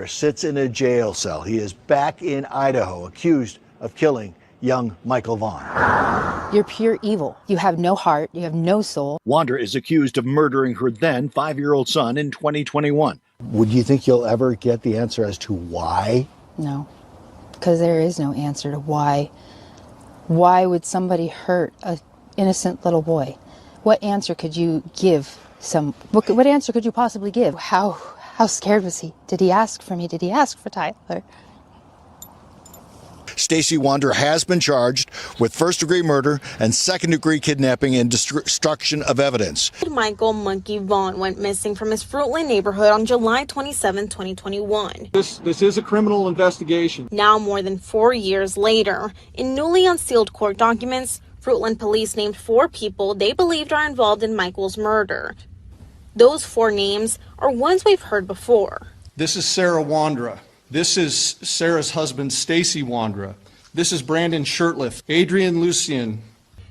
Sits in a jail cell. He is back in Idaho, accused of killing young Michael Vaughan. You're pure evil. You have no heart. You have no soul. Wondra is accused of murdering her then 5-year-old son in 2021. Would you think you'll ever get the answer as to why? No, because there is no answer to why. Why would somebody hurt an innocent little boy? What answer could you give? What answer could you possibly give? How scared was he? Did he ask for me? Did he ask for Tyler? Stacey Wondra has been charged with first-degree murder and second-degree kidnapping and destruction of evidence. Michael Monkey Vaughan went missing from his Fruitland neighborhood on July 27, 2021. This is a criminal investigation. Now, more than 4 years later, in newly unsealed court documents, Fruitland police named 4 people they believed are involved in Michael's murder. Those 4 names are ones we've heard before. This is Sarah Wondra. This is Sarah's husband, Stacey Wondra. This is Brandon Shurtliff, Adrian Lucien.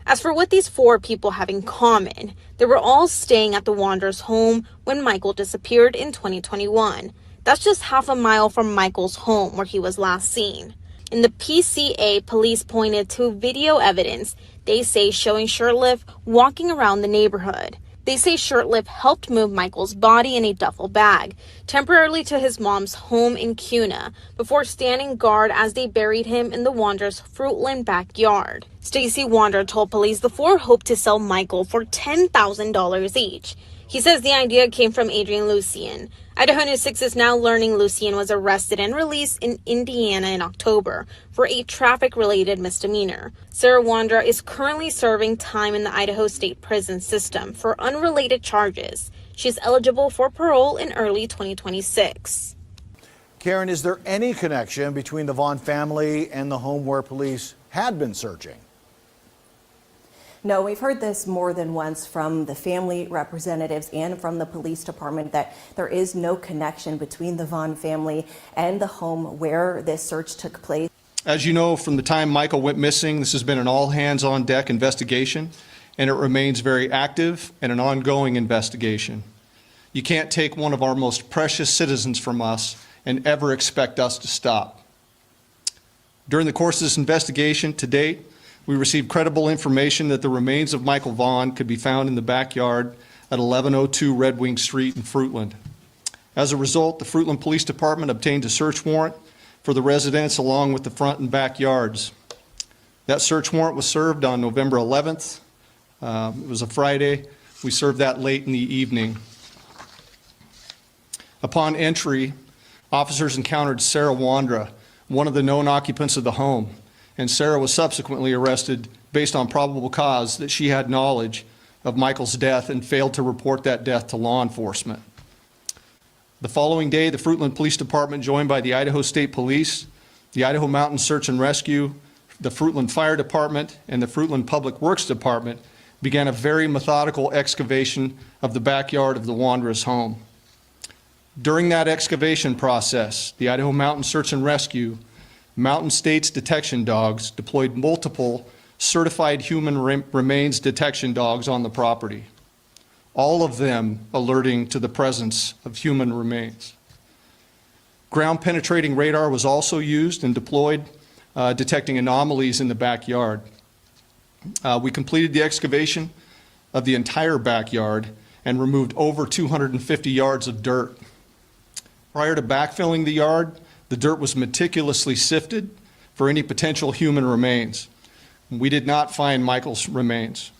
As for what these 4 people have in common, they were all staying at the Wondras' home when Michael disappeared in 2021. That's just half a mile from Michael's home where he was last seen. In the PCA, police pointed to video evidence they say showing Shurtliff walking around the neighborhood. They say Shurtliff helped move Michael's body in a duffel bag temporarily to his mom's home in Kuna before standing guard as they buried him in the Wondras' Fruitland backyard. Stacey Wondra told police the 4 hoped to sell Michael for $10,000 each. He says the idea came from Adrian Lucien. Idaho News 6 is now learning Lucien was arrested and released in Indiana in October for a traffic-related misdemeanor. Sarah Wondra is currently serving time in the Idaho State Prison System for unrelated charges. She's eligible for parole in early 2026. Karen, is there any connection between the Vaughan family and the home where police had been searching? No, we've heard this more than once from the family representatives and from the police department that there is no connection between the Vaughan family and the home where this search took place. As you know, from the time Michael went missing, this has been an all-hands-on-deck investigation, and it remains very active and an ongoing investigation. You can't take one of our most precious citizens from us and ever expect us to stop. During the course of this investigation to date, we received credible information that the remains of Michael Vaughan could be found in the backyard at 1102 Red Wing Street in Fruitland. As a result, the Fruitland Police Department obtained a search warrant for the residence along with the front and backyards. That search warrant was served on November 11th. It was a Friday. We served that late in the evening. Upon entry, officers encountered Sarah Wondra, one of the known occupants of the home, and Sarah was subsequently arrested based on probable cause that she had knowledge of Michael's death and failed to report that death to law enforcement. The following day, the Fruitland Police Department, joined by the Idaho State Police, the Idaho Mountain Search and Rescue, the Fruitland Fire Department, and the Fruitland Public Works Department, began a very methodical excavation of the backyard of the Wondras' home. During that excavation process, the Idaho Mountain Search and Rescue, Mountain States detection dogs deployed multiple certified human remains detection dogs on the property, all of them alerting to the presence of human remains. Ground penetrating radar was also used and deployed, detecting anomalies in the backyard. We completed the excavation of the entire backyard and removed over 250 yards of dirt. Prior to backfilling the yard, the dirt was meticulously sifted for any potential human remains. We did not find Michael's remains.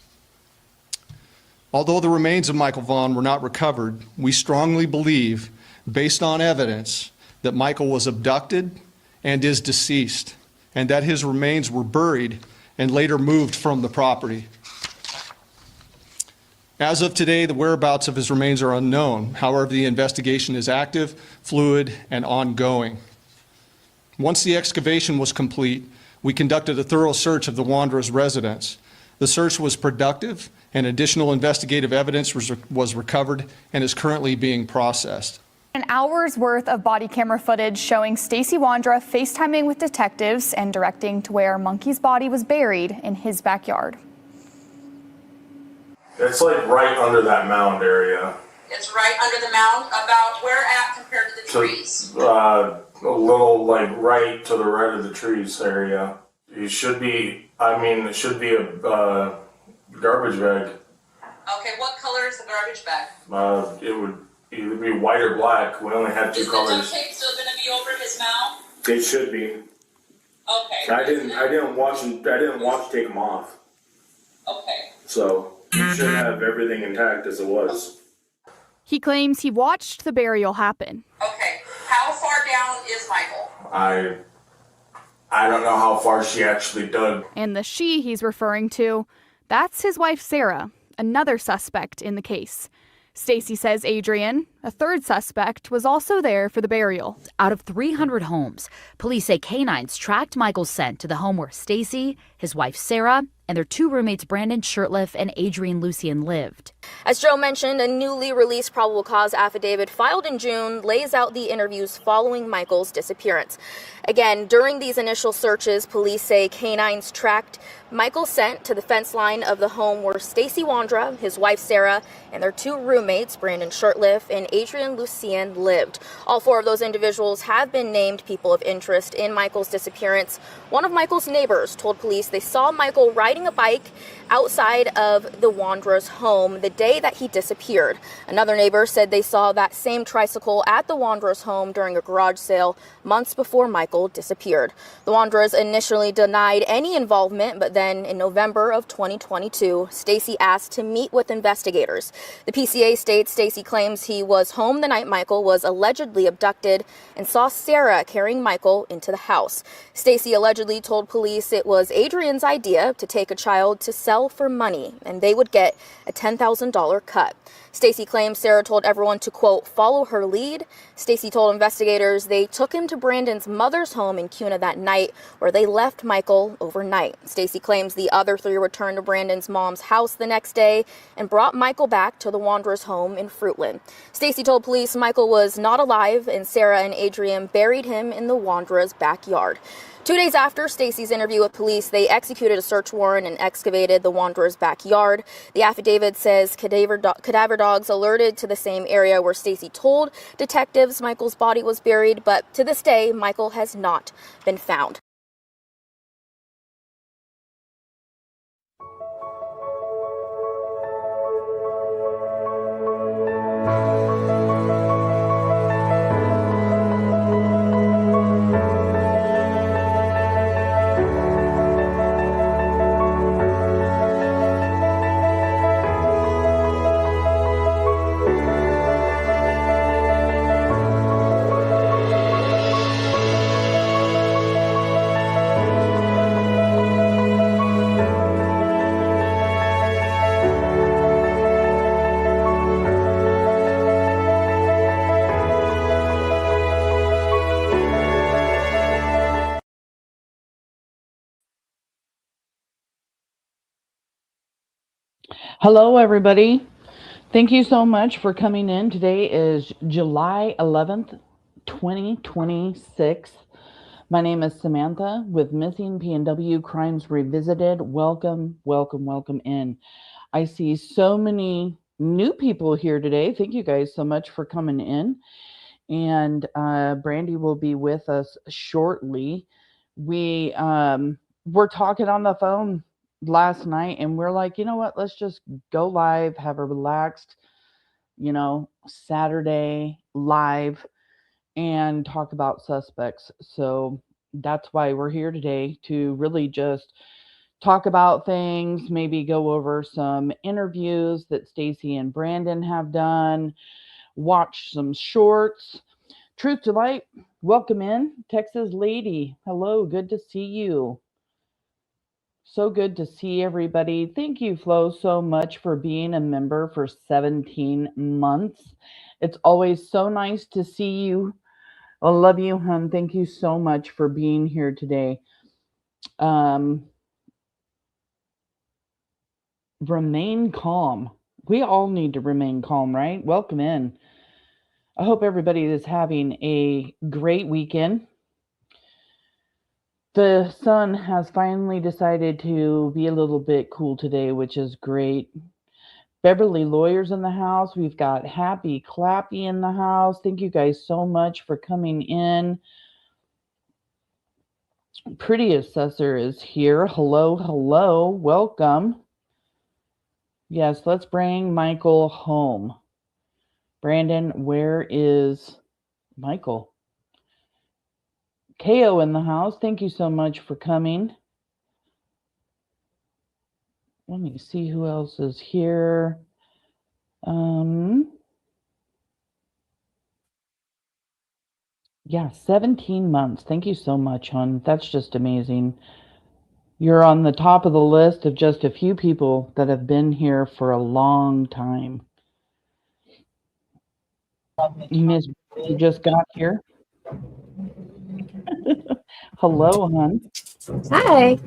Although the remains of Michael Vaughan were not recovered, we strongly believe, based on evidence, that Michael was abducted and is deceased, and that his remains were buried and later moved from the property. As of today, the whereabouts of his remains are unknown. However, the investigation is active, fluid, and ongoing. Once the excavation was complete, we conducted a thorough search of the Wondras' residence. The search was productive, and additional investigative evidence was recovered and is currently being processed. An hour's worth of body camera footage showing Stacey Wondra FaceTiming with detectives and directing to where Monkey's body was buried in his backyard. It's like right under that mound area. It's right under the mound. About where at compared to the trees? A little like right to the right of the trees area. It should be, it should be a garbage bag. Okay, what color is the garbage bag? It would either be white or black. We only had two colors. Is the duct tape still going to be over his mouth? It should be. Okay. I didn't watch to take them off. Okay. So you should have everything intact as it was. He claims he watched the burial happen. Okay. How far down is Michael? I don't know how far she actually dug. And the she he's referring to, that's his wife Sarah, another suspect in the case. Stacey says Adrian, a third suspect, was also there for the burial. Out of 300 homes, police say canines tracked Michael's scent to the home where Stacey, his wife Sarah, and their two roommates Brandon Shurtliff and Adrian Lucien lived. As Joe mentioned, a newly released probable cause affidavit filed in June lays out the interviews following Michael's disappearance. Again, during these initial searches, police say canines tracked Michael's scent to the fence line of the home where Stacey Wondra, his wife Sarah, and their two roommates, Brandon Shurtliff and Adrian Lucien, lived. All four of those individuals have been named people of interest in Michael's disappearance. One of Michael's neighbors told police they saw Michael riding a bike outside of the Wondras' home the day that he disappeared. Another neighbor said they saw that same tricycle at the Wondras' home during a garage sale months before Michael disappeared. The Wondras initially denied any involvement, but then in November of 2022, Stacey asked to meet with investigators. The PCA states Stacey claims he was home the night Michael was allegedly abducted and saw Sarah carrying Michael into the house. Stacey allegedly told police it was Adrian's idea to take a child to sell for money, and they would get a $10,000 cut. Stacey claims Sarah told everyone to, quote, follow her lead. Stacey told investigators they took him to Brandon's mother's home in Kuna that night, where they left Michael overnight. Stacey claims the other three returned to Brandon's mom's house the next day and brought Michael back to the Wanderers' home in Fruitland. Stacey told police Michael was not alive, and Sarah and Adrian buried him in the Wanderers' backyard. 2 days after Stacey's interview with police, they executed a search warrant and excavated the Wanderers' backyard. The affidavit says cadaver dogs alerted to the same area where Stacey told detectives Michael's body was buried, but to this day, Michael has not been found. Hello, everybody. Thank you so much for coming in. Today is July 11th, 2026. My name is Samantha with Missing PNW Crimes Revisited. Welcome, welcome, welcome in. I see so many new people here today. Thank you guys so much for coming in. And Brandi will be with us shortly. We were talking on the phone last night, and we're like, you know what, let's just go live, have a relaxed, Saturday live and talk about suspects. So that's why we're here today, to really just talk about things, maybe go over some interviews that Stacey and Brandon have done, watch some shorts. Truth to Light, welcome in. Texas Lady, hello, good to see you. So good to see everybody. Thank you, Flo, so much for being a member for 17 months. It's always so nice to see you. I love you, hon. Thank you so much for being here today. Remain calm. We all need to remain calm, right? Welcome in. I hope everybody is having a great weekend. The sun has finally decided to be a little bit cool today, which is great. Beverly Lawyers in the house. We've got Happy Clappy in the house. Thank you guys so much for coming in. Pretty Assessor is here. Hello, hello. Welcome. Yes, let's bring Michael home. Brandon, where is Michael? KO in the house. Thank you so much for coming. Let me see who else is here. Yeah, 17 months. Thank you so much, hon. That's just amazing. You're on the top of the list of just a few people that have been here for a long time. Miss, you just got here. Hello, hon. Hi.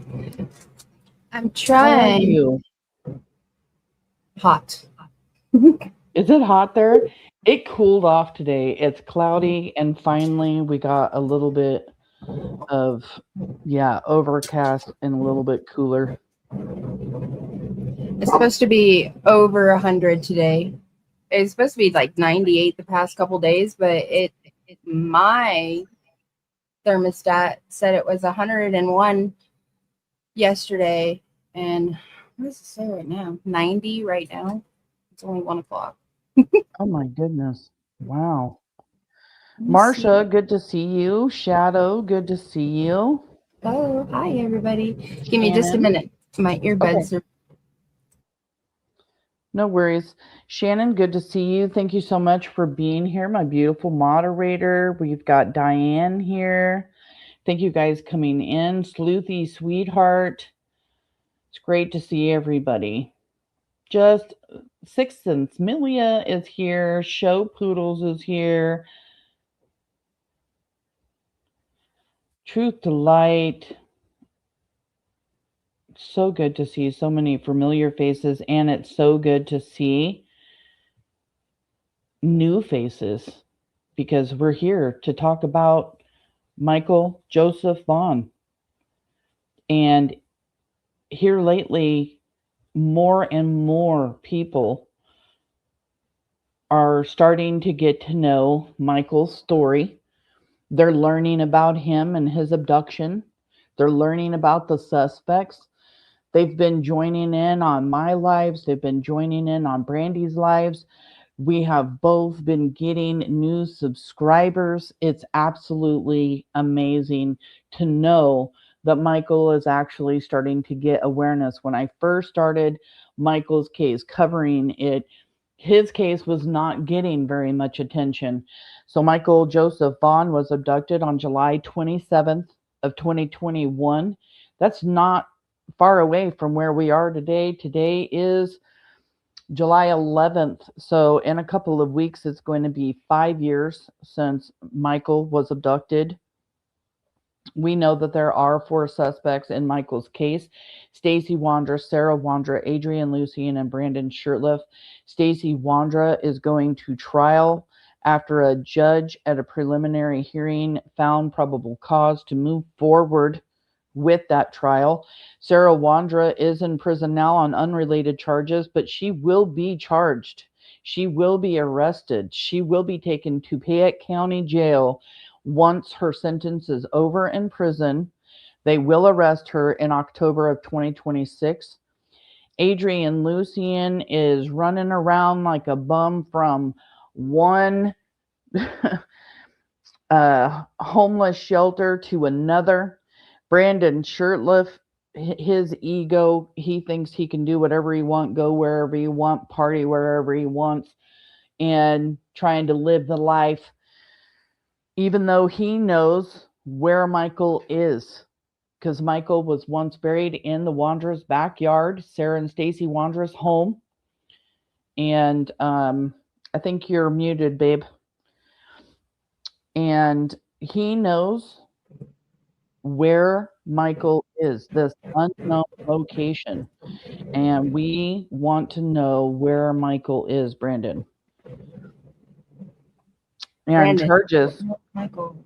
I'm How are trying. you? Hot. Is it hot there? It cooled off today. It's cloudy, and finally we got a little bit of, overcast and a little bit cooler. It's supposed to be over 100 today. It's supposed to be like 98 the past couple days, but my thermostat said it was 101 yesterday, and what does it say right now? 90 right now. It's only 1 o'clock. Oh my goodness. Wow. Marsha, good to see you. Shadow, good to see you. Oh, hi everybody. Give me just a minute. My earbuds are. No worries. Shannon, good to see you. Thank you so much for being here, my beautiful moderator. We've got Diane here. Thank you guys coming in. Sleuthy Sweetheart. It's great to see everybody. Just Sixth Sense Milia is here. Show Poodles is here. Truth to Light. So good to see so many familiar faces, and it's so good to see new faces because we're here to talk about Michael Joseph Vaughan. And here lately, more and more people are starting to get to know Michael's story. They're learning about him and his abduction. They're learning about the suspects. They've been joining in on my lives. They've been joining in on Brandi's lives. We have both been getting new subscribers. It's absolutely amazing to know that Michael is actually starting to get awareness. When I first started Michael's case, covering it, his case was not getting very much attention. So Michael Joseph Vaughan was abducted on July 27th of 2021. That's not far away from where we are today. Today is July 11th. So in a couple of weeks, it's going to be 5 years since Michael was abducted. We know that there are 4 suspects in Michael's case: Stacey Wondra, Sarah Wondra, Adrian Lucien, and Brandon Shurtliff. Stacey Wondra is going to trial after a judge at a preliminary hearing found probable cause to move forward with that trial. Sarah Wondra is in prison now on unrelated charges, but she will be charged. She will be arrested. She will be taken to Payette County Jail once her sentence is over in prison. They will arrest her in October of 2026. Adrian Lucien is running around like a bum from one homeless shelter to another. Brandon Shurtliff, his ego, he thinks he can do whatever he wants, go wherever he wants, party wherever he wants, and trying to live the life, even though he knows where Michael is, because Michael was once buried in the Wondra's backyard, Sarah and Stacey Wondra's home. And I think you're muted, babe. And he knows where Michael is, this unknown location. And we want to know where Michael is, Brandon. And charges. Michael.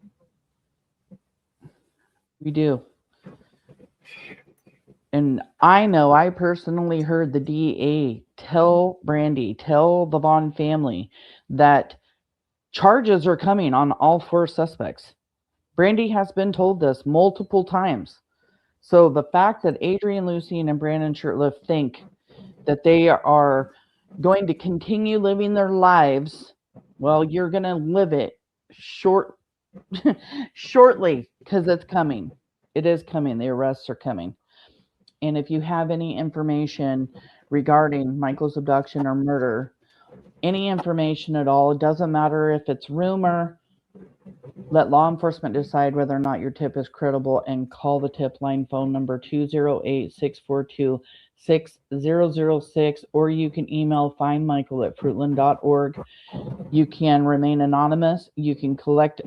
We do. And I know I personally heard the DA tell Brandi, tell the Vaughan family that charges are coming on all 4 suspects. Brandi has been told this multiple times. So the fact that Adrian Lucien and Brandon Shurtliff think that they are going to continue living their lives, well, you're going to live it shortly, because it's coming. It is coming. The arrests are coming. And if you have any information regarding Michael's abduction or murder, any information at all, it doesn't matter if it's rumor, let law enforcement decide whether or not your tip is credible, and call the tip line phone number 208-642-6006, or you can email findmichael@fruitland.org. You can remain anonymous. You can collect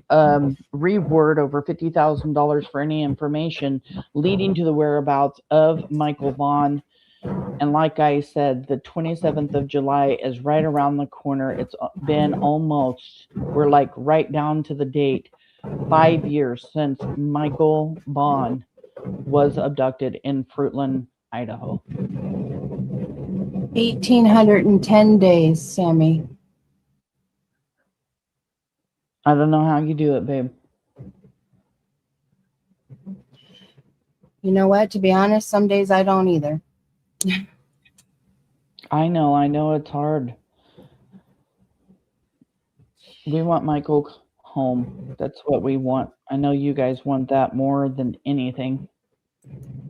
reward over $50,000 for any information leading to the whereabouts of Michael Vaughan. And like I said, the 27th of July is right around the corner. It's been almost, we're like right down to the date, 5 years since Michael Vaughan was abducted in Fruitland, Idaho. 1,810 days, Sammy. I don't know how you do it, babe. You know what? To be honest, some days I don't either. I know it's hard. We want Michael home. That's what we want. I know you guys want that more than anything.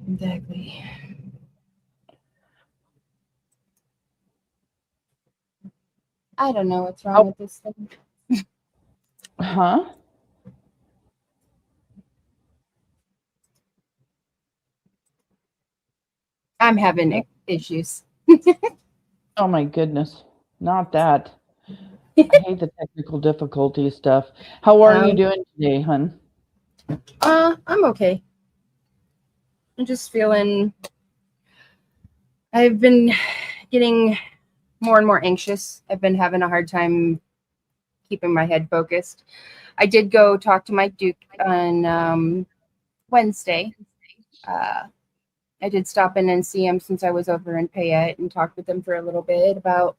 Exactly. I don't know what's wrong with this thing. Huh? I'm having issues. Oh my goodness. Not that. I hate the technical difficulty stuff. How are you doing today, hun? I'm okay. I'm just feeling, I've been getting more and more anxious. I've been having a hard time keeping my head focused. I did go talk to Mike Duke on Wednesday. I did stop in and see him since I was over in Payette, and talked with him for a little bit about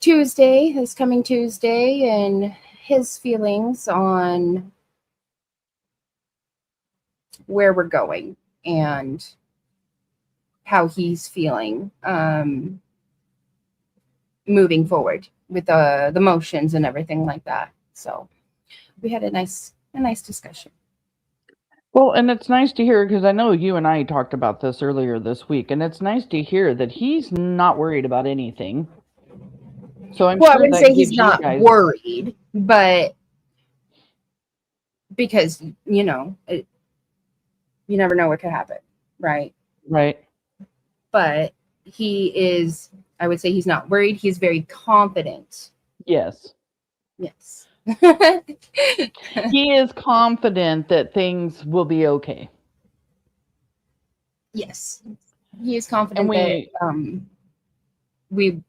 this coming Tuesday, and his feelings on where we're going and how he's feeling moving forward with the motions and everything like that. So we had a nice discussion. Well, and it's nice to hear, because I know you and I talked about this earlier this week, and it's nice to hear that he's not worried about anything. So I'm sure I wouldn't that say gives he's not worried, but because, you never know what could happen, right? Right. But he is, I would say he's not worried. He's very confident. Yes. Yes. He is confident that things will be okay. Yes. He is confident that we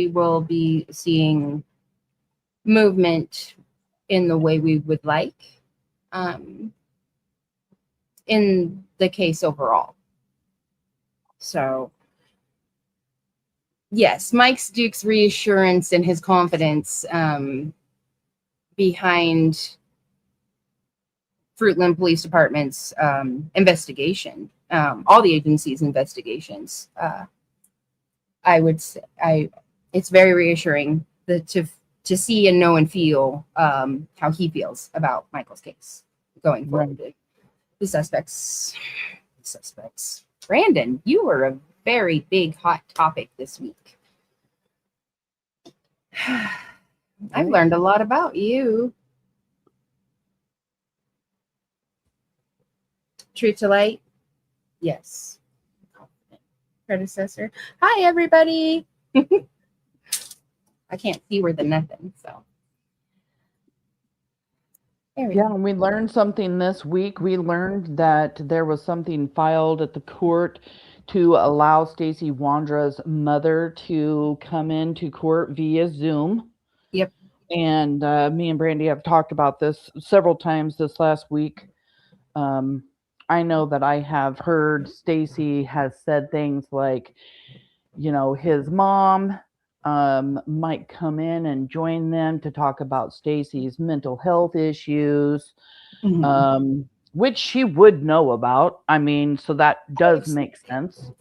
will be seeing movement in the way we would like in the case overall. So yes, Mike Duke's reassurance and his confidence behind Fruitland Police Department's investigation, all the agencies' investigations, I would say, it's very reassuring to see and know and feel how he feels about Michael's case going forward. Right. The suspects. Brandon, you were a very big hot topic this week. I've learned a lot about you. Truth to light? Yes. Predecessor. Hi, everybody. I can't see where the nothing, so. We learned something this week. We learned that there was something filed at the court to allow Stacey Wondra's mother to come into court via Zoom. Yep. And me and Brandi have talked about this several times this last week. I know that I have heard Stacey has said things like, his mom might come in and join them to talk about Stacey's mental health issues, which she would know about. I mean, so that does make sense.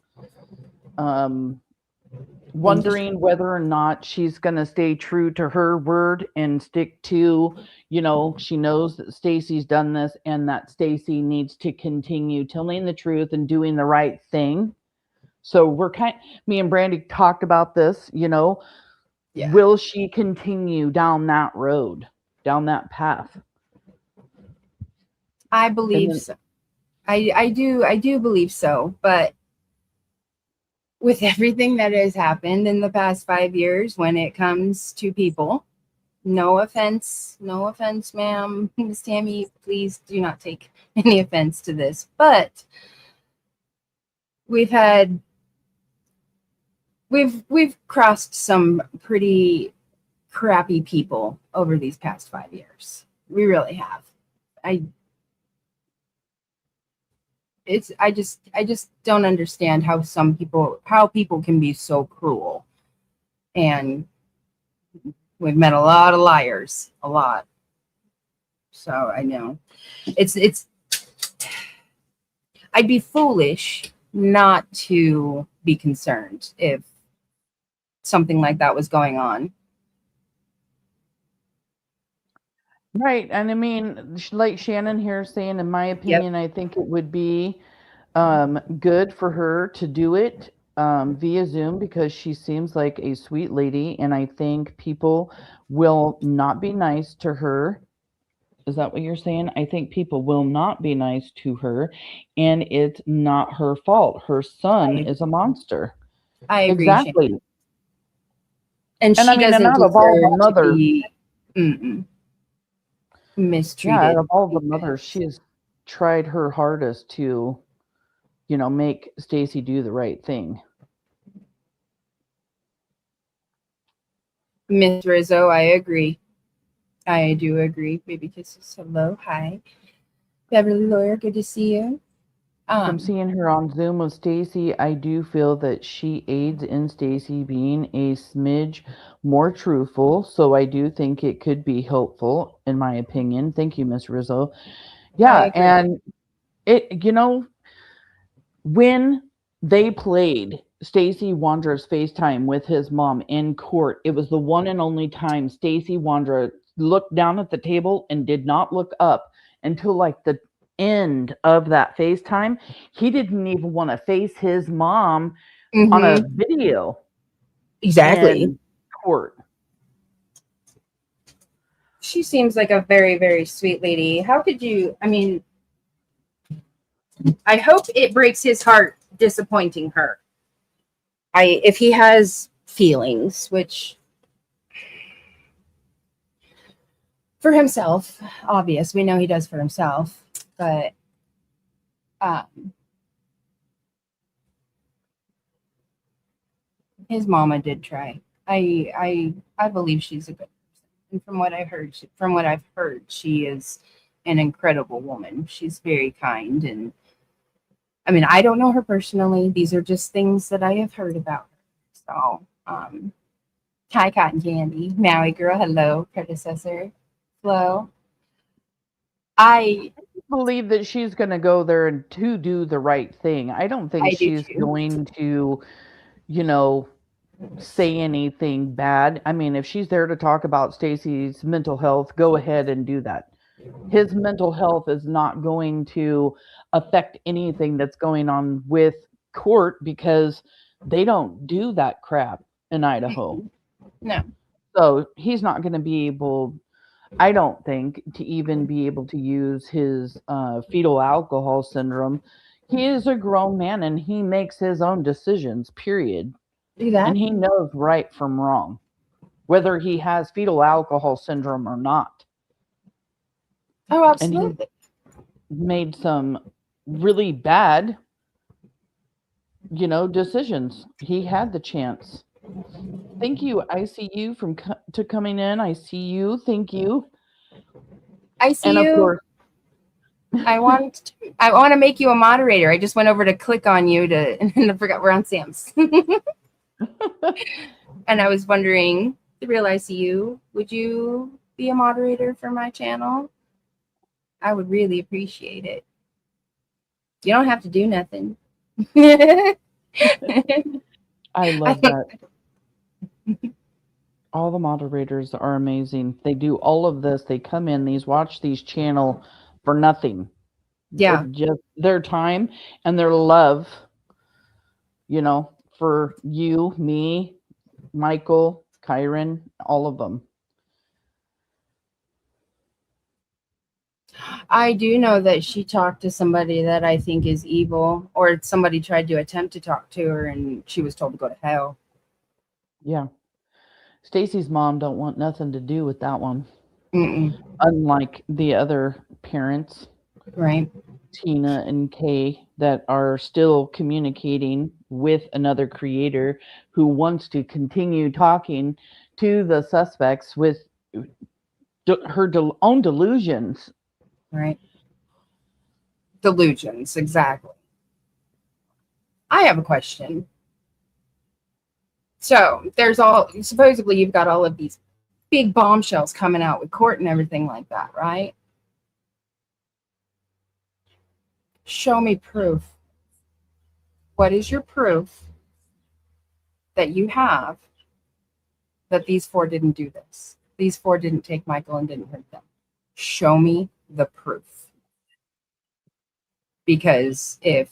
Wondering whether or not she's going to stay true to her word and stick to, she knows that Stacey's done this and that Stacey needs to continue telling the truth and doing the right thing. So me and Brandi talked about this, Will she continue down that road, down that path? I believe so. I do believe so, but with everything that has happened in the past 5 years when it comes to people, no offense, ma'am, Miss Tammy, please do not take any offense to this, but we've crossed some pretty crappy people over these past 5 years. We really have. I just don't understand how people can be so cruel. And we've met a lot of liars, a lot. So I know it's I'd be foolish not to be concerned if something like that was going on. Right. And I mean, like Shannon here saying, in my opinion, I think it would be good for her to do it via Zoom because she seems like a sweet lady. And I think people will not be nice to her. Is that what you're saying? I think people will not be nice to her. And it's not her fault. Her son is a monster. I agree. Exactly. Shannon. And she doesn't deserve to be mistreated. Yeah, out of all the mothers, she has tried her hardest to, make Stacey do the right thing. Miss Rizzo, I agree. I do agree. Baby kisses. Hello. Hi. Beverly Lawyer, good to see you. From seeing her on Zoom with Stacey, I do feel that she aids in Stacey being a smidge more truthful. So I do think it could be helpful, in my opinion. Thank you, Miss Rizzo. Yeah, and it, when they played Stacey Wondra's FaceTime with his mom in court, it was the one and only time Stacey Wondra looked down at the table and did not look up until like the end of that FaceTime. He didn't even want to face his mom on a video. Exactly. In court. She seems like a very, very sweet lady. How could you, I hope it breaks his heart disappointing her. If he has feelings, which for himself, obvious, we know he does for himself, but his mama did try. I believe she's a good person, and from what I've heard, she is an incredible woman. She's very kind, and I don't know her personally. These are just things that I have heard about her. So, hi, Cotton Candy, Maui girl, hello, predecessor, Flo. I believe that she's going to go there and to do the right thing. I don't think she's going to, say anything bad. If she's there to talk about Stacey's mental health, go ahead and do that. His mental health is not going to affect anything that's going on with court because they don't do that crap in Idaho. No. So he's not going to be able, I don't think, to even be able to use his fetal alcohol syndrome. He is a grown man and he makes his own decisions, period. And he knows right from wrong, whether he has fetal alcohol syndrome or not. Oh, absolutely. And he made some really bad, decisions. He had the chance. Thank you, ICU, to coming in. I see you. Thank you. I see you. Of course, I want to make you a moderator. I just went over to click on you and I forgot we're on Sam's. And I was wondering, the Real ICU, would you be a moderator for my channel? I would really appreciate it. You don't have to do nothing. I love that. All the moderators are amazing. They do all of this. They come in, watch these channel for nothing. Yeah. Just their time and their love, for you, me, Michael, Kyron, all of them. I do know that she talked to somebody that I think is evil, or somebody tried to attempt to talk to her and she was told to go to hell. Yeah. Stacey's mom don't want nothing to do with that one. Mm-mm. Unlike the other parents, right? Tina and Kay, that are still communicating with another creator who wants to continue talking to the suspects with her own delusions. Right. Delusions, exactly. I have a question. So supposedly you've got all of these big bombshells coming out with court and everything like that, right? Show me proof. What is your proof that you have that these 4 didn't do this? These 4 didn't take Michael and didn't hurt them. Show me the proof. Because if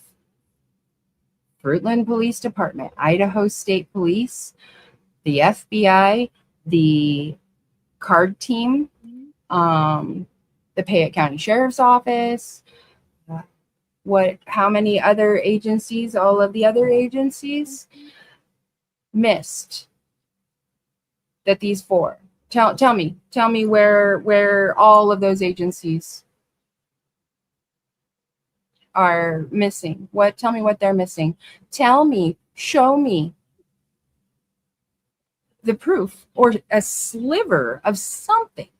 Fruitland Police Department, Idaho State Police, the FBI, the card team, the Payette County Sheriff's Office, how many other agencies, all of the other agencies missed that these 4. Tell me where all of those agencies are missing. Tell me what they're missing. Tell me, show me the proof or a sliver of something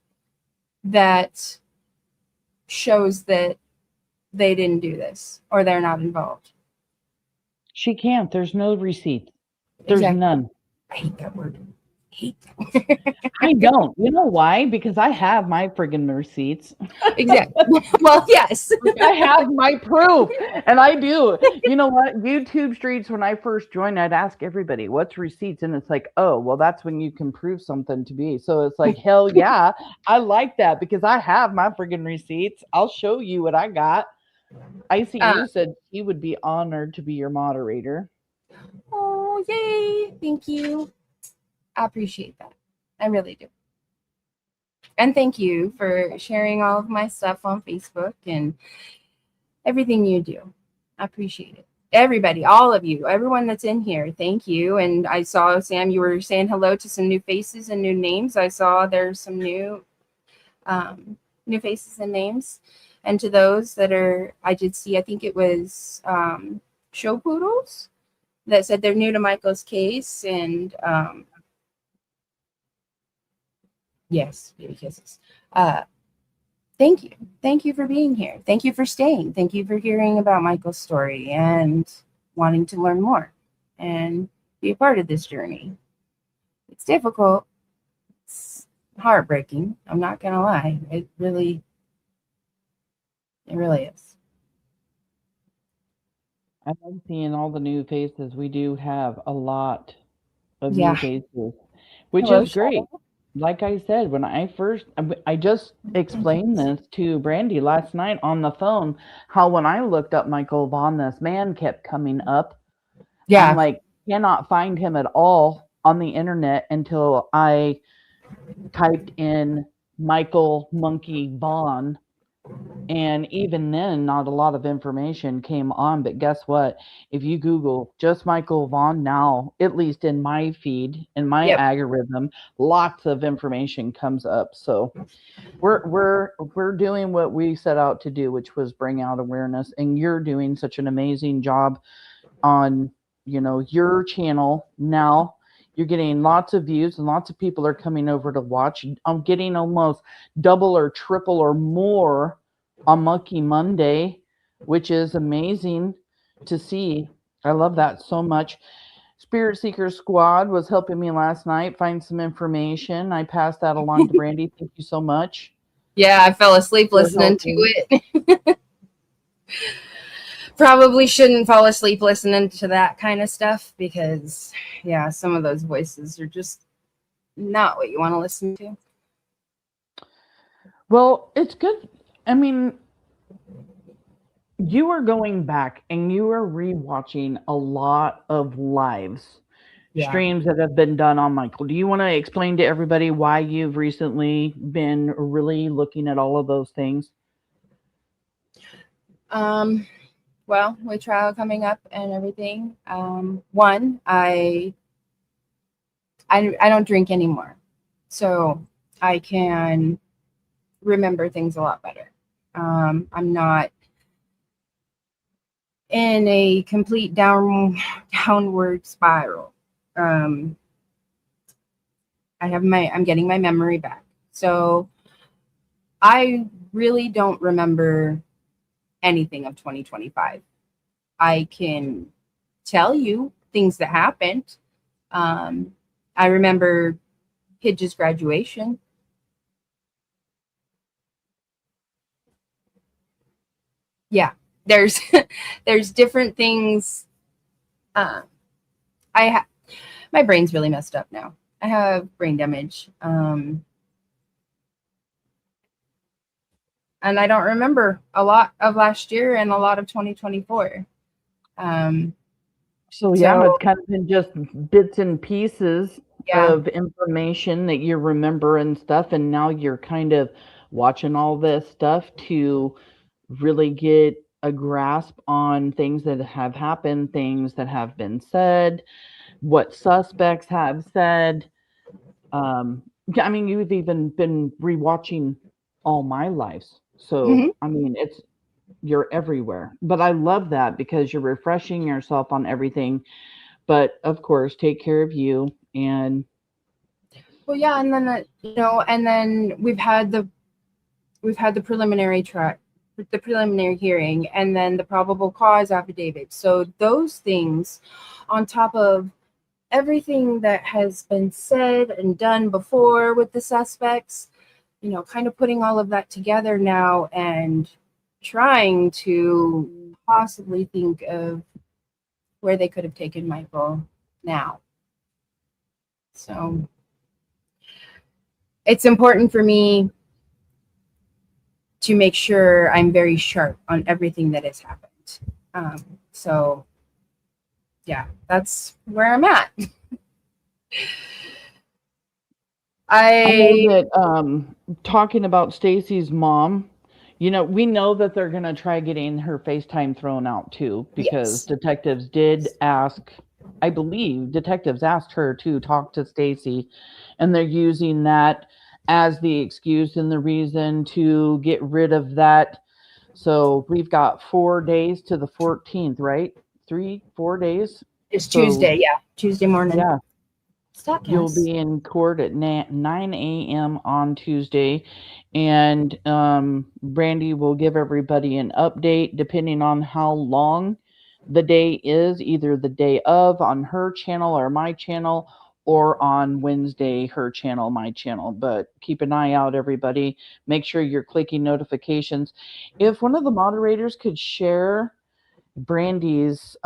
that shows that they didn't do this or they're not involved. She can't. There's no receipt. There's none. I hate that word. I don't. You know why? Because I have my friggin' receipts. Exactly. Well, yes. I have my proof. And I do. You know what? YouTube streets, when I first joined, I'd ask everybody, what's receipts? And it's like, oh, well, that's when you can prove something to be. So it's like, hell yeah. I like that because I have my friggin' receipts. I'll show you what I got. ICU said he would be honored to be your moderator. Oh, yay. Thank you. I appreciate that. I really do. And thank you for sharing all of my stuff on Facebook and everything you do. I appreciate it. Everybody, all of you, everyone that's in here, thank you. And I saw, Sam, you were saying hello to some new faces and new names. I saw there's some new faces and names. And to those that I did see, I think it was Show Poodles that said they're new to Michael's case. And yes, baby kisses. Thank you. Thank you for being here. Thank you for staying. Thank you for hearing about Michael's story and wanting to learn more and be a part of this journey. It's difficult. It's heartbreaking. I'm not going to lie. It really is. I love seeing all the new faces. We do have a lot of new faces, which is great. Like I said, when I just explained this to Brandi last night on the phone, how when I looked up Michael Vaughan, this man kept coming up. Yeah. I'm like, cannot find him at all on the internet until I typed in Michael Monkey Vaughan. And even then, not a lot of information came on. But guess what? If you Google just Michael Vaughan now, at least in my feed, in my algorithm, lots of information comes up. So we're doing what we set out to do, which was bring out awareness. And you're doing such an amazing job on, your channel now. You're getting lots of views and lots of people are coming over to watch. I'm getting almost double or triple or more on Monkey Monday, which is amazing to see. I love that so much. Spirit Seeker Squad was helping me last night find some information. I passed that along to Brandi. Thank you so much. Yeah, I fell asleep listening to it. Probably shouldn't fall asleep listening to that kind of stuff because, yeah, some of those voices are just not what you want to listen to. Well, it's good. I mean, you are going back and you are rewatching a lot of lives, streams that have been done on Michael. Do you want to explain to everybody why you've recently been really looking at all of those things? Well, with trial coming up and everything, one, I don't drink anymore, so I can remember things a lot better. I'm not in a complete downward spiral. I'm getting my memory back, so I really don't remember anything of 2025. I can tell you things that happened. I remember Pidge's graduation. Yeah, there's there's different things. My brain's really messed up now. I have brain damage. And I don't remember a lot of last year and a lot of 2024. So it's kind of been just bits and pieces of information that you remember and stuff, and now you're kind of watching all this stuff to really get a grasp on things that have happened, things that have been said, what suspects have said. I mean, you've even been rewatching All My Lives. So, I mean, you're everywhere. But I love that because you're refreshing yourself on everything. But of course, take care of you. And well, yeah, and then and then we've had the preliminary the preliminary hearing, and then the probable cause affidavit. So those things, on top of everything that has been said and done before with the suspects, kind of putting all of that together now and trying to possibly think of where they could have taken Michael now. So it's important for me to make sure I'm very sharp on everything that has happened. So yeah, that's where I'm at. I know that talking about Stacey's mom, we know that they're going to try getting her FaceTime thrown out too, because detectives did ask, I believe detectives asked her to talk to Stacey, and they're using that as the excuse and the reason to get rid of that. So we've got 4 days to the 14th, right? 4 days? It's Tuesday, Tuesday morning. Yeah. You'll be in court at 9 a.m. on Tuesday, and Brandi will give everybody an update depending on how long the day is, either the day of on her channel or my channel, or on Wednesday, her channel, my channel. But keep an eye out, everybody. Make sure you're clicking notifications. If one of the moderators could share Brandi's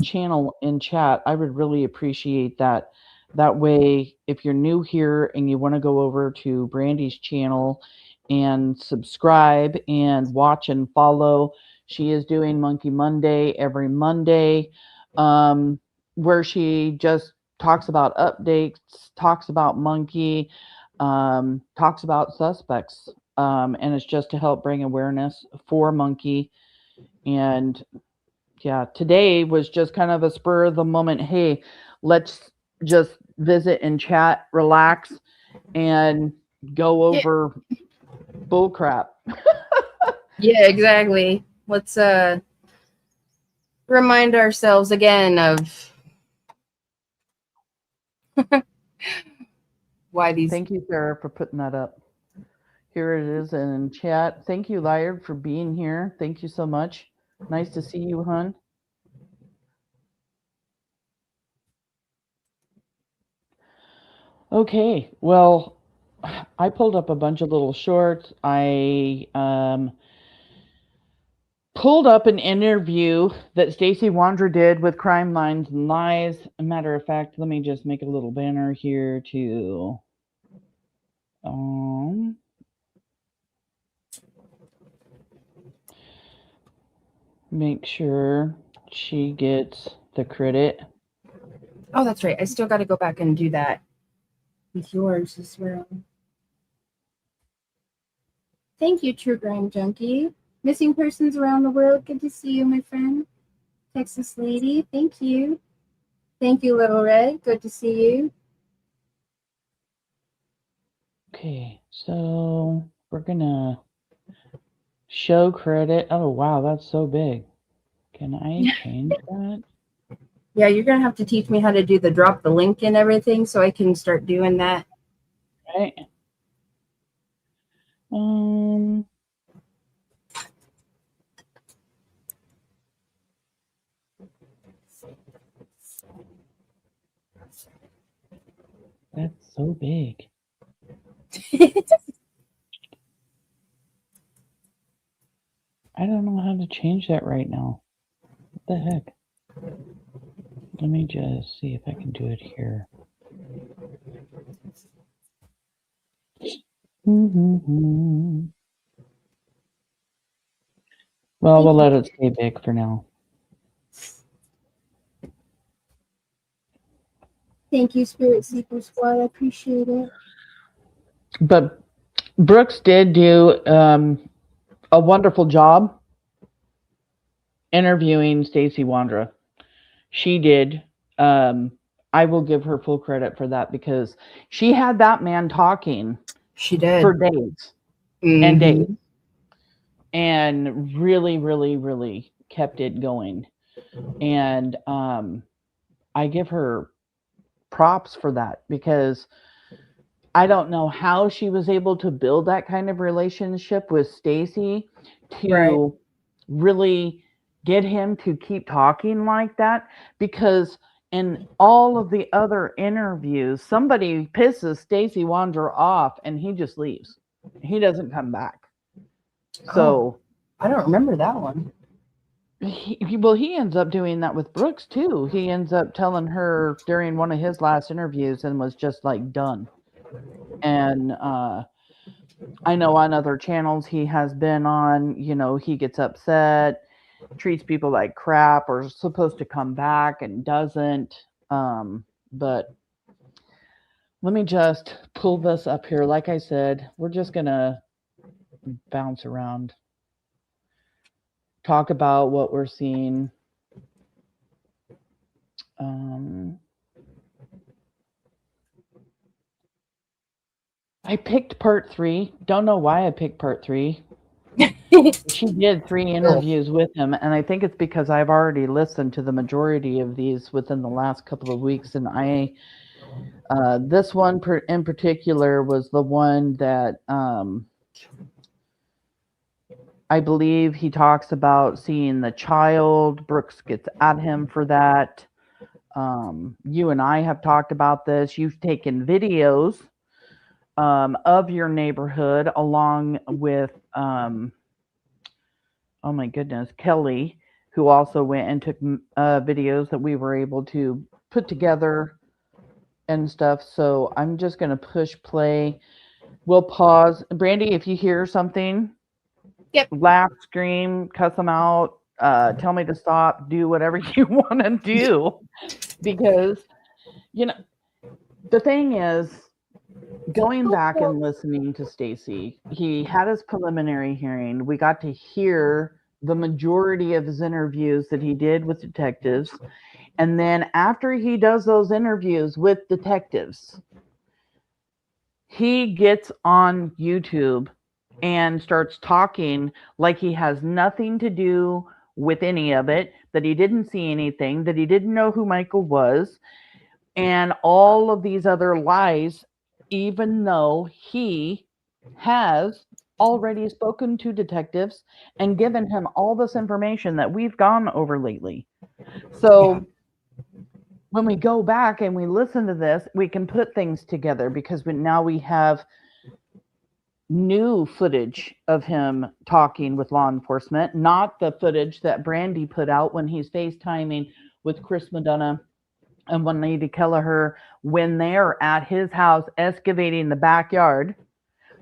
channel in chat, I would really appreciate that. That way, if you're new here and you want to go over to Brandi's channel and subscribe and watch and follow, she is doing Monkey Monday every Monday, where she just talks about updates, talks about Monkey, talks about suspects, and it's just to help bring awareness for Monkey. And yeah, today was just kind of a spur of the moment. Hey, let's just visit and chat, relax, and go over bull crap. Yeah, exactly. Let's remind ourselves again of why these. Thank you, Sarah, for putting that up. Here it is in chat. Thank you, Lyard, for being here. Thank you so much. Nice to see you, hon. Okay, well, I pulled up a bunch of little shorts. I pulled up an interview that Stacey Wondra did with Crime Lines and Lies. A matter of fact, let me just make a little banner here to make sure she gets the credit. Oh, that's right. I still got to go back and do that with yours as well. Thank you, True Crime Junkie. Missing persons around the world. Good to see you, my friend. Texas lady. Thank you. Thank you, Little Red. Good to see you. Okay, so we're gonna show credit. Oh, wow, that's so big. Can I change that? Yeah, you're going to have to teach me how to do the drop the link and everything so I can start doing that. Right. That's so big. I don't know how to change that right now. What the heck? Let me just see if I can do it here. Well, we'll let it stay big for now. Thank you, Spirit Seeker Squad. I appreciate it. But Brooks did do a wonderful job interviewing Stacey Wondra. She did. I will give her full credit for that because she had that man talking. She did. For days and days. And really, really, really kept it going. And I give her props for that because I don't know how she was able to build that kind of relationship with Stacey to really get him to keep talking like that, because in all of the other interviews, somebody pisses Stacey Wondra off and he just leaves. He doesn't come back. So I don't remember that one. He ends up doing that with Brooks too. He ends up telling her during one of his last interviews and was just like done. And I know on other channels he has been on, you know, he gets upset, treats people like crap, or is supposed to come back and doesn't. But let me just pull this up here. Like I said, we're just gonna bounce around, talk about what we're seeing. I picked part 3. Don't know why I picked part 3. She did 3 interviews with him, and I think it's because I've already listened to the majority of these within the last couple of weeks, and this one in particular was the one that I believe he talks about seeing the child. Brooks gets at him for that. You and I have talked about this. You've taken videos of your neighborhood along with oh my goodness, Kelly, who also went and took videos that we were able to put together and stuff. So I'm just going to push play. We'll pause. Brandi, if you hear something, laugh, scream, cuss them out, tell me to stop, do whatever you want to do. Because, you know, the thing is, going back and listening to Stacey, he had his preliminary hearing. We got to hear the majority of his interviews that he did with detectives. And then after he does those interviews with detectives, he gets on YouTube and starts talking like he has nothing to do with any of it, that he didn't see anything, that he didn't know who Michael was, and all of these other lies, even though he has already spoken to detectives and given him all this information that we've gone over lately. So when we go back and we listen to this, we can put things together because now we have new footage of him talking with law enforcement, not the footage that Brandi put out when he's FaceTiming with Chris Madonna and Juanita Kelleher when they're at his house excavating the backyard,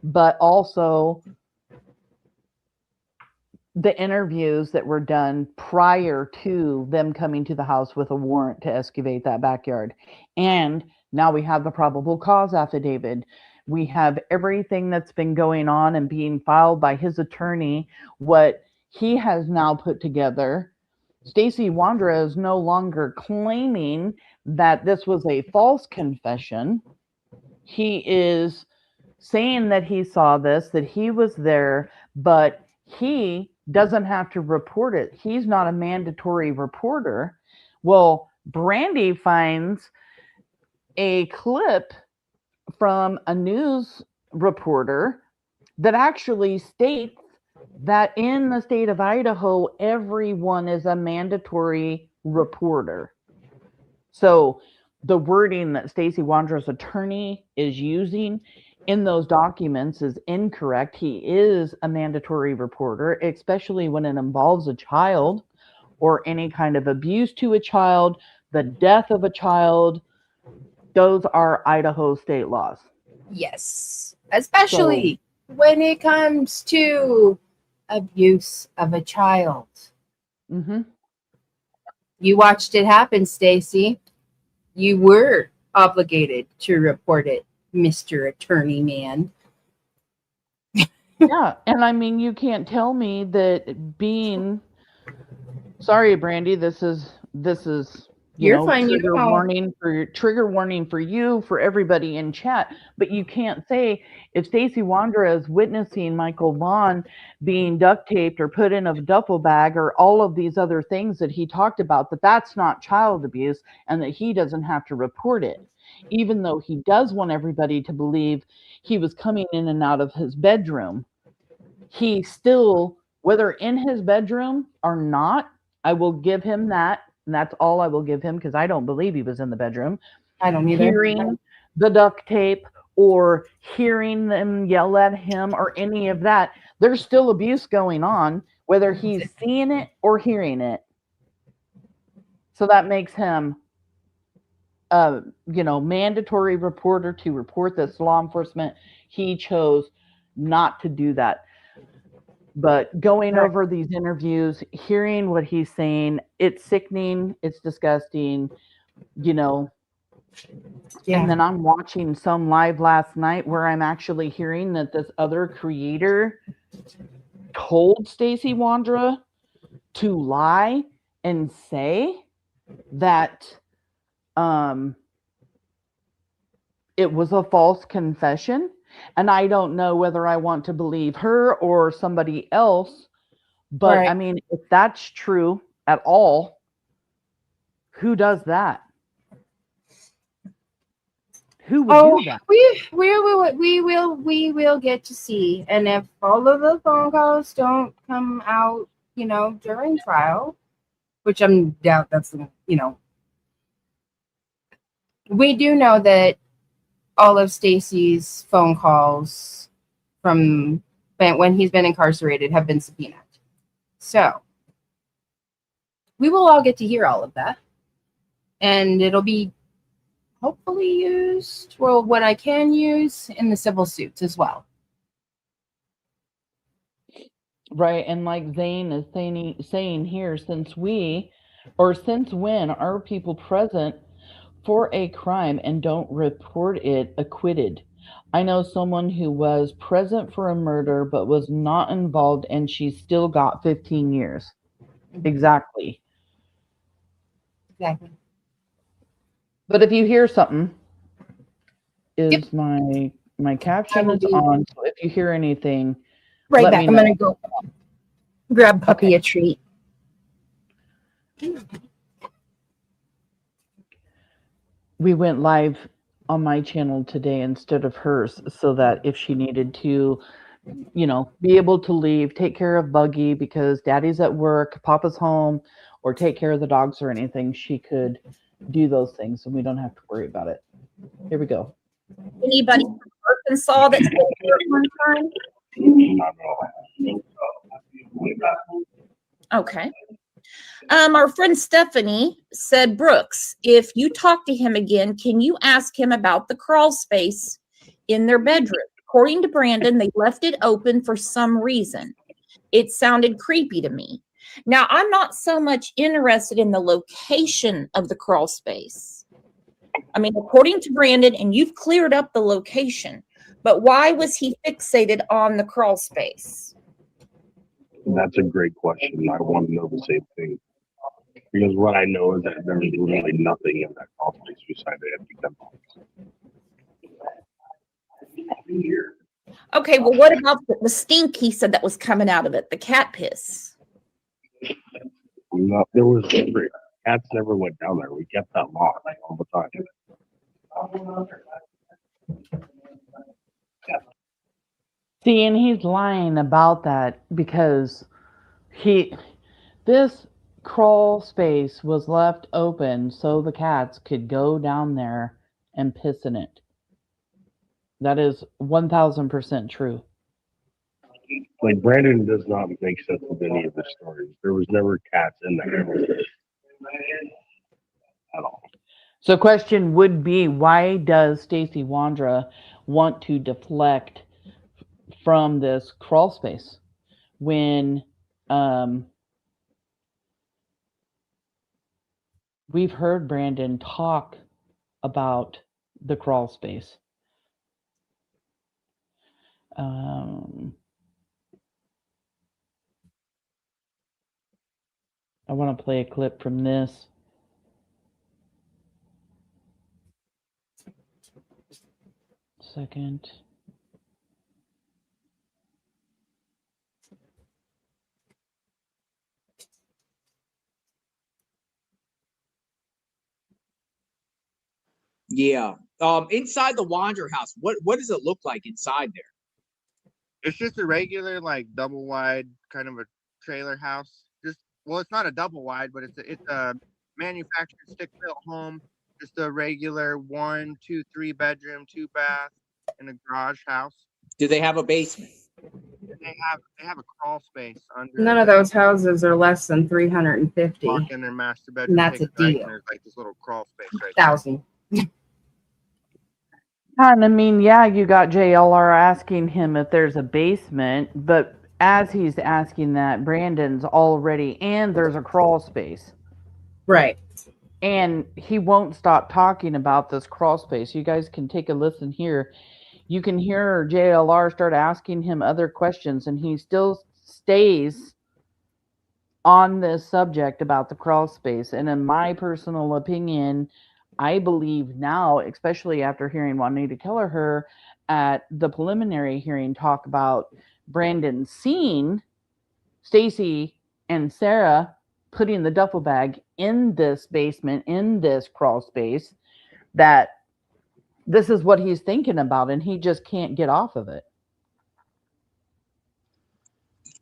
but also the interviews that were done prior to them coming to the house with a warrant to excavate that backyard. And now we have the probable cause affidavit. We have everything that's been going on and being filed by his attorney, what he has now put together. Stacey Wondra is no longer claiming that this was a false confession. He is saying that he saw this, that he was there, but he doesn't have to report it. He's not a mandatory reporter. Well, Brandi finds a clip from a news reporter that actually states that in the state of Idaho, everyone is a mandatory reporter. So the wording that Stacey Wondra's attorney is using in those documents is incorrect. He is a mandatory reporter, especially when it involves a child or any kind of abuse to a child, the death of a child. Those are Idaho state laws. Yes, especially when it comes to abuse of a child. Mm-hmm. You watched it happen, Stacey. You were obligated to report it, Mr. Attorney Man. Yeah, and I mean, you can't tell me that being sorry, Brandi, this is You're fine. Trigger warning for you, for everybody in chat. But you can't say if Stacey Wondra is witnessing Michael Vaughn being duct taped or put in a duffel bag or all of these other things that he talked about, that that's not child abuse and that he doesn't have to report it, even though he does want everybody to believe he was coming in and out of his bedroom. He still, whether in his bedroom or not, I will give him that. And that's all I will give him because I don't believe he was in the bedroom. I don't either. Hearing the duct tape or hearing them yell at him or any of that, there's still abuse going on, whether he's seeing it or hearing it. So that makes him mandatory reporter to report this law enforcement. He chose not to do that. But going over these interviews, hearing what he's saying, it's sickening, it's disgusting, Yeah. And then I'm watching some live last night where I'm actually hearing that this other creator told Stacey Wondra to lie and say that it was a false confession. And I don't know whether I want to believe her or somebody else. But I mean, if that's true at all, who does that? Who would do that? We will get to see. And if all of the phone calls don't come out, during trial, which I'm doubt that's, we do know that all of Stacey's phone calls from when he's been incarcerated have been subpoenaed. So we will all get to hear all of that. And it'll be hopefully used, well, what I can use in the civil suits as well. Right. And like Zane is saying here, since when are people present for a crime and don't report it acquitted? I know someone who was present for a murder but was not involved and she still got 15 years. Exactly. But if you hear something, my caption is on, so if you hear anything, right back. I'm gonna go grab Puppy a treat. We went live on my channel today instead of hers, so that if she needed to, be able to leave, take care of Buggy because Daddy's at work, Papa's home, or take care of the dogs or anything, she could do those things, and we don't have to worry about it. Here we go. Anybody from Arkansas that stayed there at one time? Okay. Our friend Stephanie said, Brooks, if you talk to him again, can you ask him about the crawl space in their bedroom? According to Brandon, they left it open for some reason. It sounded creepy to me. Now, I'm not so much interested in the location of the crawl space. I mean, according to Brandon, and you've cleared up the location, but why was he fixated on the crawl space? That's a great question. I want to know the same thing. Because what I know is that there is really nothing in that crawl space beside the empty chemicals. Okay, well, what about the stink he said that was coming out of it, the cat piss? No, there was never, cats never went down there. We kept that locked all the time. See, and he's lying about that because this crawl space was left open so the cats could go down there and piss in it. That is 1000% true. Like, Brandon does not make sense with any of the stories. There was never cats in there at all. So question would be, why does Stacey Wondra want to deflect from this crawl space when we've heard Brandon talk about the crawl space? I want to play a clip from this. Second. Yeah. Inside the Wander house, what does it look like inside there? It's just a regular, like, double wide kind of a trailer house. Well, it's not a double wide, but it's a manufactured stick-built home. Just a regular 1, 2, 3 bedroom, 2 bath, and a garage house. Do they have a basement? They have a crawl space under. None of those houses are less than 350. Walk in their master bedroom. And that's a right, deal. and there's like this little crawl space right 1,000. And I mean, yeah, you got JLR asking him if there's a basement, but as he's asking that, Brandon's already, and there's a crawl space. Right. And he won't stop talking about this crawl space. You guys can take a listen here. You can hear JLR start asking him other questions, and he still stays on this subject about the crawl space. And in my personal opinion, I believe now, especially after hearing Juanita Kelleher at the preliminary hearing talk about Brandon seeing Stacey and Sarah putting the duffel bag in this basement, in this crawl space, that this is what he's thinking about, and he just can't get off of it.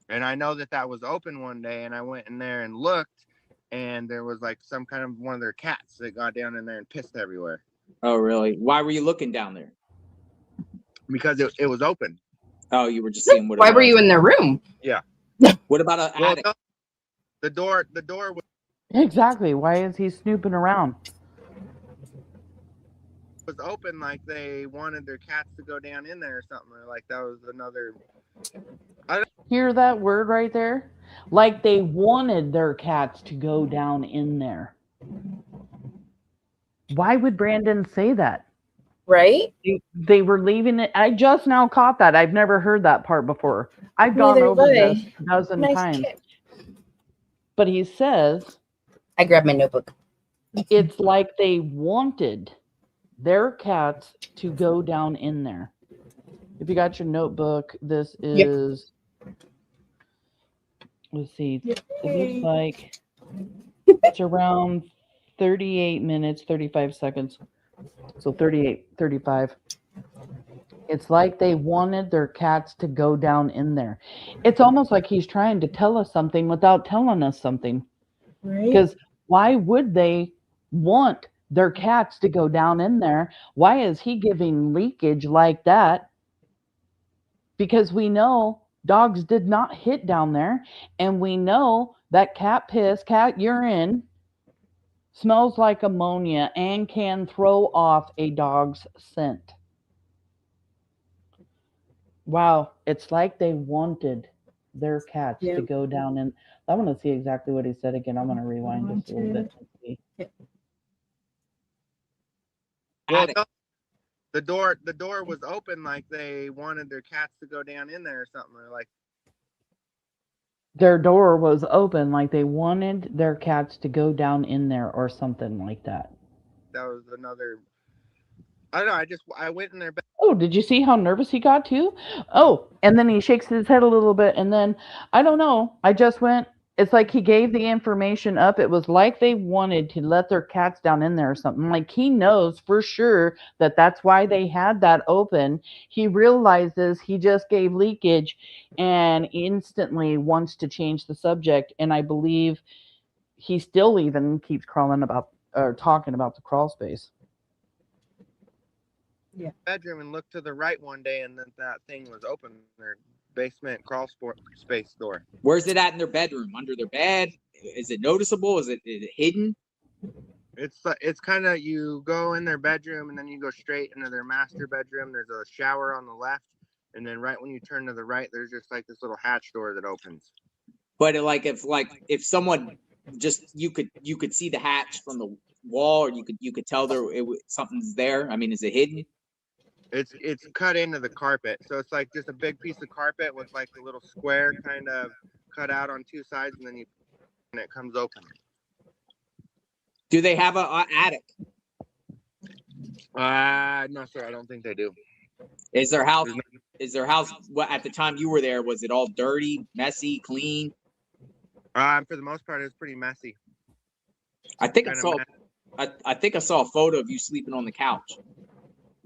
And I know that was open one day, and I went in there and looked, and there was like some kind of one of their cats that got down in there and pissed everywhere. Oh, really? Why were you looking down there? Because it was open. Oh, you were just seeing what. Why were you in their room? Yeah. What about an attic? No, the door was. Exactly. Why is he snooping around? Was open, like they wanted their cats to go down in there or something. Like that was another. Hear that word right there? Like they wanted their cats to go down in there. Why would Brandon say that? Right? They were leaving it. I just now caught that. I've never heard that part before. I've gone over this a dozen times. Kick. But he says, I grabbed my notebook. It's like they wanted their cats to go down in there. If you got your notebook, this is, let's see, it looks like it's around 38 minutes, 35 seconds. So 38, 35. It's like they wanted their cats to go down in there. It's almost like he's trying to tell us something without telling us something. Right. Because why would they want their cats to go down in there. Why is he giving leakage like that? Because we know dogs did not hit down there, and we know that cat piss, cat urine smells like ammonia and can throw off a dog's scent. Wow, it's like they wanted their cats to go down in. I want to see exactly what he said again. I'm going to rewind just a little bit to see. Well, no, the door was open, like they wanted their cats to go down in there or something. Or like their door was open, like they wanted their cats to go down in there or something like that. that was another. I don't know. I went in their bed. Oh, did you see how nervous he got too? Oh, and then he shakes his head a little bit, and then I don't know. I just went. It's like he gave the information up. It was like they wanted to let their cats down in there or something. Like he knows for sure that that's why they had that open. He realizes he just gave leakage and instantly wants to change the subject. And I believe he still even keeps crawling about or talking about the crawl space. Yeah. Bedroom and looked to the right one day, and then that thing was open. Their basement crawl space door. Where's it at in their bedroom? Under their bed? Is it noticeable? Is it hidden? It's kind of, you go in their bedroom and then you go straight into their master bedroom. There's a shower on the left, and then right when you turn to the right, there's just like this little hatch door that opens. But if someone just you could see the hatch from the wall, or you could tell something's there. I mean, is it hidden? It's cut into the carpet, so it's like just a big piece of carpet with like a little square kind of cut out on two sides, and then it comes open. Do they have a attic? No, sir. I don't think they do. Is their house? What at the time you were there? Was it all dirty, messy, clean? For the most part, it was pretty messy. I think I saw a photo of you sleeping on the couch.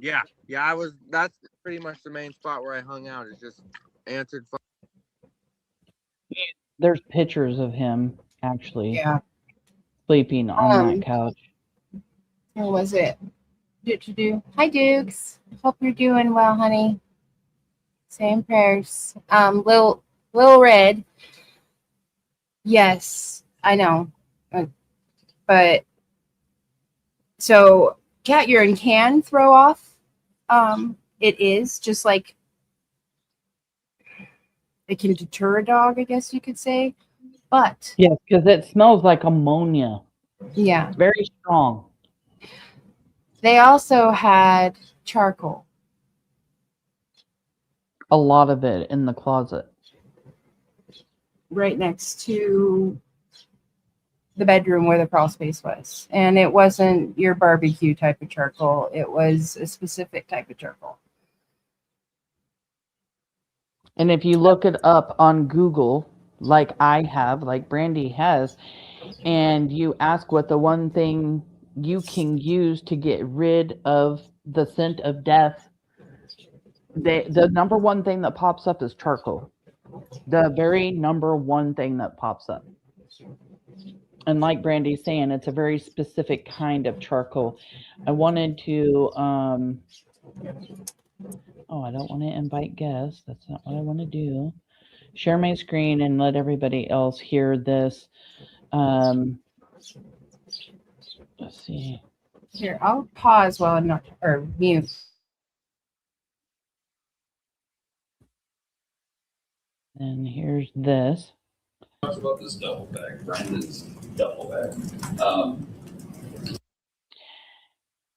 Yeah, that's pretty much the main spot where I hung out, is just answered phone. There's pictures of him actually sleeping on that couch. Where was it? Hi, Dukes. Hope you're doing well, honey. Same prayers. Lil Red. Yes, I know. But so cat urine can throw off. It is just like it can deter a dog, I guess you could say. But yes, because it smells like ammonia. Yeah, it's very strong. They also had charcoal. A lot of it in the closet. Right next to the bedroom where the crawl space was. And it wasn't your barbecue type of charcoal. It was a specific type of charcoal. And if you look it up on Google, like I have, like Brandi has, and you ask what the one thing you can use to get rid of the scent of death, the number one thing that pops up is charcoal. The very number one thing that pops up. And like Brandi's saying, it's a very specific kind of charcoal. I wanted to, I don't want to invite guests. That's not what I want to do. Share my screen and let everybody else hear this. Let's see. Here, I'll pause while I'm not, or mute. And here's this. Talks about this double bag, Brandon's double bag.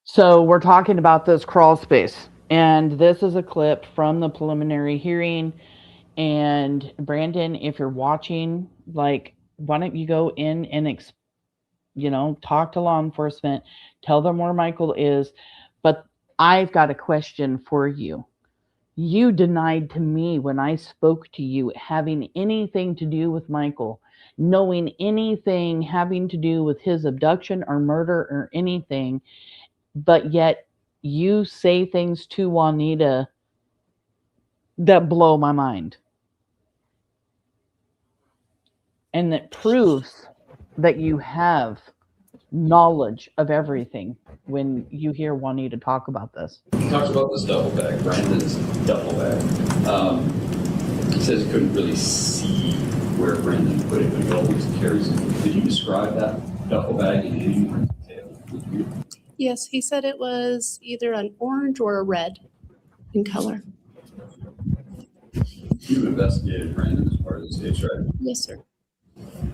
So we're talking about this crawl space, and this is a clip from the preliminary hearing. And Brandon, if you're watching, like, why don't you go in and talk to law enforcement, tell them where Michael is. But I've got a question for you. You denied to me when I spoke to you having anything to do with Michael, knowing anything having to do with his abduction or murder or anything, but yet you say things to Juanita that blow my mind. And that proves that you have knowledge of everything when you hear Juanita talk about this. He talks about this duffel bag, Brandon's duffel bag. He says he couldn't really see where Brandon put it, but he always carries it. Did you describe that duffel bag in any more detail? Yes, he said it was either an orange or a red in color. You've investigated Brandon as part of this case, right? Yes, sir.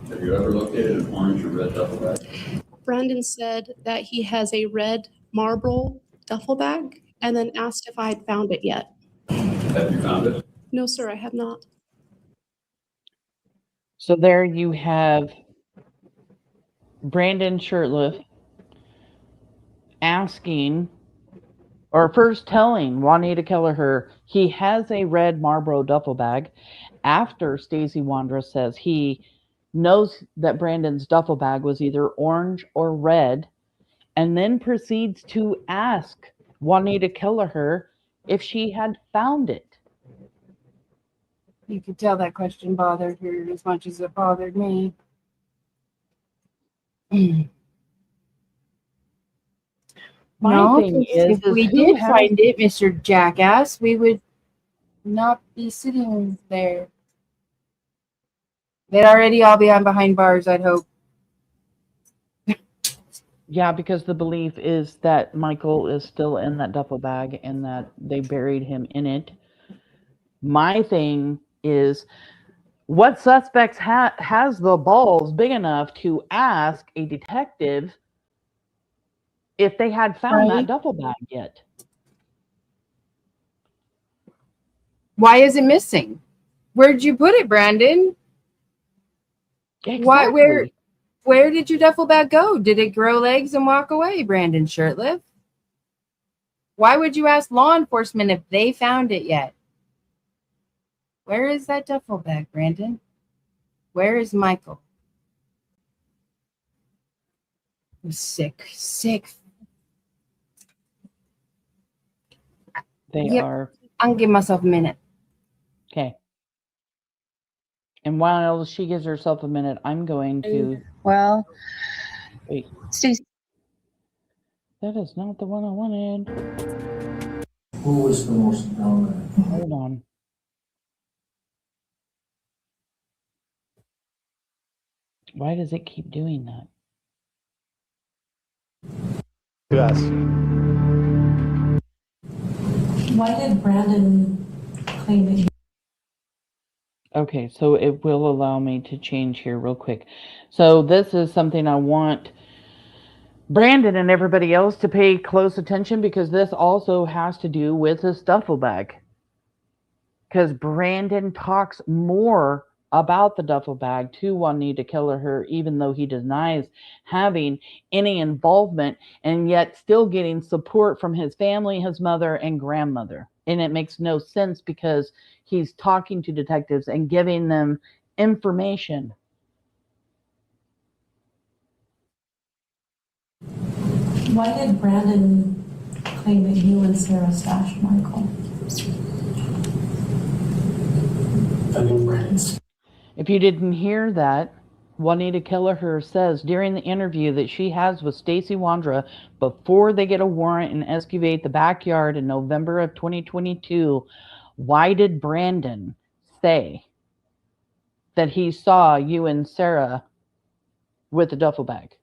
Have you ever located an orange or red duffel bag? Brandon said that he has a red marble duffel bag and then asked if I had found it yet. Have you found it? No, sir, I have not. So there you have Brandon Shurtliff asking, or first telling Juanita Kelleher he has a red Marlboro duffel bag after Stacey Wondra says he knows that Brandon's duffel bag was either orange or red, and then proceeds to ask Juanita Kelleher if she had found it. You could tell that question bothered her as much as it bothered me. My thing is, if we did find it, Mr. Jackass, we would not be sitting there. They'd already all be on behind bars, I'd hope. Yeah, because the belief is that Michael is still in that duffel bag and that they buried him in it. My thing is, what suspects has the balls big enough to ask a detective if they had found that duffel bag yet? Why is it missing? Where'd you put it, Brandon? Exactly. Where did your duffel bag go? Did it grow legs and walk away, Brandon Shurtliff? Why would you ask law enforcement if they found it yet? Where is that duffel bag, Brandon? Where is Michael? I'm sick. They are. I'll give myself a minute. Okay. And while she gives herself a minute, I'm going to. Well, wait. Stacey. That is not the one I wanted. Who was the most dominant? Hold on. Why does it keep doing that? Yes. Why did Brandon claim that he... Okay, so it will allow me to change here real quick. So this is something I want Brandon and everybody else to pay close attention, because this also has to do with his duffel bag. Because Brandon talks more about the duffel bag to Juanita Kelleher, even though he denies having any involvement, and yet still getting support from his family, his mother, and grandmother. And it makes no sense because he's talking to detectives and giving them information. Why did Brandon claim that you and Sarah stashed Michael? If you didn't hear that, Juanita Kelleher says during the interview that she has with Stacey Wondra before they get a warrant and excavate the backyard in November of 2022, why did Brandon say that he saw you and Sarah with the duffel bag?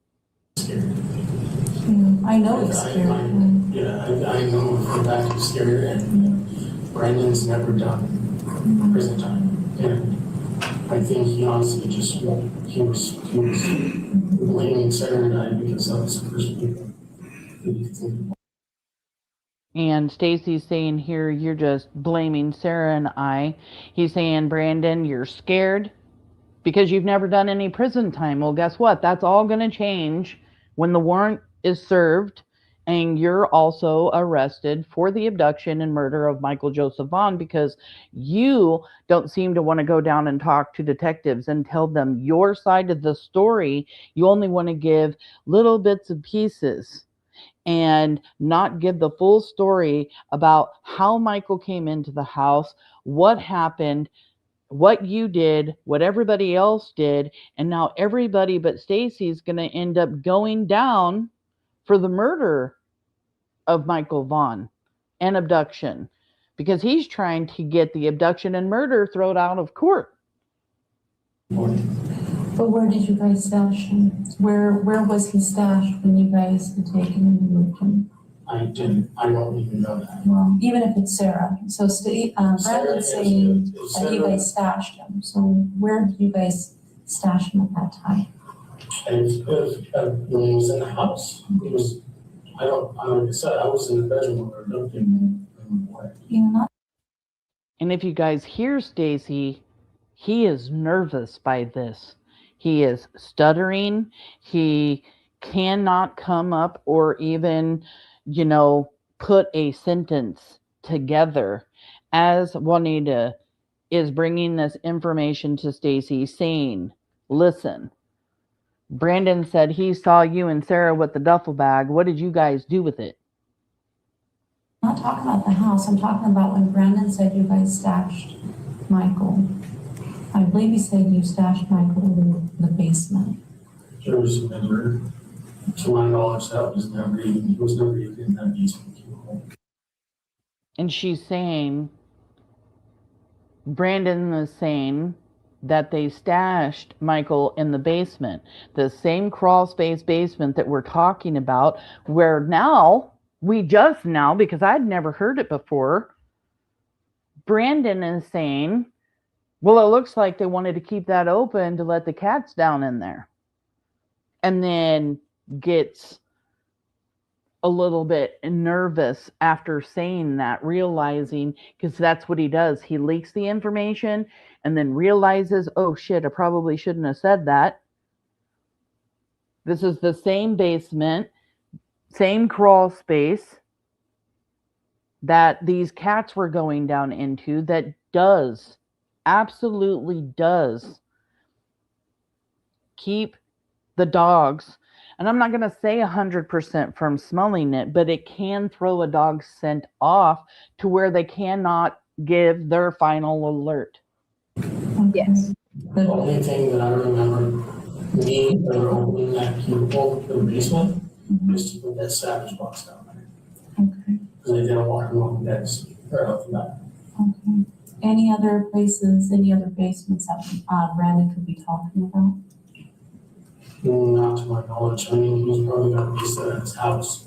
I know it's scary. I know for that he's scared, and Brandon's never done prison time. And I think he honestly just he was blaming Sarah and I because that was the first people that he could think of. And Stacey's saying here, you're just blaming Sarah and I. He's saying, Brandon, you're scared because you've never done any prison time. Well, guess what? That's all going to change when the warrant is served and you're also arrested for the abduction and murder of Michael Joseph Vaughan, because you don't seem to want to go down and talk to detectives and tell them your side of the story. You only want to give little bits and pieces and not give the full story about how Michael came into the house, what happened, what you did, what everybody else did, and now everybody but Stacey's going to end up going down for the murder of Michael Vaughan and abduction, because he's trying to get the abduction and murder thrown out of court. But where did you guys stash him? Where was he stashed when you guys had taken him and moved him? I don't even know that. Well, even if it's Sarah. So Brandon's saying that you guys stashed him. So where did you guys stash him at that time? And when he was in the house, it was, like I said, I was in the bedroom where I looked him away. And if you guys hear Stacey, he is nervous by this. He is stuttering. He cannot come up or even, put a sentence together as Juanita is bringing this information to Stacey, saying, listen, Brandon said he saw you and Sarah with the duffel bag. What did you guys do with it? I'm not talking about the house. I'm talking about when Brandon said you guys stashed Michael. I believe he said you stashed Michael in the basement. There was never, to my knowledge, he was never even in that basement. And she's saying, Brandon is saying that they stashed Michael in the basement, the same crawl space basement that we're talking about, where now, because I'd never heard it before, Brandon is saying, well, it looks like they wanted to keep that open to let the cats down in there. And then gets a little bit nervous after saying that, realizing, because that's what he does. He leaks the information and then realizes, oh shit, I probably shouldn't have said that. This is the same basement, same crawl space that these cats were going down into, that absolutely does keep the dogs, and I'm not going to say 100% from smelling it, but it can throw a dog's scent off to where they cannot give their final alert. Yes. The only thing that I remember me ever opening that cubicle in the basement is to put that Savage box down there. Okay. Because I didn't want him on that right off the bat. Okay. Any other places, any other basements that Brandon could be talking about? Not to my knowledge. I mean, he's probably got a piece at his house.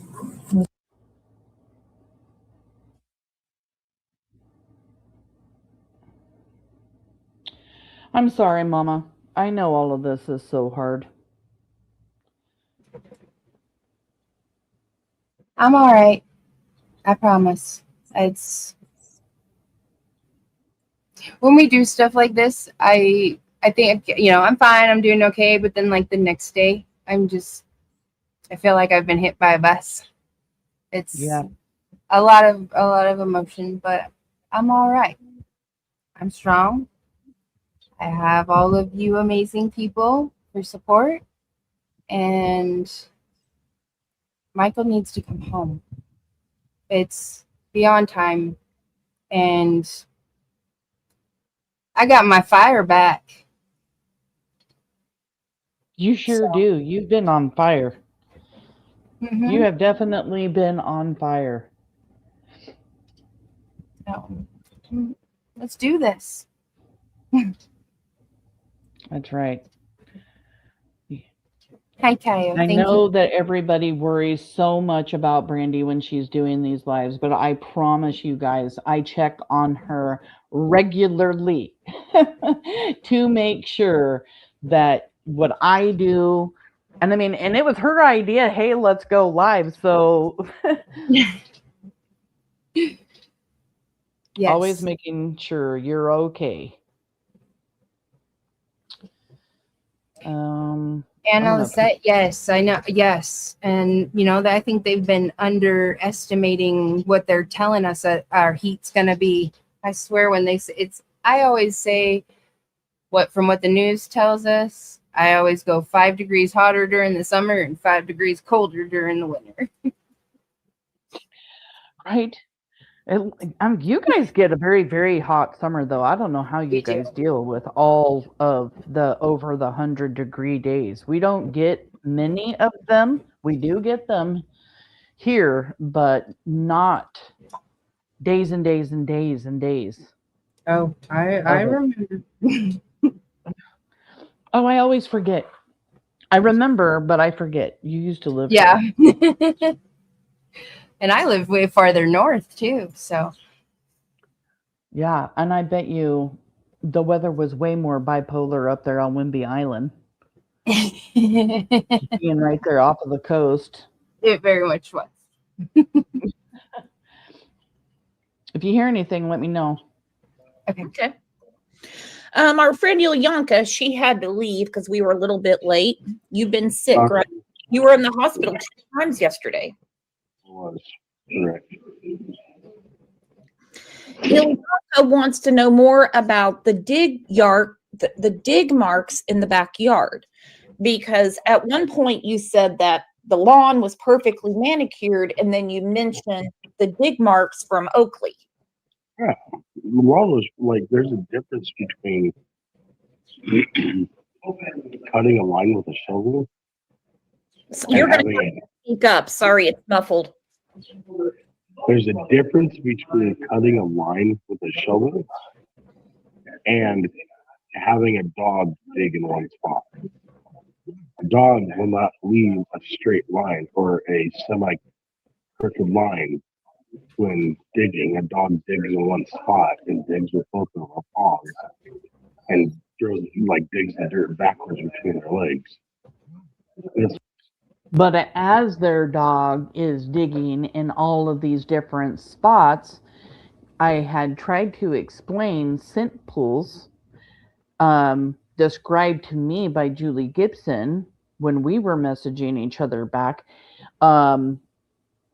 I'm sorry, Mama. I know all of this is so hard. I'm all right. I promise. It's when we do stuff like this, I think, I'm fine. I'm doing okay. But then like the next day, I feel like I've been hit by a bus. It's a lot of emotion, but I'm all right. I'm strong. I have all of you amazing people for support, and Michael needs to come home. It's beyond time, and I got my fire back. You sure do. You've been on fire. Mm-hmm. You have definitely been on fire. So, let's do this. That's right. Hi, Tayo. I know that everybody worries so much about Brandi when she's doing these lives, but I promise you guys, I check on her regularly to make sure that what I do, and it was her idea, hey, let's go live. So yes. Always making sure you're okay. Anna Lisette, yes, I know, yes. And, I think they've been underestimating what they're telling us that our heat's going to be. I swear when they say I always say from what the news tells us, I always go 5 degrees hotter during the summer and 5 degrees colder during the winter. Right. You guys get a very, very hot summer, though. I don't know how you guys deal with all of the over the 100-degree days. We don't get many of them. We do get them here, but not days and days and days and days. Oh, I remember. Oh, I always forget. I remember, but I forget. You used to live Yeah. here. And I live way farther north too, so. Yeah, and I bet you the weather was way more bipolar up there on Whimby Island. Being right there off of the coast. It very much was. If you hear anything, let me know. Okay. Our friend Ilyanka, she had to leave because we were a little bit late. You've been sick, right? You were in the hospital 2 times yesterday. I was. Correct. Ilyanka wants to know more about the dig marks in the backyard, because at one point you said that the lawn was perfectly manicured, and then you mentioned the dig marks from Oakley. Yeah. Well, there's a difference between cutting a line with a shovel. You're going to speak up. Sorry, it's muffled. There's a difference between cutting a line with a shovel and having a dog dig in one spot. A dog will not leave a straight line or a semi-crooked line when digging. A dog digs in one spot and digs with both of their paws and digs the dirt backwards between their legs. But as their dog is digging in all of these different spots, I had tried to explain scent pools, described to me by Julie Gibson when we were messaging each other back.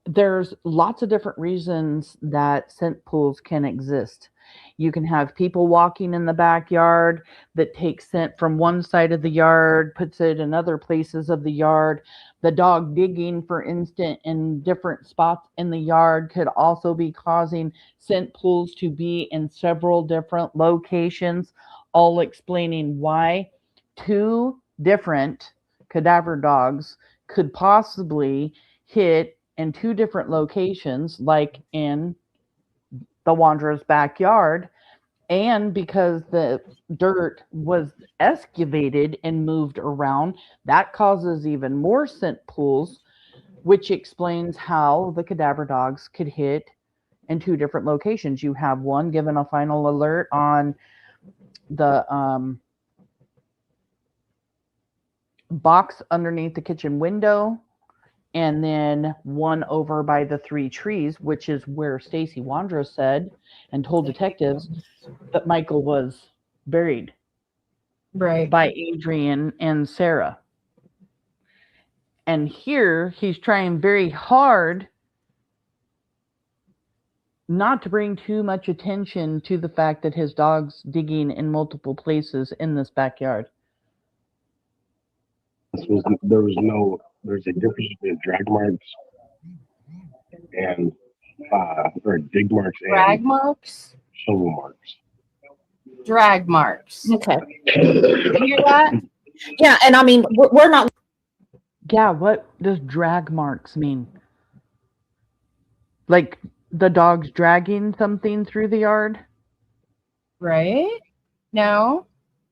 There's lots of different reasons that scent pools can exist. You can have people walking in the backyard that take scent from one side of the yard, puts it in other places of the yard. The dog digging, for instance, in different spots in the yard could also be causing scent pools to be in several different locations, all explaining why 2 different cadaver dogs could possibly hit in 2 different locations, like in the Wandra's backyard, and because the dirt was excavated and moved around, that causes even more scent pools, which explains how the cadaver dogs could hit in 2 different locations. You have one given a final alert on the box underneath the kitchen window, and then one over by the 3 trees, which is where Stacey Wondra said and told detectives that Michael was buried, right, by Adrian and Sarah. And here he's trying very hard not to bring too much attention to the fact that his dog's digging in multiple places in this backyard. There's a difference between drag marks and or dig marks and drag marks, shovel marks. Drag marks. Okay. You hear that? Yeah, and I mean, we're not. Yeah, what does drag marks mean? Like the dog's dragging something through the yard? Right? No.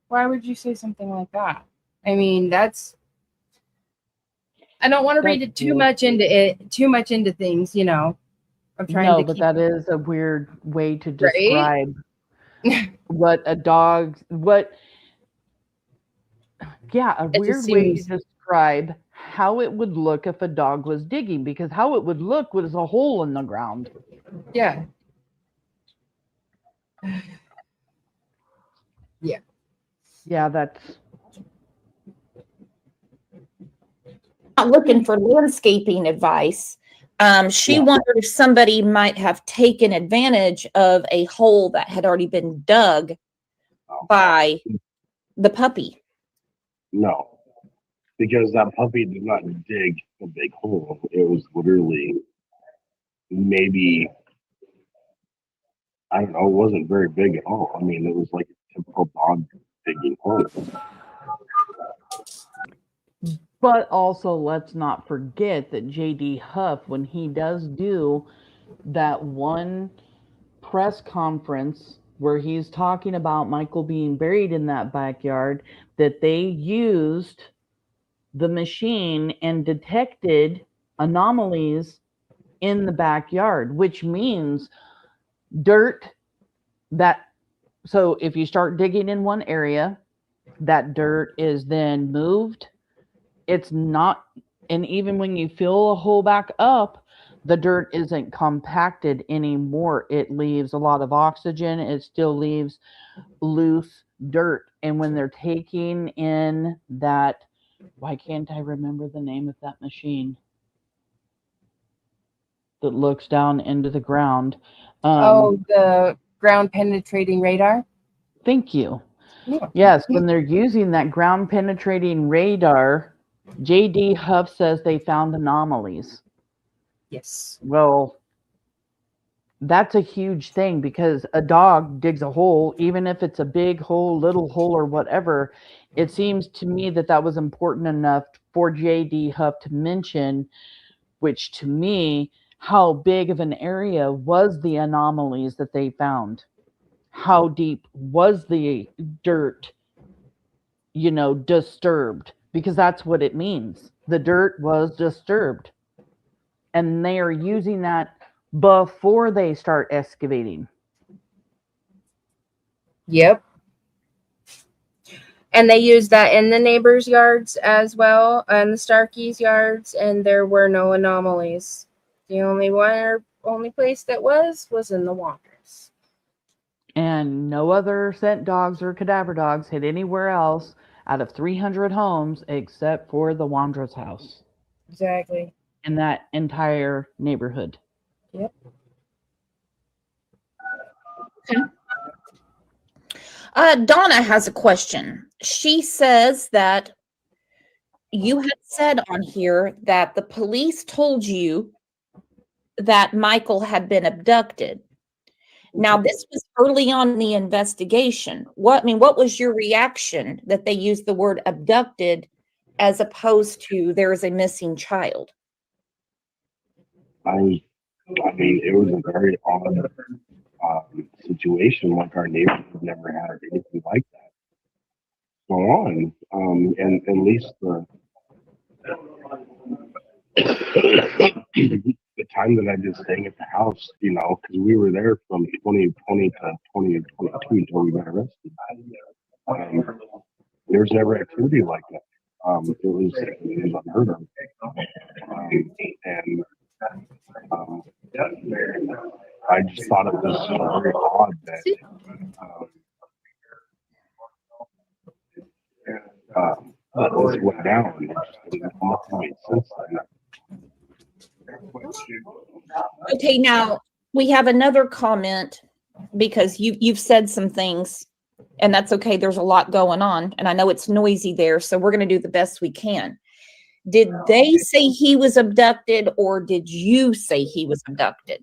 Why would you say something like that? I mean, I don't want to read it too much into things, you know. I'm trying to but keep that is a weird way to describe what a dog, a weird way to describe how it would look if a dog was digging, because how it would look was a hole in the ground. Yeah. Yeah. Yeah, that's Not looking for landscaping advice. She wondered if somebody might have taken advantage of a hole that had already been dug by the puppy. No, because that puppy did not dig a big hole. It was literally maybe I don't know, it wasn't very big at all. I mean, it was like a typical dog digging hole. But also, let's not forget that J.D. Huff, when he does do that one press conference where he's talking about Michael being buried in that backyard, that they used the machine and detected anomalies in the backyard, which means dirt that, so if you start digging in one area, that dirt is then moved. It's not, and even when you fill a hole back up, the dirt isn't compacted anymore. It leaves a lot of oxygen. It still leaves loose dirt. And when they're taking in that, why can't I remember the name of that machine that looks down into the ground? The ground penetrating radar. Thank you. Yeah. Yes, when they're using that ground penetrating radar, J.D. Huff says they found anomalies. Yes. Well, that's a huge thing because a dog digs a hole, even if it's a big hole, little hole, or whatever. It seems to me that that was important enough for J.D. Huff to mention, which to me, how big of an area was the anomalies that they found? How deep was the dirt, disturbed? Because that's what it means. The dirt was disturbed. And they are using that before they start excavating. Yep. And they used that in the neighbors' yards as well, and the Starkeys' yards, and there were no anomalies. The only place that was in the Wondras. And no other scent dogs or cadaver dogs hit anywhere else out of 300 homes except for the Wondras house. Exactly. In that entire neighborhood. Yep. Donna has a question. She says that you had said on here that the police told you that Michael had been abducted. Now, this was early on in the investigation. What was your reaction that they used the word abducted as opposed to there is a missing child? I mean, it was a very odd situation. Like, our neighborhood never had anything like that go on. And at least the time that I did staying at the house, because we were there from 2020 to 2022 until we got arrested. There was never activity like that. It was unheard of. I just thought it was very odd that this went down. Nothing made sense then. Okay, now we have another comment because you've said some things, and that's okay. There's a lot going on, and I know it's noisy there, so we're going to do the best we can. Did they say he was abducted, or did you say he was abducted?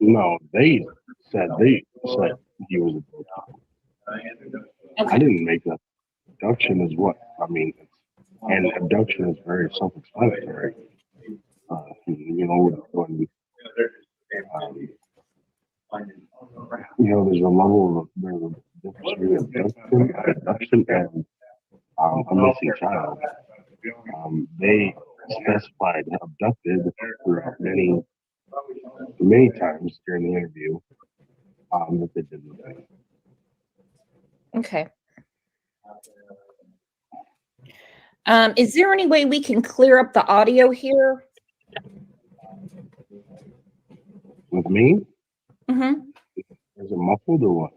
No, they said he was abducted. I didn't make that. Abduction is what? And abduction is very self-explanatory. When there's a level of difference between abduction and a missing child. They specified abducted throughout many times during the interview that they did with that. Okay. Is there any way we can clear up the audio here? With me? Mm-hmm. Is it muffled or what?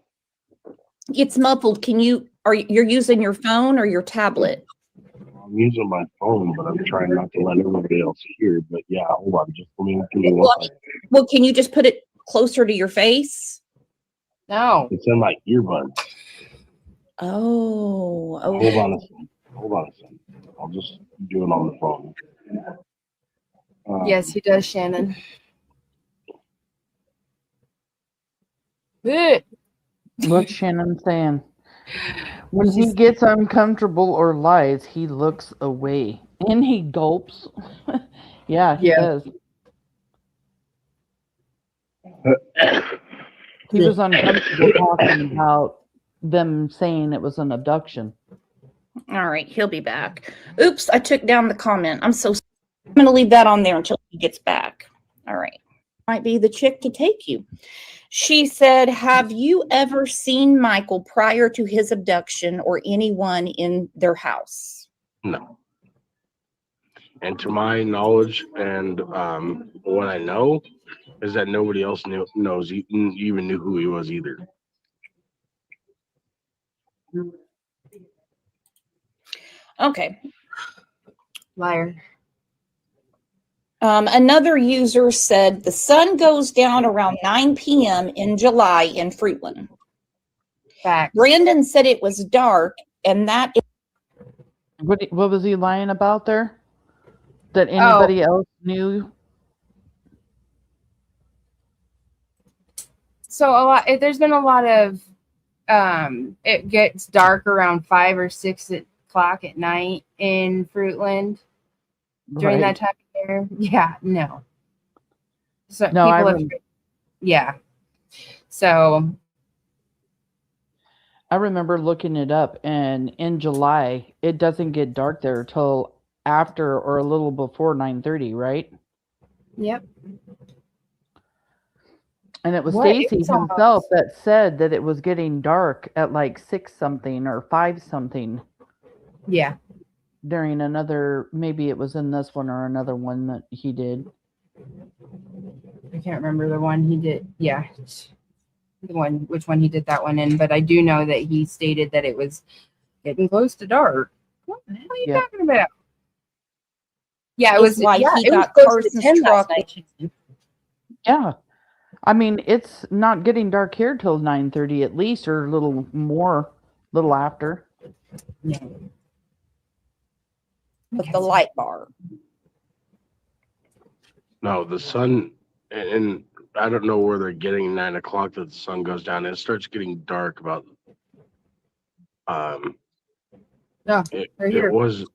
It's muffled. You're using your phone or your tablet? I'm using my phone, but I'm trying not to let everybody else hear. But yeah, hold on, just give me one second. Well, can you just put it closer to your face? No. It's in my earbuds. Oh, okay. Hold on a second. I'll just do it on the phone. Yes, he does, Shannon. What's Shannon saying? When he gets uncomfortable or lies, he looks away. And he gulps. Yeah, he does. He was uncomfortable talking about them saying it was an abduction. All right, he'll be back. Oops, I took down the comment. I'm going to leave that on there until he gets back. All right. Might be the chick to take you. She said, have you ever seen Michael prior to his abduction or anyone in their house? No. And to my knowledge and what I know is that nobody else even knew who he was either. Okay. Liar. Another user said the sun goes down around 9 p.m. in July in Fruitland. Facts. Brandon said it was dark, and that is. What was he lying about there? That anybody else knew? So there's been a lot of it gets dark around 5 or 6 o'clock at night in Fruitland during that time of year. Yeah, no. So no, So I remember looking it up, and in July it doesn't get dark there till after or a little before 9:30, right? Yep. And it was Stacey himself that said that it was getting dark at like 6 something or 5 something. Yeah. During another, maybe it was in this one or another one that he did. I can't remember the one he did. Yeah. Which one he did that one in, but I do know that he stated that it was getting close to dark. What the hell are you talking about? Yeah, it was why he it got was close to Carson's 10 truck. last night. Yeah. I mean, it's not getting dark here till 9:30 at least, or a little more, little after. Yeah. With the light bar. No, the sun, and I don't know where they're getting 9 o'clock that the sun goes down. It starts getting dark about. It was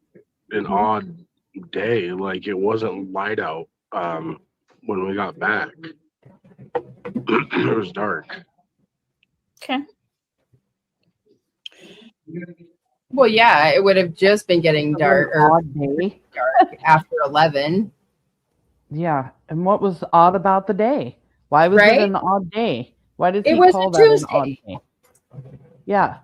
an odd day. Like, it wasn't light out when we got back. It was dark. Okay. Well, yeah, it would have just been getting dark after 11. Yeah, and what was odd about the day? Why was it an odd day? Why did he call that an odd day? Yeah.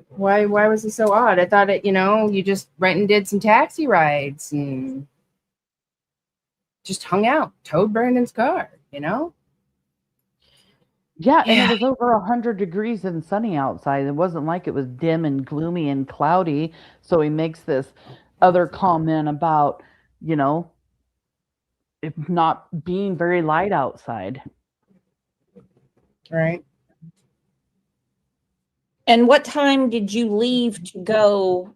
Why was it so odd? I thought you just went and did some taxi rides and just hung out, towed Brandon's car, Yeah, and it was over 100 degrees and sunny outside. It wasn't like it was dim and gloomy and cloudy. So he makes this other comment about, it not being very light outside. Right. And what time did you leave to go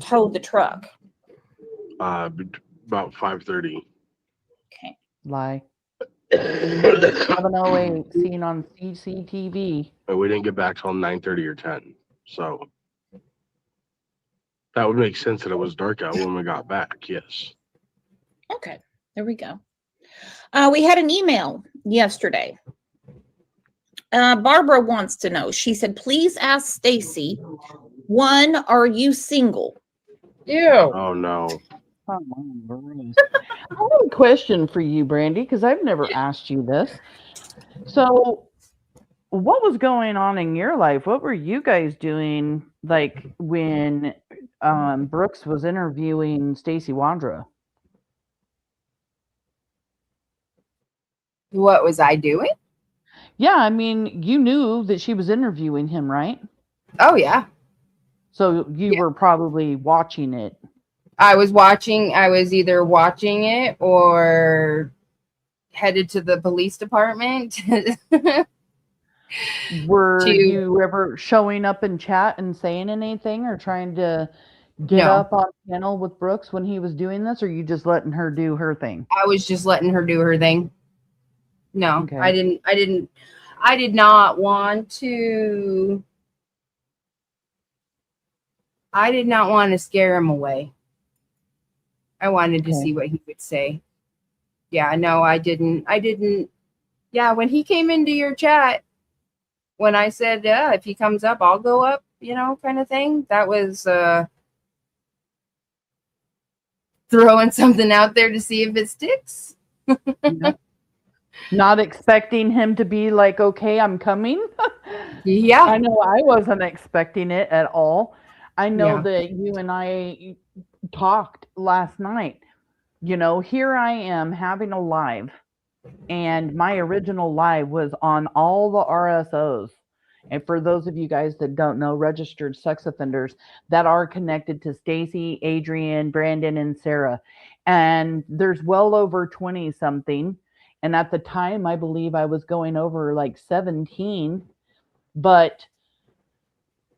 tow the truck? About 5:30. Okay. Lie. 7:08 seen on CCTV. But we didn't get back till 9:30 or 10. So that would make sense that it was dark out when we got back. Yes. Okay, there we go. We had an email yesterday. Barbara wants to know. She said, please ask Stacey, 1, are you single? Ew. Oh, no. I have a question for you, Brandi, because I've never asked you this. So, what was going on in your life? What were you guys doing, like, when Brooks was interviewing Stacey Wondra? What was I doing? Yeah, I mean, you knew that she was interviewing him, right? Oh, yeah. So you were probably watching it. I was either watching it or headed to the police department. Were you ever showing up in chat and saying anything or trying to get up on panel with Brooks when he was doing this, or you just letting her do her thing? I was just letting her do her thing. No, okay. I didn't. I did not want to scare him away. I wanted to see what he would say. Yeah, no, I didn't. Yeah, when he came into your chat, when I said, yeah, if he comes up, I'll go up, kind of thing. That was throwing something out there to see if it sticks. Not expecting him to be like, okay, I'm coming. Yeah. I know I wasn't expecting it at all. I know Yeah. that you and I talked last night. Here I am having a live, and my original live was on all the RSOs. And for those of you guys that don't know, registered sex offenders that are connected to Stacey, Adrian, Brandon, and Sarah. And there's well over 20 something. And at the time, I believe I was going over like 17. But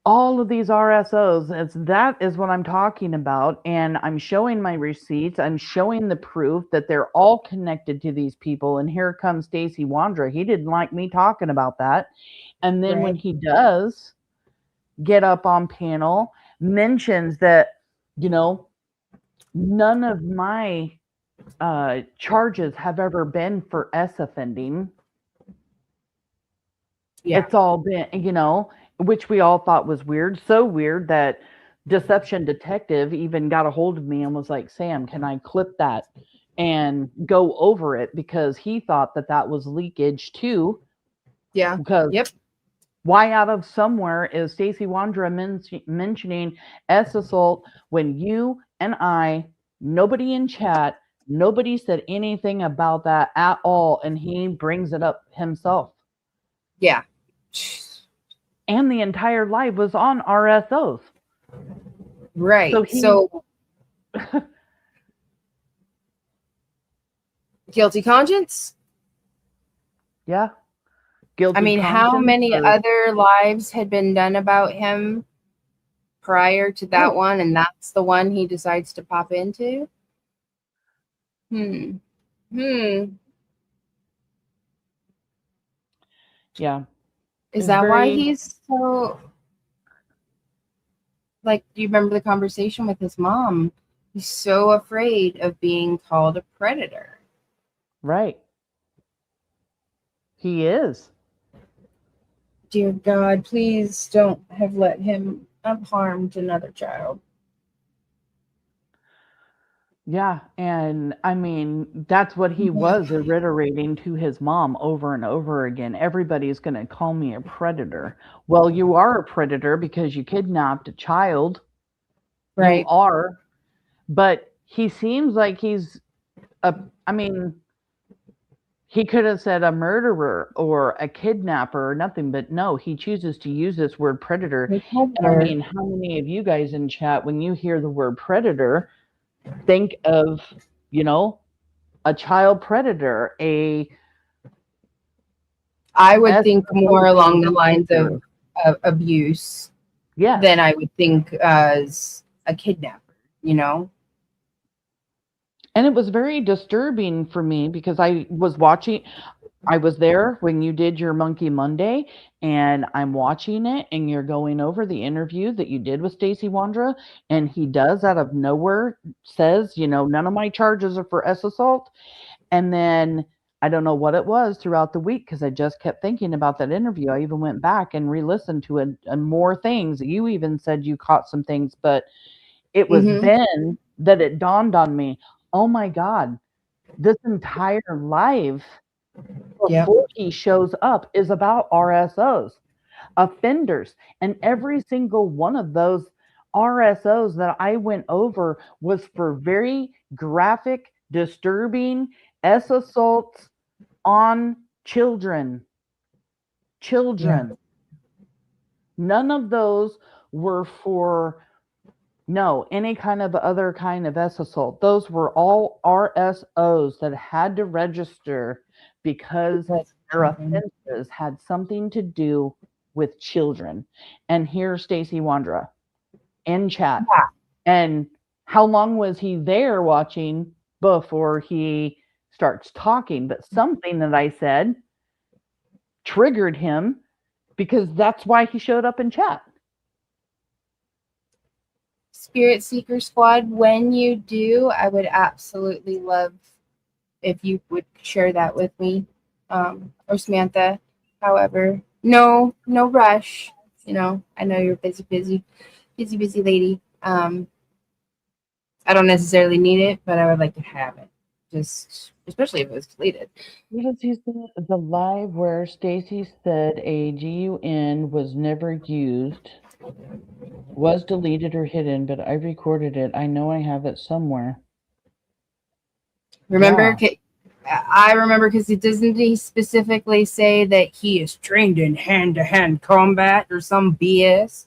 all of these RSOs, that is what I'm talking about. And I'm showing my receipts. I'm showing the proof that they're all connected to these people. And here comes Stacey Wondra. He didn't like me talking about that. And then when he does get up on panel, mentions that, none of my charges have ever been for S offending. Yeah. It's all been, which we all thought was weird. So weird that Deception Detective even got a hold of me and was like, Sam, can I clip that and go over it? Because he thought that was leakage too. Yeah. Because why out of somewhere is Stacey Wondra mentioning S assault when you and I, nobody in chat, nobody said anything about that at all, and he brings it up himself. Yeah. And the entire live was on RSOs. Right. So guilty conscience? Yeah. Guilty I mean, how conscience many or- other lives had been done about him prior to that one, and that's the one he decides to pop into? Yeah. Is that why he's so, like, do you remember the conversation with his mom? He's so afraid of being called a predator. Right. He is. Dear God, please don't have let him have harmed another child. Yeah, and I mean, that's what he was reiterating to his mom over and over again. Everybody's going to call me a predator. Well, you are a predator because you kidnapped a child. Right. You are. But he seems like he's he could have said a murderer or a kidnapper or nothing, but no, he chooses to use this word predator. And I mean, how many of you guys in chat, when you hear the word predator, think of, a child predator, I would think more along the lines of abuse than I would think as a kidnapper, And it was very disturbing for me because I was there when you did your Monkey Monday, and I'm watching it, and you're going over the interview that you did with Stacey Wondra, and he does out of nowhere says, none of my charges are for S assault. And then I don't know what it was throughout the week because I just kept thinking about that interview. I even went back and re-listened to it and more things. You even said you caught some things, but it was then that it dawned on me, oh my God, this entire live before he shows up is about RSOs, offenders. And every single one of those RSOs that I went over was for very graphic, disturbing S assaults on children. None of those were for any kind of other kind of S assault. Those were all RSOs that had to register because their offenses had something to do with children. And here's Stacey Wondra in chat. And how long was he there watching before he starts talking? But something that I said triggered him, because that's why he showed up in chat. Spirit Seeker Squad, when you do, I would absolutely love if you would share that with me, or Samantha. However, no rush. You know, I know you're busy lady. I don't necessarily need it, but I would like to have it, just especially if it was deleted. What does he say? The live where Stacey said a GUN was never used, was deleted or hidden, but I recorded it. I know I have it somewhere. Remember, Yeah. I remember, because doesn't he specifically say that he is trained in hand-to-hand combat or some BS?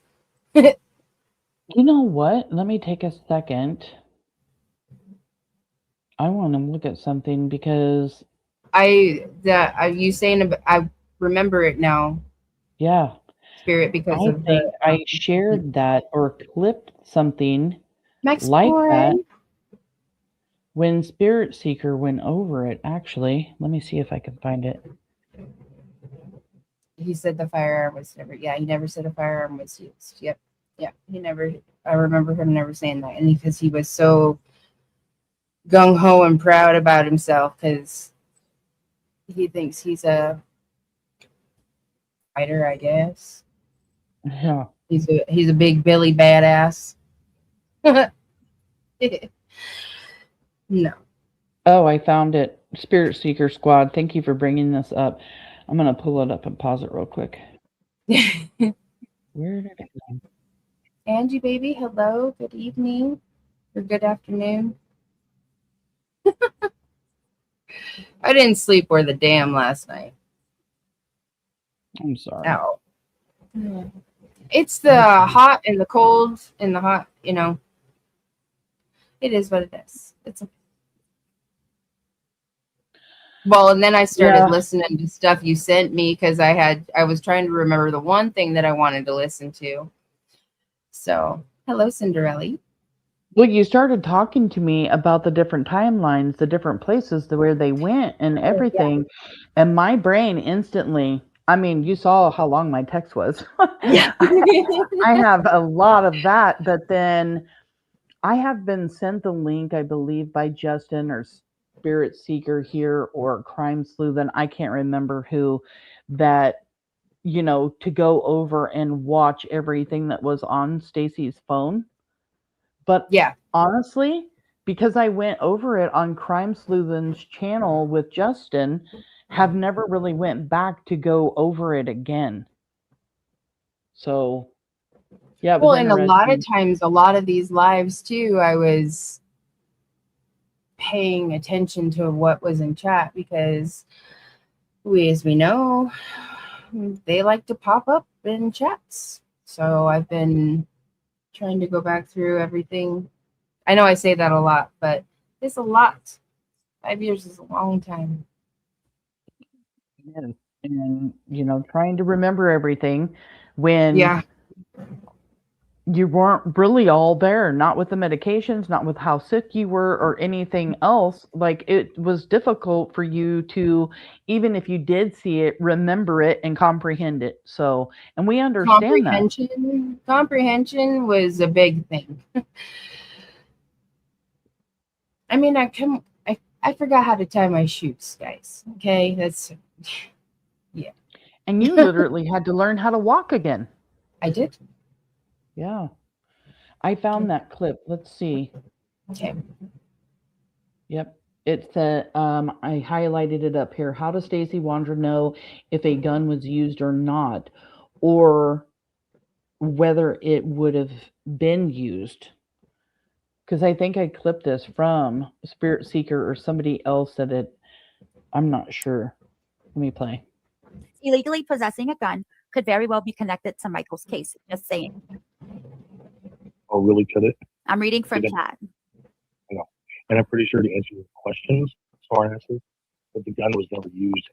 You know what? Let me take a second. I want to look at something because you saying, I remember it now. Yeah. Spirit, because I of think the I shared that or clipped something Max like boy. that when Spirit Seeker went over it. Actually, let me see if I can find it. He said the firearm was never. Yeah, he never said a firearm was used. Yep. He never. I remember him never saying that, and because he was so gung ho and proud about himself, because he thinks he's a fighter, I guess. Yeah. He's a big Billy badass. No. Oh, I found it. Spirit Seeker Squad. Thank you for bringing this up. I'm going to pull it up and pause it real quick. Where did it go? Angie, baby, hello. Good evening or good afternoon. I didn't sleep worth a damn last night. I'm sorry. Ow. It's the hot and the cold and the hot, you know. It is what it is. It's well, and then I started listening to stuff you sent me, because I was trying to remember the one thing that I wanted to listen to. So, hello, Cinderella. Well, you started talking to me about the different timelines, the different places, where they went and everything. Yeah. And my brain instantly, I mean, you saw how long my text was. Yeah. I have a lot of that, but then I have been sent the link, I believe, by Justin or Spirit Seeker here or Crime Sleuth, I can't remember who, that, you know, to go over and watch everything that was on Stacey's phone. But yeah, honestly, because I went over it on Crime Sleuthen's channel with Justin, have never really went back to go over it again. So, yeah. Well, and a lot of times, a lot of these lives too, I was paying attention to what was in chat, because as we know, they like to pop up in chats. So I've been trying to go back through everything. I know I say that a lot, but it's a lot. 5 years is a long time. And you know, trying to remember everything when you weren't really all there, not with the medications, not with how sick you were or anything else. Like, it was difficult for you to, even if you did see it, remember it and comprehend it. So, and we understand that. Comprehension was a big thing. I mean, I forgot how to tie my shoes, guys. Okay, that's yeah. And you literally had to learn how to walk again. I did. Yeah. I found that clip. Let's see. Okay. Yep. It's I highlighted it up here. How does Stacey Wondra know if a gun was used or not, or whether it would have been used? Because I think I clipped this from Spirit Seeker or somebody else said it. I'm not sure. Let me play. Illegally possessing a gun could very well be connected to Michael's case. Just saying. Oh, really? Could it? I'm reading from chat. I know. And I'm pretty sure to answer your questions, smart answers, that the gun was never used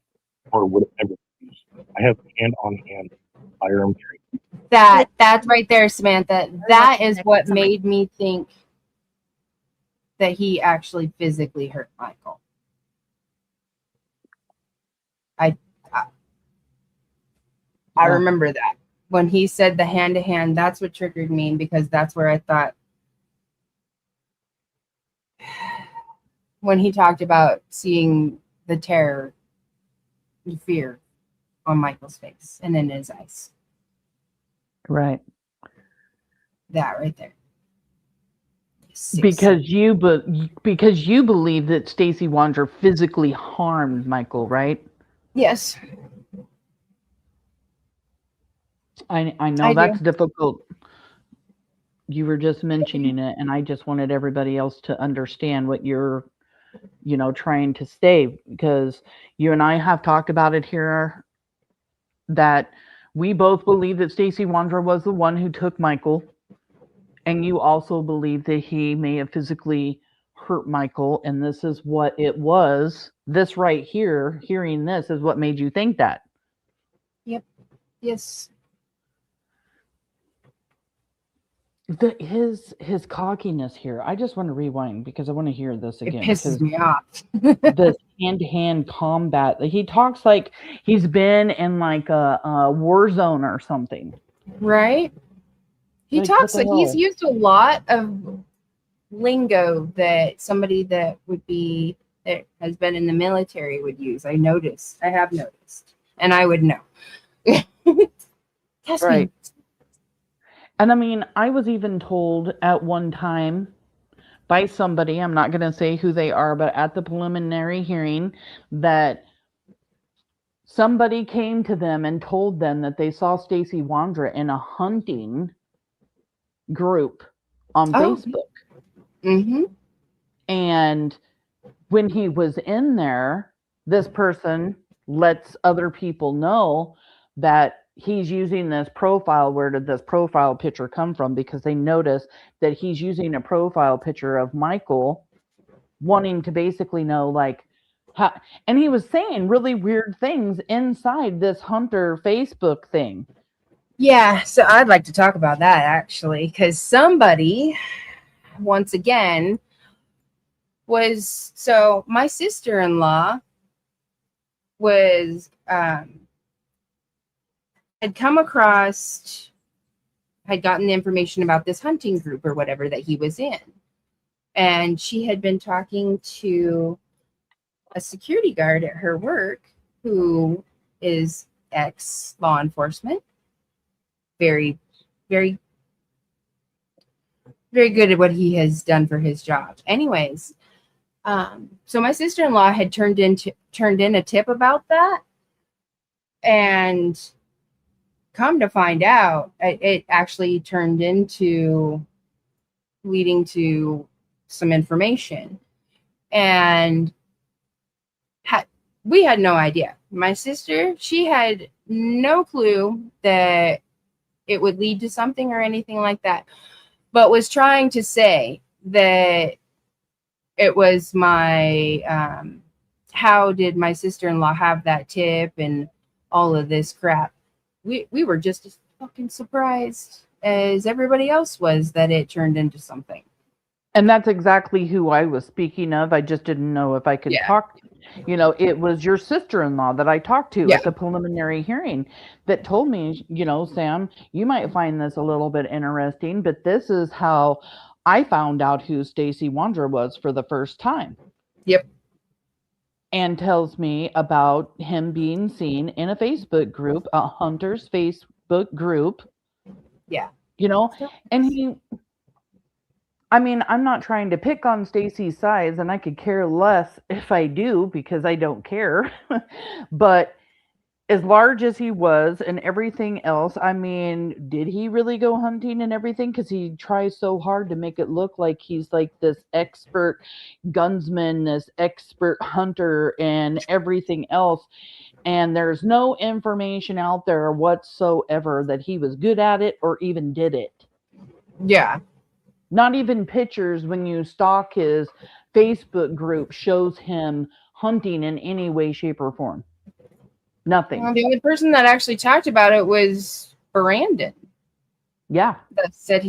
or would have ever been used. I have hand-on-hand firearm training. That's right there, Samantha. That is what made me think that he actually physically hurt Michael. I remember that. When he said the hand-to-hand, that's what triggered me, because that's where I thought, when he talked about seeing the terror and fear on Michael's face and in his eyes. Right. That right there. Because you believe that Stacey Wondra physically harmed Michael, right? Yes. I know that's difficult. You were just mentioning it, and I just wanted everybody else to understand what you're, trying to say, because you and I have talked about it here, that we both believe that Stacey Wondra was the one who took Michael, and you also believe that he may have physically hurt Michael, and this is what it was. This right here, hearing this, is what made you think that. Yep. Yes. His cockiness here. I just want to rewind because I want to hear this again. It pisses me off. This hand-to-hand combat. He talks like he's been in like a war zone or something. Right? He Like, talks what the like he's hell? used a lot of lingo that somebody that has been in the military would use. I have noticed. And I would know. Trust Right. me. And I mean, I was even told at one time by somebody, I'm not going to say who they are, but at the preliminary hearing, that somebody came to them and told them that they saw Stacey Wondra in a hunting group on Facebook. Mm-hmm. And when he was in there, this person lets other people know that he's using this profile. Where did this profile picture come from? Because they notice that he's using a profile picture of Michael, wanting to basically know, like, how, and he was saying really weird things inside this Hunter Facebook thing. Yeah, so I'd like to talk about that actually, because somebody, once again, my sister-in-law was had gotten the information about this hunting group or whatever that he was in, and she had been talking to a security guard at her work who is ex-law enforcement, very, very, very good at what he has done for his job. Anyways, so my sister-in-law had turned in a tip about that, and come to find out, it actually turned into leading to some information, and we had no idea. My sister, she had no clue that it would lead to something or anything like that, but was trying to say that it was how did my sister-in-law have that tip and all of this crap. We were just as fucking surprised as everybody else was that it turned into something. And that's exactly who I was speaking of. I just didn't know if I could talk. It was your sister-in-law that I talked to at the preliminary hearing that told me, Sam, you might find this a little bit interesting, but this is how I found out who Stacey Wondra was for the first time. Yep. And tells me about him being seen in a Facebook group, a hunter's Facebook group. Yeah. And I'm not trying to pick on Stacey's size, and I could care less if I do, because I don't care. But as large as he was and everything else, did he really go hunting and everything? Because he tries so hard to make it look like he's like this expert gunsman, this expert hunter, and everything else. And there's no information out there whatsoever that he was good at it or even did it. Yeah. Not even pictures when you stalk his Facebook group shows him hunting in any way, shape, or form. Nothing. Well, the only person that actually talked about it was Brandon. Yeah. That said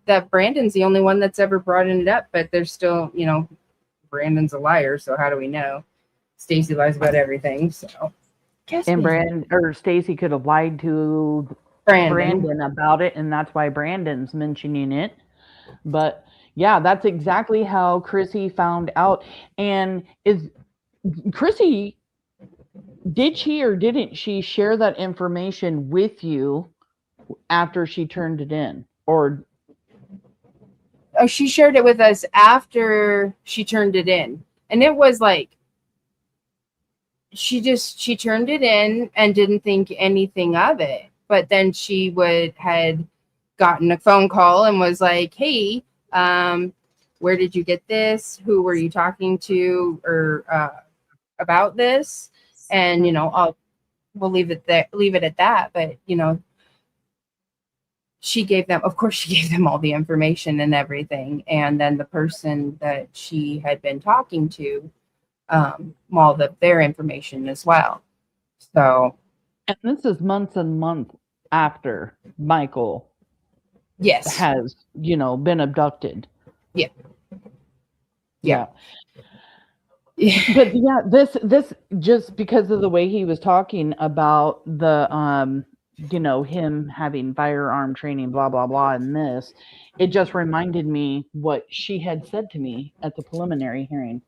that Brandon's the only one that's ever brought it up, but there's still, Brandon's a liar, so how do we know? Stacey lies about everything, so. And Stacey could have lied to Brandon about it, and that's why Brandon's mentioning it. But yeah, that's exactly how Chrissy found out. And is Chrissy, did she or didn't she share that information with you after she turned it in? Or she shared it with us after she turned it in. And it was like, she turned it in and didn't think anything of it. But then she had gotten a phone call and was like, hey, where did you get this? Who were you talking to or about this? And, we'll leave it at that. But, she gave them all the information and everything. And then the person that she had been talking to, all their information as well. So, and this is months and months after Michael has, been abducted. Yeah. But yeah, this just because of the way he was talking about the him having firearm training, blah blah blah, and this, it just reminded me what she had said to me at the preliminary hearing.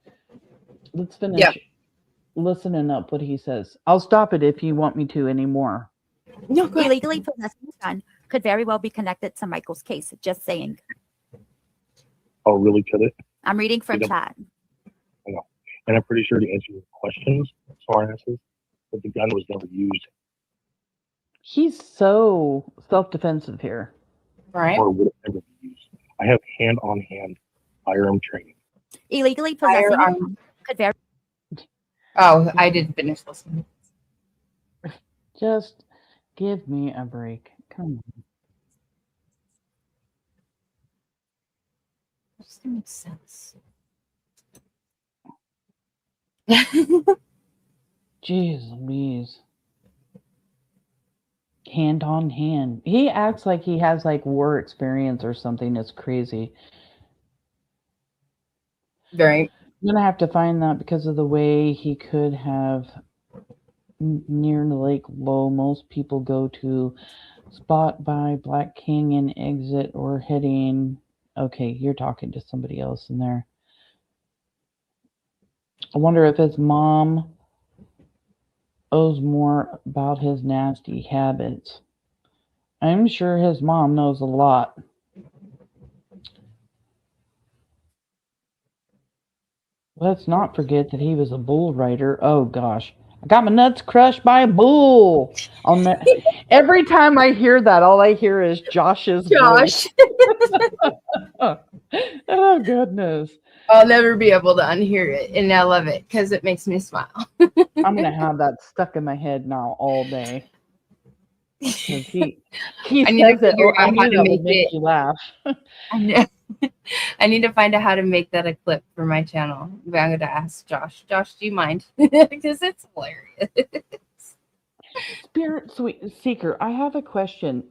Let's finish listening up what he says. I'll stop it if you want me to anymore. No, go ahead. Illegally possessing a gun could very well be connected to Michael's case. Just saying. Oh, really? Could it? I'm reading from chat. I know. And I'm pretty sure to answer your questions, smartasses, that the gun was never used. He's so self-defensive here. Right. Or would it ever be used. I have hand-on-hand firearm training. Illegally possessing a gun could very... Oh, I didn't finish listening. Just give me a break. Come on. This makes sense. Jeez Louise. Hand on hand. He acts like he has like war experience or something. It's crazy. Right. I'm gonna have to find that because of the way he could have near the lake low. Most people go to spot by Black King and exit or heading. Okay, you're talking to somebody else in there. I wonder if his mom owes more about his nasty habits. I'm sure his mom knows a lot. Let's not forget that he was a bull rider. Oh gosh, I got my nuts crushed by a bull. On that, every time I hear that, all I hear is Josh's voice. Oh goodness. I'll never be able to unhear it, and I love it because it makes me smile. I'm gonna have that stuck in my head now all day. He I need to says figure I out knew how to that make would make it. you laugh. I know. I need to find out how to make that a clip for my channel. But I'm going to ask Josh. Josh, do you mind? Because it's hilarious. Spirit Seeker, I have a question.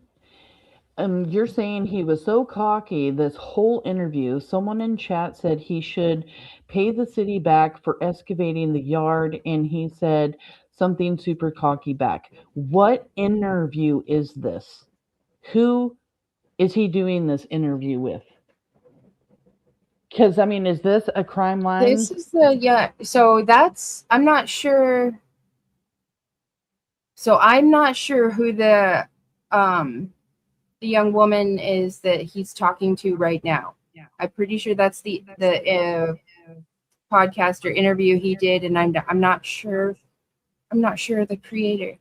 You're saying he was so cocky this whole interview. Someone in chat said he should pay the city back for excavating the yard, and he said something super cocky back. What interview is this? Who is he doing this interview with? Because, I mean, is this a crime line? This is so I'm not sure. So I'm not sure who the young woman is that he's talking to right now. Yeah. I'm pretty sure that's the podcast or interview he did, and I'm not sure. I'm not sure of the creator.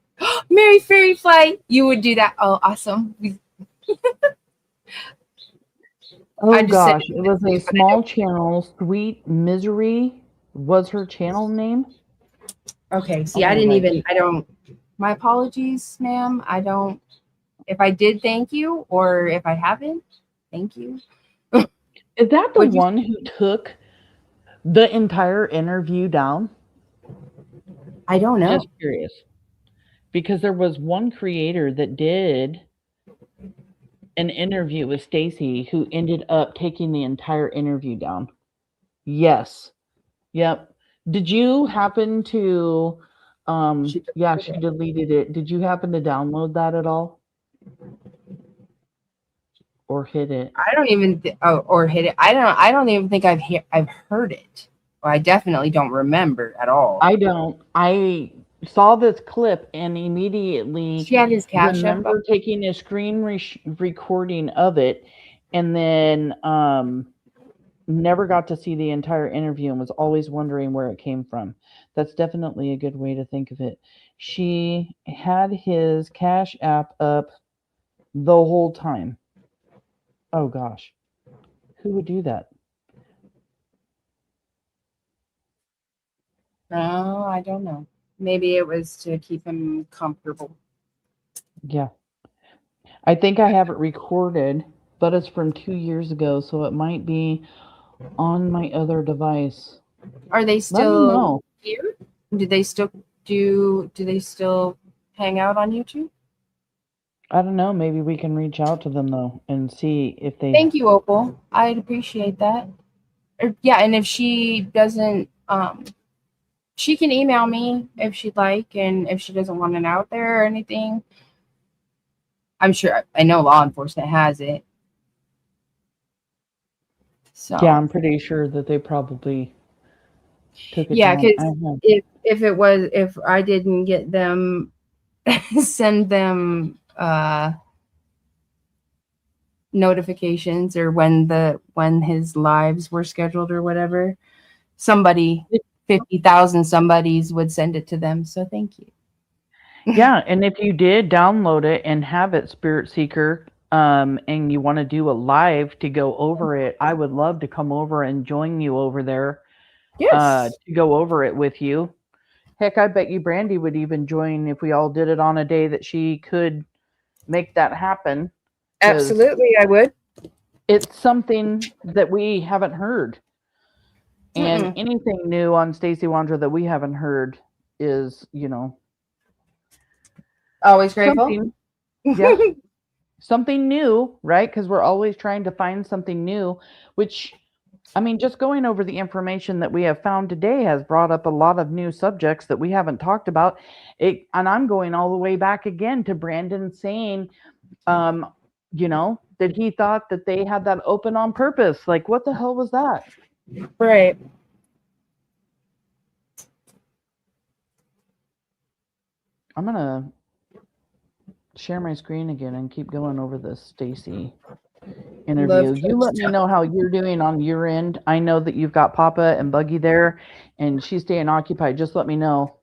Mary Fairy Fly, you would do that. Oh, awesome. Oh gosh, it was a small channel. Sweet Misery was her channel name. Okay, see, my apologies, ma'am. If I did, thank you, or if I haven't, thank you. Is that the one who took the entire interview down? I don't know. Just curious. Because there was one creator that did an interview with Stacey who ended up taking the entire interview down. Yes. Yep. Did you happen to Yeah, she deleted it. Did you happen to download that at all? Or hit it? I don't even or hit it. I don't even think I've heard it. Well, I definitely don't remember at all. I don't. I saw this clip and immediately She had his Cash App remember taking a screen recording of it, and then never got to see the entire interview and was always wondering where it came from. That's definitely a good way to think of it. She had his Cash App up the whole time. Oh gosh. Who would do that? No, I don't know. Maybe it was to keep him comfortable. Yeah. I think I have it recorded, but it's from 2 years ago, so it might be on my other device. Are they Let me still know. here? Do they still hang out on YouTube? I don't know. Maybe we can reach out to them though and see if they. Thank you, Opal. I'd appreciate that. Yeah, and if she doesn't, she can email me if she'd like, and if she doesn't want it out there or anything, I'm sure I know law enforcement has it. So Yeah, I'm pretty sure that they probably took it yeah, down. because if I didn't get them, send them notifications or when his lives were scheduled or whatever, 50,000 somebodies would send it to them. So thank you. Yeah, and if you did download it and have it, Spirit Seeker, and you want to do a live to go over it, I would love to come over and join you over there. Yes. To go over it with you. Heck, I bet you Brandi would even join if we all did it on a day that she could make that happen. Absolutely, I would. It's something that we haven't heard. And anything new on Stacey Wondra that we haven't heard is, always grateful. Something new, right? Because we're always trying to find something new, which, I mean, just going over the information that we have found today has brought up a lot of new subjects that we haven't talked about. And I'm going all the way back again to Brandon saying, that he thought that they had that open on purpose. Like, what the hell was that? Right. I'm going to share my screen again and keep going over this Stacey interview. You let me know how you're doing on your end. I know that you've got Papa and Buggy there and she's staying occupied. Just let me know.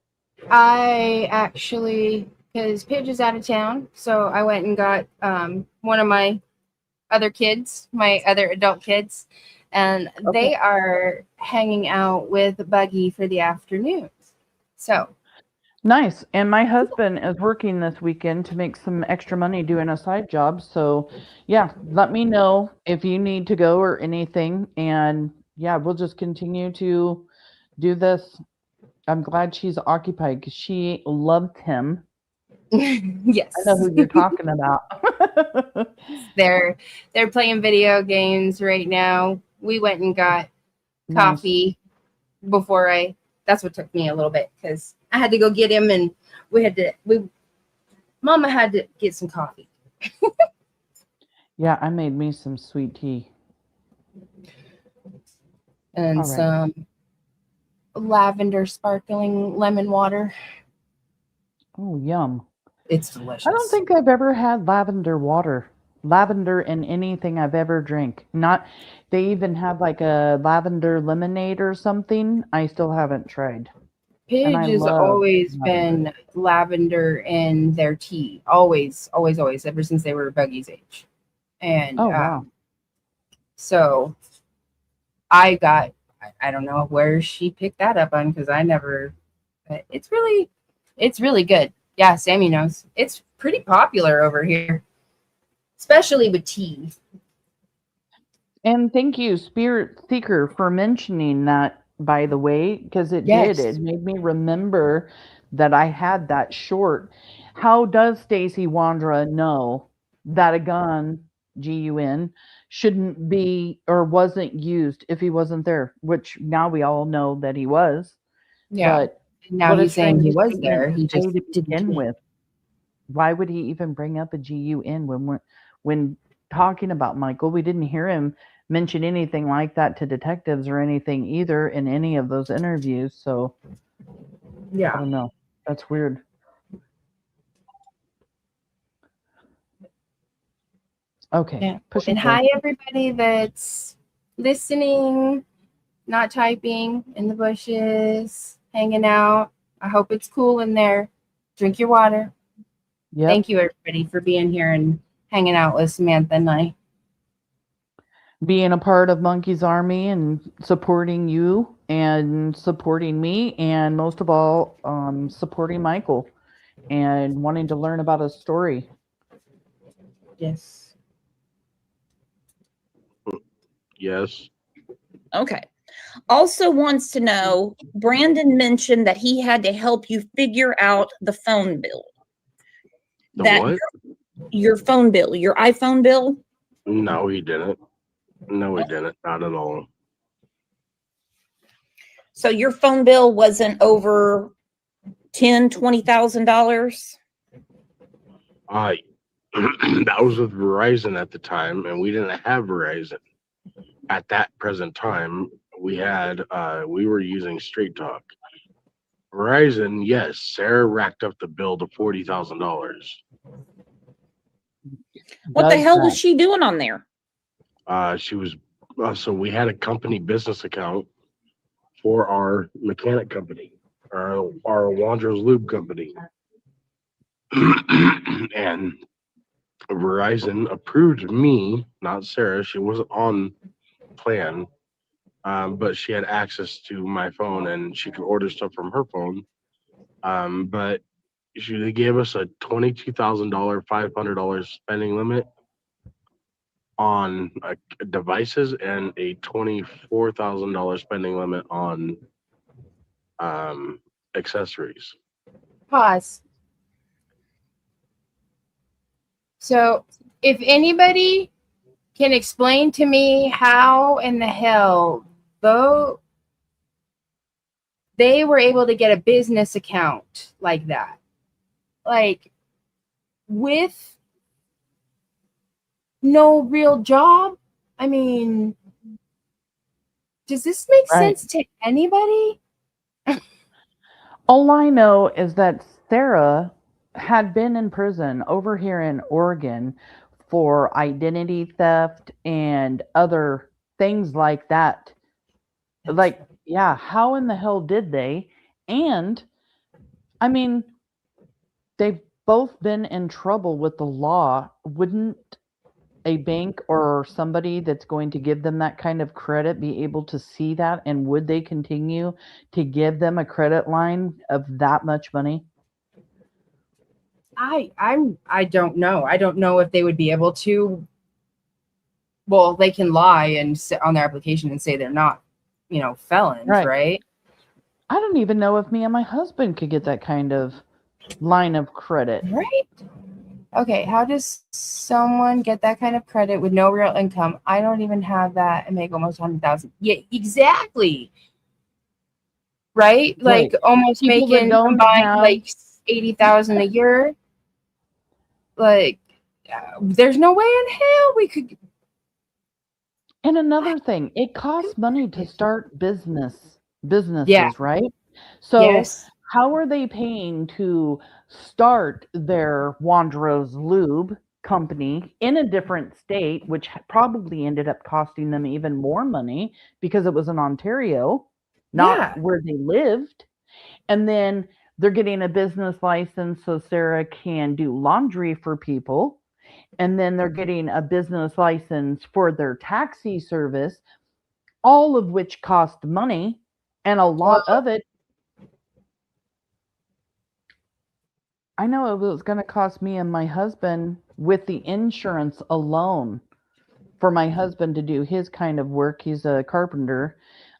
I actually, because Paige is out of town, so I went and got one of my other kids, my other adult kids, and they are hanging out with Buggy for the afternoon. So nice. And my husband is working this weekend to make some extra money doing a side job. So yeah, let me know if you need to go or anything. And yeah, we'll just continue to do this. I'm glad she's occupied because she loved him. Yes. I know who you're talking about. They're playing video games right now. We went and got coffee before that's what took me a little bit because I had to go get him and Mama had to get some coffee. Yeah, I made me some sweet tea. And some lavender sparkling lemon water. Oh, yum. It's delicious. I don't think I've ever had lavender water. Lavender in anything I've ever drank. They even have like a lavender lemonade or something. I still haven't tried. Paige has always been lavender in their tea. Always, always, always, ever since they were Buggy's age. And wow. So I don't know where she picked that up on because I never, it's really good. Yeah, Sammy knows. It's pretty popular over here, especially with tea. And thank you, Spirit Seeker, for mentioning that, by the way, because it did. It made me remember that I had that short. How does Stacey Wondra know that a gun, G-U-N, shouldn't be or wasn't used if he wasn't there? Which now we all know that he was. Yeah. But Now he's saying he was there. He just to begin with. Why would he even bring up a GUN when talking about Michael? We didn't hear him mention anything like that to detectives or anything either in any of those interviews. So yeah, I don't know. That's weird. Okay. Yeah. Pushing And forward. hi, everybody that's listening, not typing, in the bushes, hanging out. I hope it's cool in there. Drink your water. Yep. Thank you, everybody, for being here and hanging out with Samantha and I. Being a part of Monkey's Army and supporting you and supporting me, and most of all, supporting Michael and wanting to learn about his story. Yes. Yes. Okay. Also wants to know, Brandon mentioned that he had to help you figure out the phone bill. What? Your phone bill, your iPhone bill? No, he didn't. No, he didn't. Not at all. So your phone bill wasn't over $20,000? That was with Verizon at the time, and we didn't have Verizon at that present time. We were using Straight Talk. Verizon, yes, Sarah racked up the bill to $40,000. What the hell was she doing on there? She was so we had a company business account for our mechanic company, our Wandra's Lube company, and Verizon approved me, not Sarah. She wasn't on plan, but she had access to my phone and she could order stuff from her phone. But they gave us a $22,000, $500 spending limit on devices and a $24,000 spending limit on accessories. Pause. So, if anybody can explain to me how in the hell they were able to get a business account like that, like with no real job. I mean, does this make sense to anybody? All I know is that Sarah had been in prison over here in Oregon for identity theft and other things like that. Like, yeah, how in the hell did they? And I mean, they've both been in trouble with the law. Wouldn't a bank or somebody that's going to give them that kind of credit be able to see that? And would they continue to give them a credit line of that much money? I don't know. I don't know if they would be able to. Well, they can lie and on their application and say they're not, felons, right? I don't even know if me and my husband could get that kind of line of credit. Right? Okay, how does someone get that kind of credit with no real income? I don't even have that and make almost 100,000. Yeah, exactly. Right? Like almost People that making don't combined have- like 80,000 a year. Like, there's no way in hell we could. And another thing, it costs money to start businesses, Yeah. right? So Yes. how are they paying to start their Wandra's Lube company in a different state, which probably ended up costing them even more money because it was in Ontario, not where they lived. And then they're getting a business license so Sarah can do laundry for people. And then they're getting a business license for their taxi service, all of which cost money, and a lot of it. I know it was going to cost me and my husband with the insurance alone for my husband to do his kind of work. He's a carpenter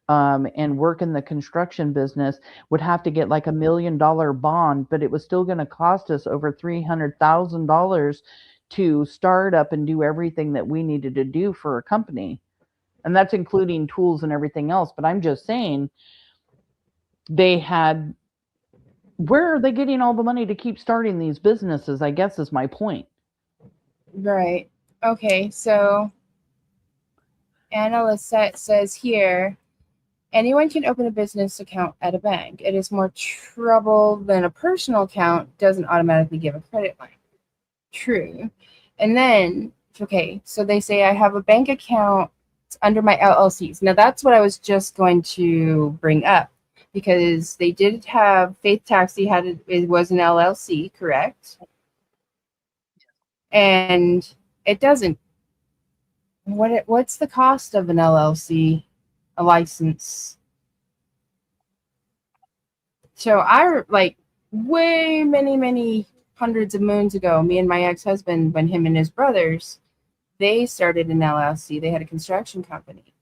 and work in the construction business, would have to get like $1 million bond, but it was still going to cost us over $300,000 to start up and do everything that we needed to do for a company. And that's including tools and everything else. But I'm just saying they had where are they getting all the money to keep starting these businesses, I guess is my point. Right. Okay, so Anna Lisette says here, anyone can open a business account at a bank. It is more trouble than a personal account doesn't automatically give a credit line. True. And then, okay, so they say I have a bank account under my LLCs. Now that's what I was just going to bring up, because they did have Faith Taxi it was an LLC, correct? And it doesn't. What's the cost of an LLC, a license? So I like way many hundreds of moons ago, me and my ex-husband, when him and his brothers, they started an LLC. They had a construction company.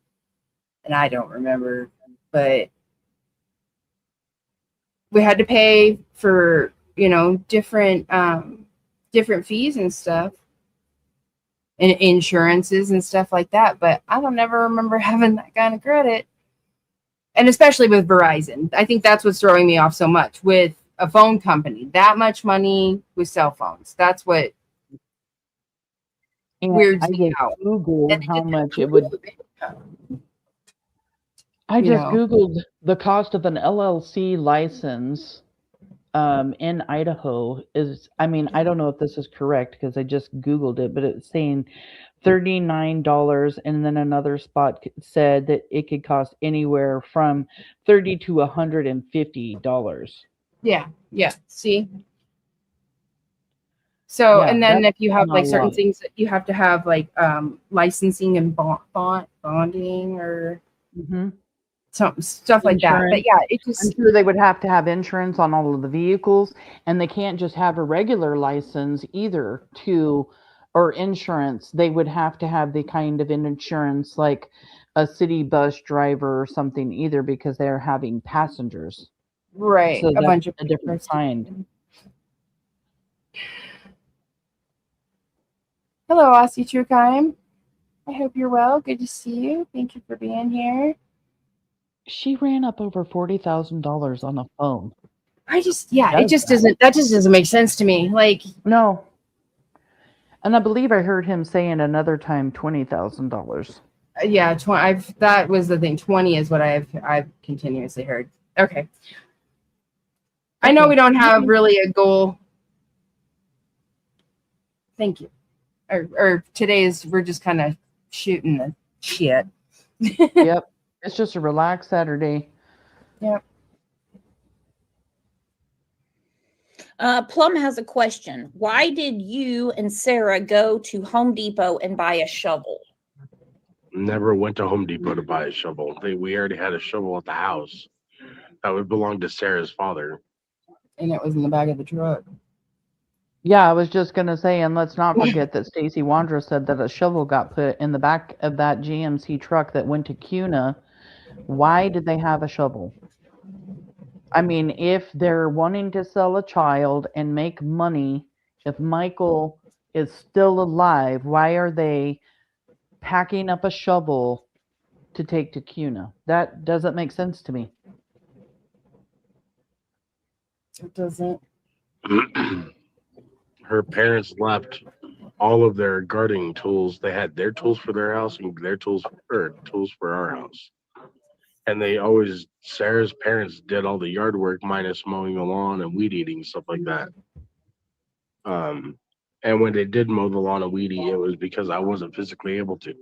And I don't remember, but we had to pay for, different fees and stuff, and insurances and stuff like that. But I don't never remember having that kind of credit. And especially with Verizon. I think that's what's throwing me off so much with a phone company. That much money with cell phones. That's what weirds me out. Googled how much it would. I just Googled the cost of an LLC license in Idaho is, I don't know if this is correct because I just Googled it, but it's saying $39, and then another spot said that it could cost anywhere from $30 to $150. Yeah. See? So, and then if you have like certain things that you have to have like licensing and bonding or stuff like that. But yeah, it just, I'm sure they would have to have insurance on all of the vehicles, and they can't just have a regular license either or insurance. They would have to have the kind of insurance like a city bus driver or something either, because they're having passengers. Right. So a bunch of a different kind. Hello, Aussie True Crime. I hope you're well. Good to see you. Thank you for being here. She ran up over $40,000 on a phone. That just doesn't make sense to me. Like, no. And I believe I heard him saying another time $20,000. Yeah, that was the thing. 20 is what I've continuously heard. Okay. I know we don't have really a goal. Thank you. Or we're just kind of shooting the shit. Yep. It's just a relaxed Saturday. Yep. Plum has a question. Why did you and Sarah go to Home Depot and buy a shovel? Never went to Home Depot to buy a shovel. We already had a shovel at the house that would belong to Sarah's father. And it was in the back of the truck. Yeah, I was just going to say, and let's not forget that Stacey Wondra said that a shovel got put in the back of that GMC truck that went to CUNA. Why did they have a shovel? If they're wanting to sell a child and make money, if Michael is still alive, why are they packing up a shovel to take to CUNA? That doesn't make sense to me. It doesn't. Her parents left all of their gardening tools. They had their tools for their house and their tools for our house. And Sarah's parents did all the yard work minus mowing the lawn and weed eating, stuff like that. And when they did mow the lawn and weed eat, it was because I wasn't physically able to,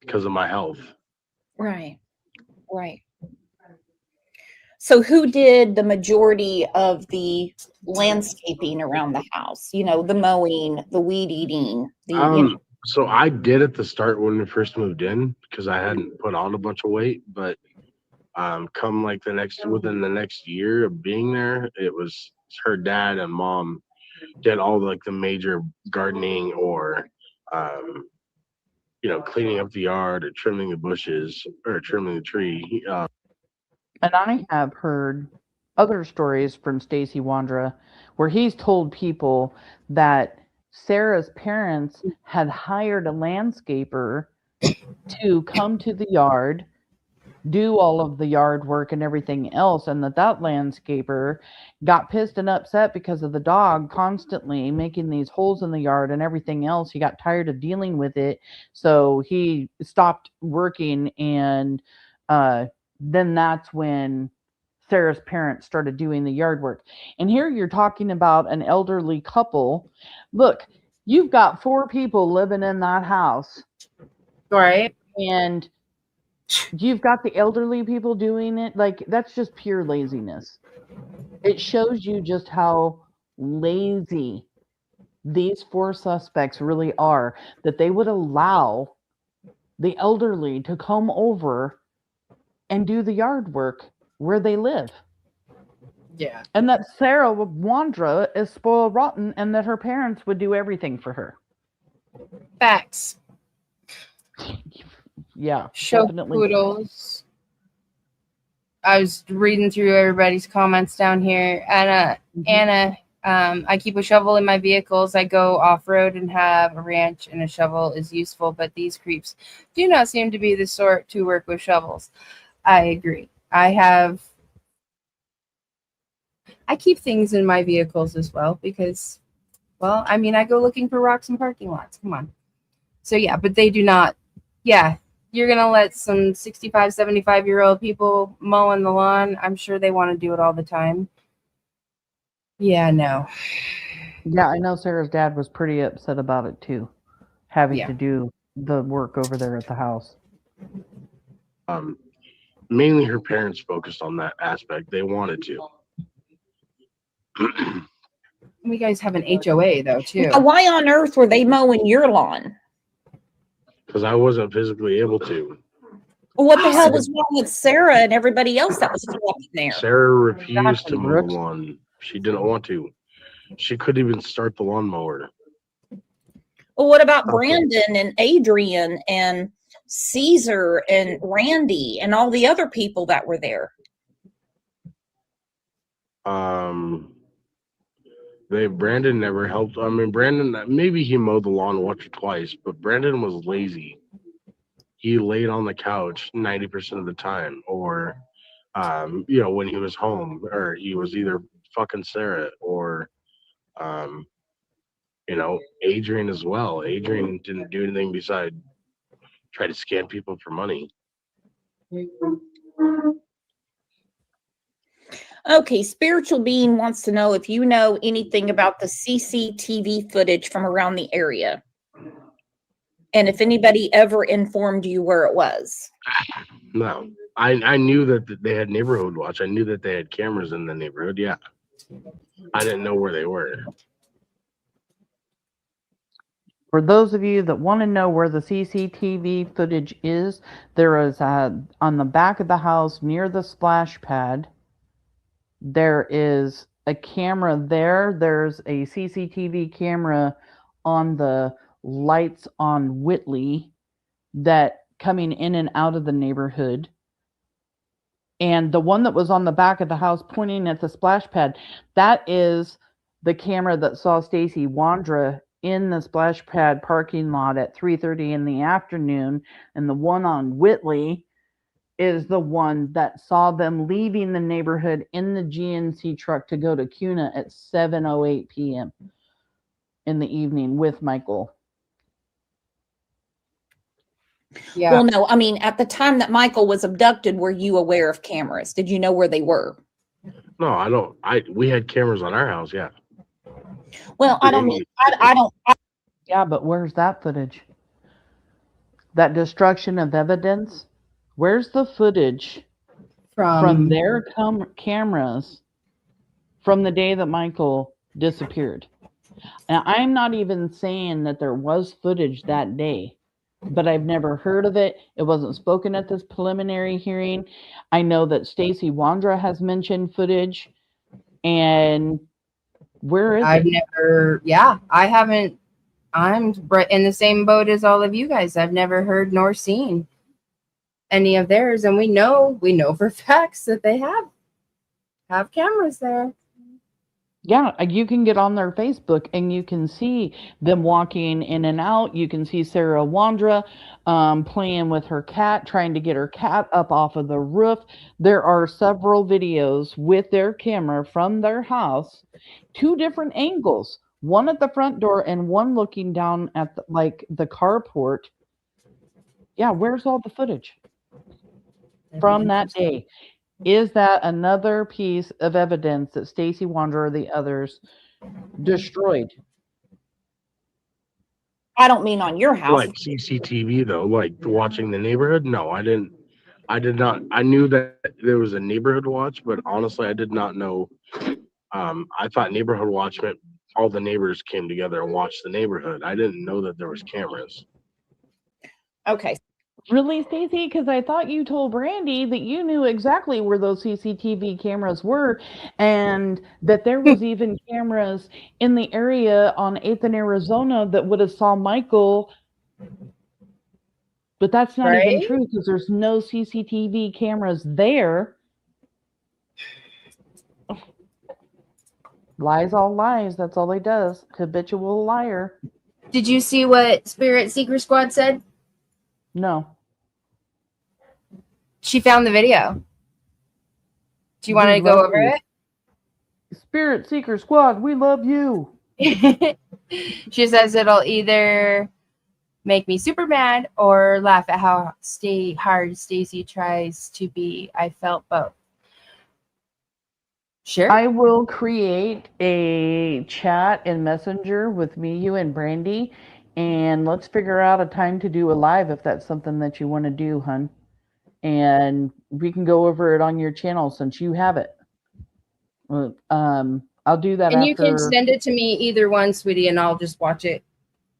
because of my health. Right. So who did the majority of the landscaping around the house? The mowing, the weed eating, So I did at the start when we first moved in, because I hadn't put on a bunch of weight, but come within the next year of being there, it was her dad and mom did all the major gardening or cleaning up the yard or trimming the bushes or trimming the tree. And I have heard other stories from Stacey Wondra where he's told people that Sarah's parents had hired a landscaper to come to the yard do all of the yard work and everything else, and that landscaper got pissed and upset because of the dog constantly making these holes in the yard and everything else. He got tired of dealing with it, so he stopped working, and then that's when Sarah's parents started doing the yard work. And here you're talking about an elderly couple. Look, you've got 4 people living in that house. Right. And you've got the elderly people doing it. Like, that's just pure laziness. It shows you just how lazy these 4 suspects really are, that they would allow the elderly to come over and do the yard work where they live. Yeah. And that Sarah Wondra is spoiled rotten, and that her parents would do everything for her. Facts. Yeah, Show definitely. poodles. I was reading through everybody's comments down here. Anna, I keep a shovel in my vehicles. I go off-road and have a ranch, and a shovel is useful, but these creeps do not seem to be the sort to work with shovels. I agree. I keep things in my vehicles as well because, well, I mean, I go looking for rocks in parking lots. Come on. So, yeah, but they do not. Yeah, you're going to let some 65, 75-year-old people mowing the lawn. I'm sure they want to do it all the time. Yeah, no. Yeah, I know Sarah's dad was pretty upset about it too, having to do the work over there at the house. Mainly her parents focused on that aspect. They wanted to. You guys have an HOA though too. Now, why on earth were they mowing your lawn? Because I wasn't physically able to. Well, what the hell was wrong with Sarah and everybody else that was flocking there? Sarah refused to mow the lawn. She didn't want to. She couldn't even start the lawnmower. Well, what about Brandon and Adrian and Caesar and Randy and all the other people that were there? Brandon never helped. I mean, Brandon, maybe he mowed the lawn once or twice, but Brandon was lazy. He laid on the couch 90% of the time, or, when he was home, or he was either fucking Sarah or, Adrian as well. Adrian didn't do anything besides try to scam people for money. Okay, Spiritual Being wants to know if you know anything about the CCTV footage from around the area. And if anybody ever informed you where it was. No. I knew that they had neighborhood watch. I knew that they had cameras in the neighborhood, yeah. I didn't know where they were. For those of you that want to know where the CCTV footage is, there is on the back of the house near the splash pad. There is a camera there. There's a CCTV camera on the lights on Whitley that coming in and out of the neighborhood. And the one that was on the back of the house pointing at the splash pad, that is the camera that saw Stacey Wondra in the splash pad parking lot at 3:30 in the afternoon. And the one on Whitley is the one that saw them leaving the neighborhood in the GNC truck to go to Kuna at 7:08 p.m. in the evening with Michael. Yeah. Well, no, I mean, at the time that Michael was abducted, were you aware of cameras? Did you know where they were? No, I don't. We had cameras on our house, yeah. Well, I don't. Yeah, but where's that footage? That destruction of evidence? Where's the footage from their cameras from the day that Michael disappeared? Now, I'm not even saying that there was footage that day, but I've never heard of it. It wasn't spoken at this preliminary hearing. I know that Stacey Wondra has mentioned footage, and where is I've it? never, I haven't. I'm in the same boat as all of you guys. I've never heard nor seen any of theirs, and we know for facts that they have cameras there. Yeah, you can get on their Facebook and you can see them walking in and out. You can see Sarah Wondra playing with her cat, trying to get her cat up off of the roof. There are several videos with their camera from their house, 2 different angles, one at the front door and one looking down at the carport. Yeah, where's all the footage from that day? Is that another piece of evidence that Stacey Wondra or the others destroyed? I don't mean on your house. Like CCTV though, like watching the neighborhood. No, I didn't. I did not. I knew that there was a neighborhood watch, but honestly, I did not know. I thought neighborhood watch meant all the neighbors came together and watched the neighborhood. I didn't know that there was cameras. Okay. Really, Stacey? Because I thought you told Brandi that you knew exactly where those CCTV cameras were, and that there was even cameras in the area on 8th and Arizona that would have saw Michael. But that's not even true because there's no CCTV cameras there. Lies all lies. That's all he does. Habitual liar. Did you see what Spirit Seeker Squad said? No. She found the video. Do you want to go over it? Spirit Seeker Squad, we love you. She says it'll either make me super mad or laugh at how hard Stacey tries to be. I felt both. Sure. I will create a chat in Messenger with me, you, and Brandi, and let's figure out a time to do a live if that's something that you want to do, hun. And we can go over it on your channel since you have it. I'll do that And after. you can send it to me either one, sweetie, and I'll just watch it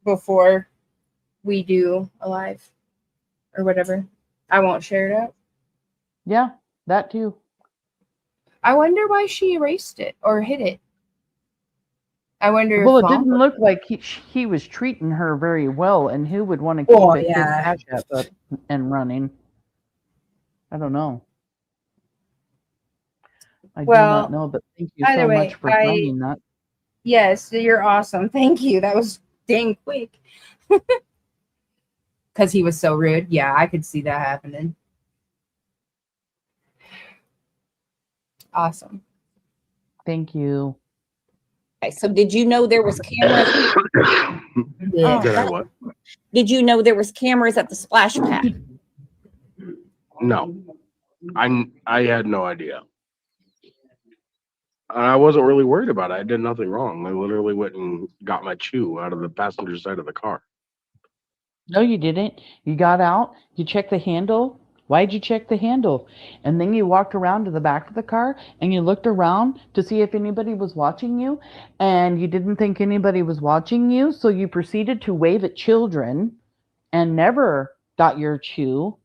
before we do a live or whatever. I won't share it out. Yeah, that too. I wonder why she erased it or hid it. I wonder Well, if it didn't look like he was treating her very well, and who would want to keep a kid's cash app up and running? I don't know. I do not know, but thank you so much for finding that. Yes, you're awesome. Thank you. That was dang quick. Because he was so rude. Yeah, I could see that happening. Awesome. Thank you. Okay, so did you know there was cameras? Yeah. Did I what? Did you know there was cameras at the splash pad? No, I had no idea. I wasn't really worried about it. I did nothing wrong. I literally went and got my chew out of the passenger side of the car. No, you didn't. You got out, you checked the handle. Why'd you check the handle? And then you walked around to the back of the car and you looked around to see if anybody was watching you, and you didn't think anybody was watching you, so you proceeded to wave at children and never got your chew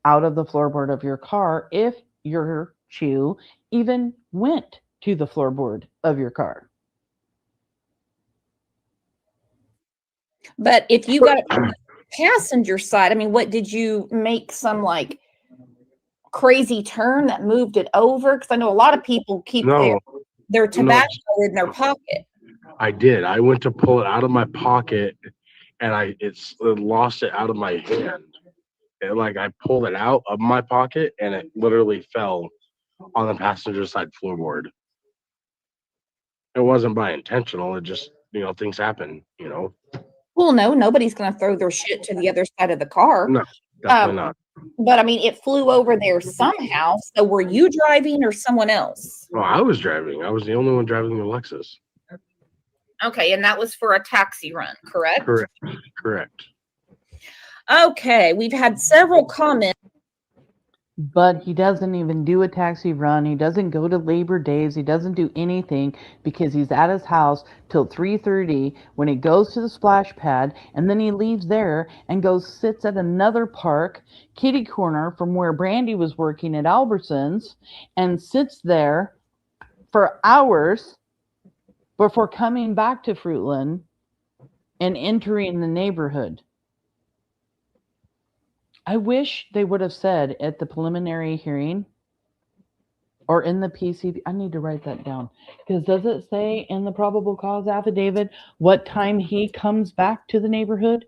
out of the floorboard of your car if your chew even went to the floorboard of your car. But if you got a passenger side, I mean, what did you make some like crazy turn that moved it over? Because I know a lot of people keep their tobacco in their pocket. I did. I went to pull it out of my pocket, and I lost it out of my hand. And, like, I pulled it out of my pocket, and it literally fell on the passenger side floorboard. It wasn't by intentional. It just, things happen. Well, no, nobody's going to throw their shit to the other side of the car. No, definitely not. But I mean, it flew over there somehow. So were you driving or someone else? Well, I was driving. I was the only one driving the Lexus. Okay, and that was for a taxi run, correct? Correct. Okay, we've had several comments. But he doesn't even do a taxi run. He doesn't go to Labor Days. He doesn't do anything because he's at his house till 3:30 when he goes to the splash pad, and then he leaves there and goes sits at another park, kitty corner from where Brandi was working at Albertsons, and sits there for hours before coming back to Fruitland and entering the neighborhood. I wish they would have said at the preliminary hearing or in the PCP. I need to write that down, because does it say in the probable cause affidavit what time he comes back to the neighborhood?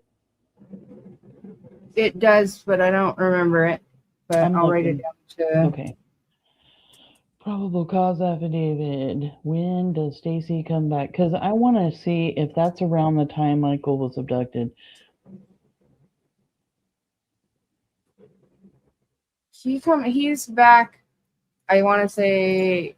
It does, but I don't remember it. But I'll write it down to. Okay. Probable cause affidavit. When does Stacey come back? Because I want to see if that's around the time Michael was abducted. He's back. I want to say,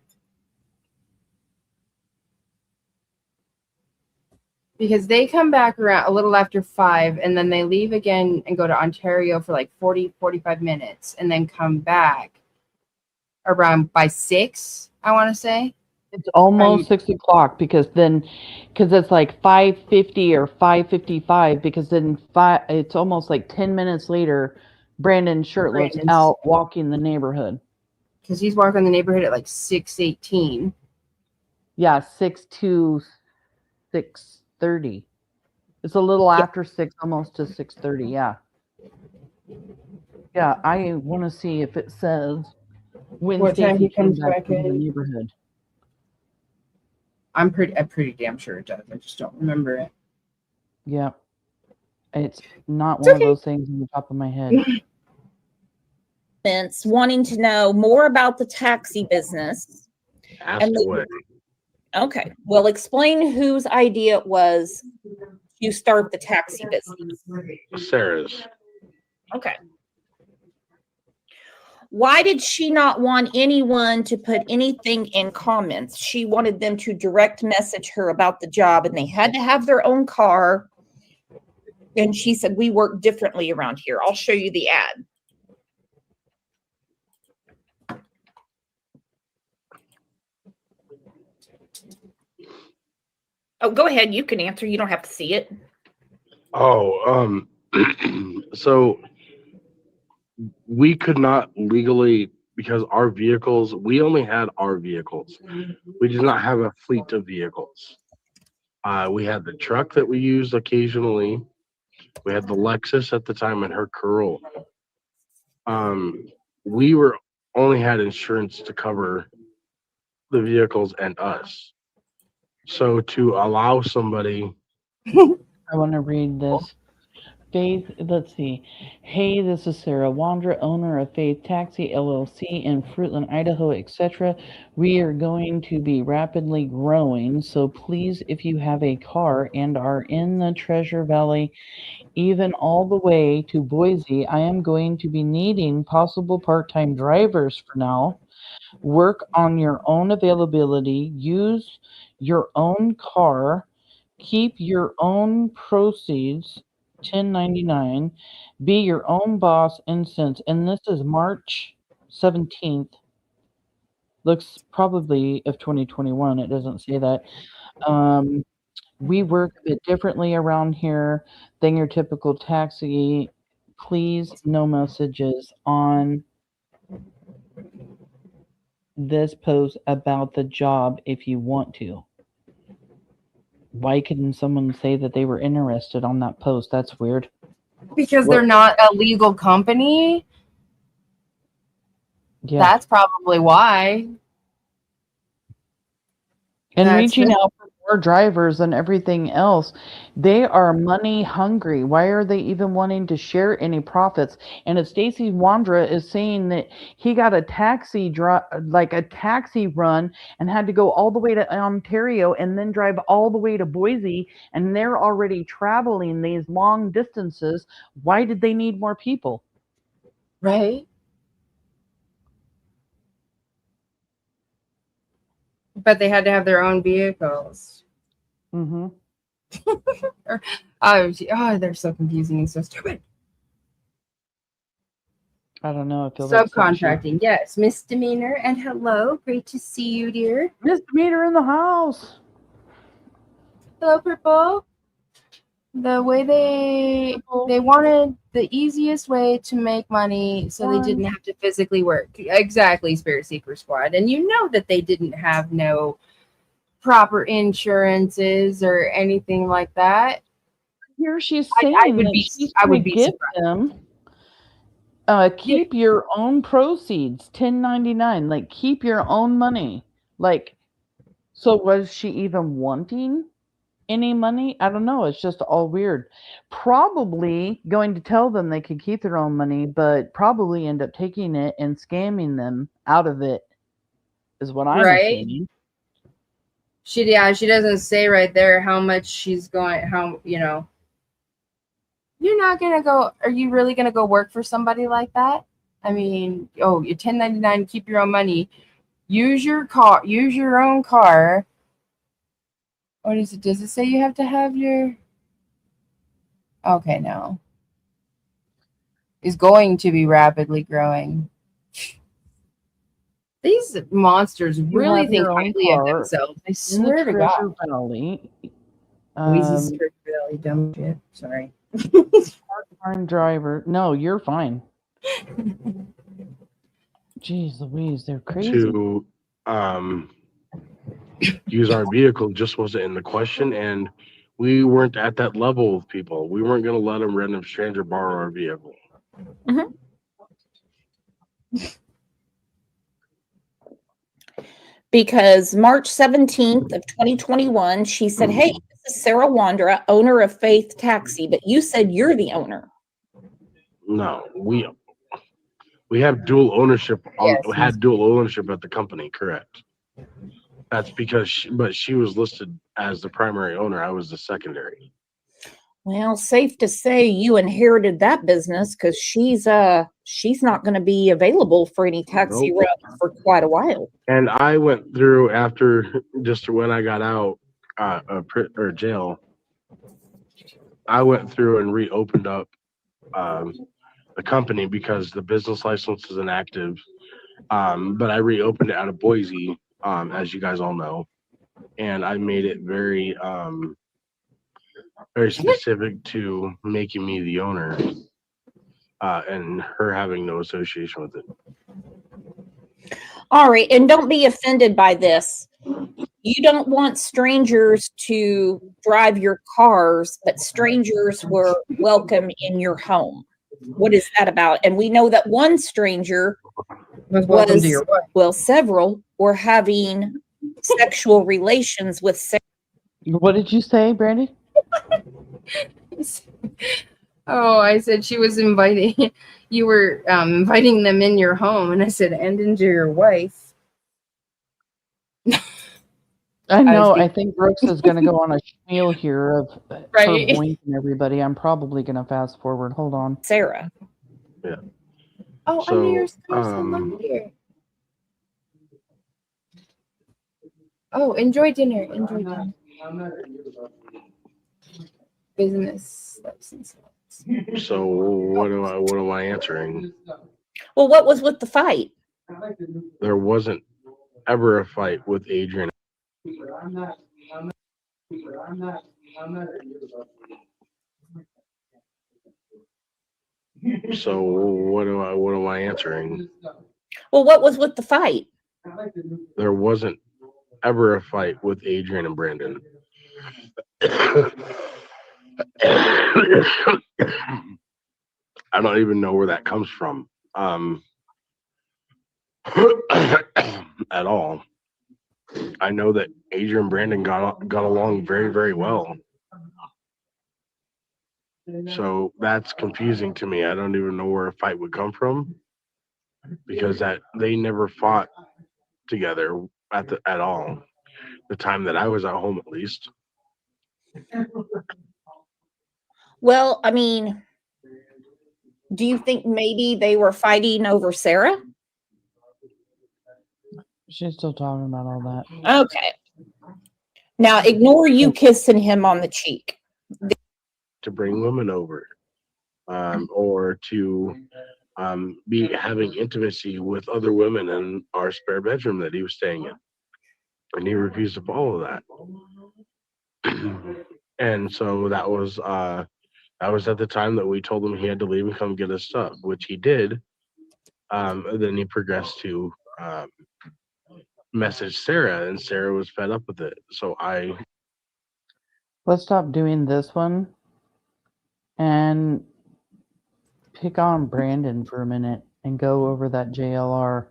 because they come back around a little after 5, and then they leave again and go to Ontario for like 45 minutes, and then come back around by 6, I want to say. It's almost 6 o'clock, because it's like 5:50 or 5:55, because then it's almost like 10 minutes later, Brandon Shurtliff's out walking the neighborhood. Because he's walking the neighborhood at like 6:18. Yeah, 6 to 6:30. It's a little after 6, almost to 6:30. Yeah. Yeah, I want to see if it says when What time he Stacey comes came back back in the in. neighborhood. I'm pretty damn sure it does. I just don't remember it. Yeah. It's not one of those things on the top of my head. Wanting to know more about the taxi business. Asked away. Okay. Well, explain whose idea it was to start the taxi business. Sarah's. Okay. Why did she not want anyone to put anything in comments? She wanted them to direct message her about the job, and they had to have their own car. And she said, we work differently around here. I'll show you the ad. Oh, go ahead. You can answer. You don't have to see it. Oh, so we could not legally, because our vehicles, we only had our vehicles. We did not have a fleet of vehicles. We had the truck that we used occasionally. We had the Lexus at the time and her Corolla. We only had insurance to cover the vehicles and us. So to allow somebody, I want to read this. Faith, let's see. Hey, this is Sarah Wondra, owner of Faith Taxi LLC in Fruitland, Idaho, etc. We are going to be rapidly growing, so please, if you have a car and are in the Treasure Valley, even all the way to Boise, I am going to be needing possible part-time drivers for now. Work on your own availability, use your own car, keep your own proceeds, 1099, be your own boss, and this is March 17th. Looks probably of 2021. It doesn't say that. We work a bit differently around here than your typical taxi. Please, no messages on this post about the job if you want to. Why couldn't someone say that they were interested on that post? That's weird. Because they're not a legal company. Yeah. That's probably why. And reaching out for more drivers and everything else, they are money hungry. Why are they even wanting to share any profits? And if Stacey Wondra is saying that he got a taxi run and had to go all the way to Ontario and then drive all the way to Boise, and they're already traveling these long distances, why did they need more people? Right. But they had to have their own vehicles. Mm-hmm. They're so confusing and so stupid. I don't know. I feel Subcontracting, yes. Misdemeanor, and hello. Great to see you, dear. Misdemeanor in the house. Hello, Purple. The way they wanted the easiest way to make money so they didn't have to physically work. Exactly, Spirit Seeker Squad. And you know that they didn't have no proper insurances or anything like that. Here she's saying I would be surprised. them Keep your own proceeds, 1099. Like, keep your own money. Like, so was she even wanting any money? I don't know. It's just all weird. Probably going to tell them they could keep their own money, but probably end up taking it and scamming them out of it, is what I'm assuming. She doesn't say right there how much she's going, you're not going to go, are you really going to go work for somebody like that? I mean, you're 1099, keep your own money. Use your own car. What is it? Does it say you have to have your... Okay, no. Is going to be rapidly growing. These monsters really think highly of themselves. I swear to God. Valley. Louise's Treasure Valley, dumb shit. Sorry. Part-time driver. No, you're fine. Jeez Louise, they're crazy. To use our vehicle just wasn't in the question, and we weren't at that level with people. We weren't going to let a random stranger borrow our vehicle. Because March 17th of 2021, she said, hey, this is Sarah Wondra, owner of Faith Taxi, but you said you're the owner. No, we have dual ownership. Had dual ownership at the company, correct? That's because she was listed as the primary owner. I was the secondary. Well, safe to say you inherited that business, because she's not going to be available for any taxi route for quite a while. And I went through after just when I got out or jail. I went through and reopened up the company because the business license is inactive. But I reopened it out of Boise, as you guys all know, and I made it very specific to making me the owner, and her having no association with it. All right, and don't be offended by this. You don't want strangers to drive your cars, but strangers were welcome in your home. What is that about? And we know that one stranger several were having sexual relations with Sarah. What did you say, Brandi? Oh, I said she was inviting, you were inviting them in your home, and I said, and into your wife. I know. I think Brooks is going to go on a spiel here of her boinking everybody. I'm probably going to fast forward. Hold on. Sarah. Yeah. Oh, So, under your stars, I love here. Oh, enjoy dinner. Enjoy dinner. Business license. So what am I answering? Well, what was with the fight? There wasn't ever a fight with Adrian. So what am I answering? Well, what was with the fight? There wasn't ever a fight with Adrian and Brandon. I don't even know where that comes from, at all. I know that Adrian and Brandon got along very, very well. So that's confusing to me. I don't even know where a fight would come from, because that they never fought together at all. The time that I was at home, at least. Well, I mean, do you think maybe they were fighting over Sarah? She's still talking about all that. Okay. Now, ignore you kissing him on the cheek. To bring women over, or to be having intimacy with other women in our spare bedroom that he was staying in, and he refused to follow that. And so that was at the time that we told him he had to leave and come get his stuff, which he did. And then he progressed to message Sarah, and Sarah was fed up with it. So let's stop doing this one and pick on Brandon for a minute and go over that JLR.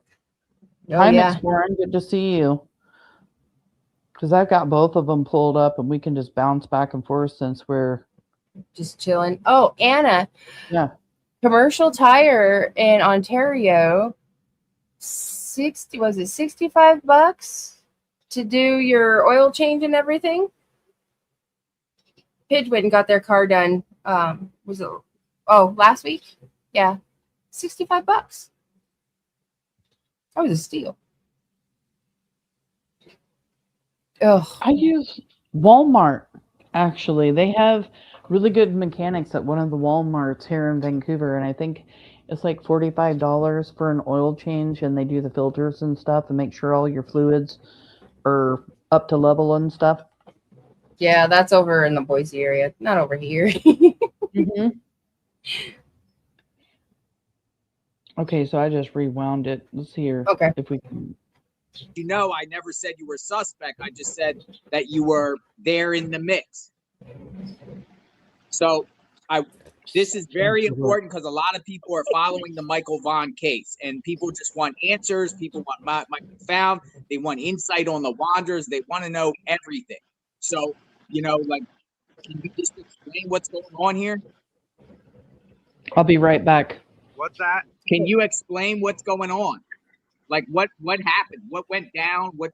Oh, Hi, yeah. Miss Warren. Good to see you. Because I've got both of them pulled up, and we can just bounce back and forth since we're just chilling. Oh, Anna. Yeah. Commercial Tire in Ontario, 65 bucks to do your oil change and everything? Pidge went and got their car done. Was it last week? Yeah. 65 bucks. That was a steal. Ugh. I use Walmart, actually. They have really good mechanics at one of the Walmarts here in Vancouver, and I think it's like $45 for an oil change, and they do the filters and stuff and make sure all your fluids are up to level and stuff. Yeah, that's over in the Boise area, not over here. Mm-hmm. Okay, so I just rewound it. Let's see here. Okay. If we can. You know, I never said you were suspect. I just said that you were there in the mix. So this is very important because a lot of people are following the Michael Vaughan case, and people just want answers. People want Michael found. They want insight on the Wondras. They want to know everything. So, you know, like, can you just explain what's going on here? I'll be right back. What's that? Can you explain what's going on? Like, what happened? What went down? What's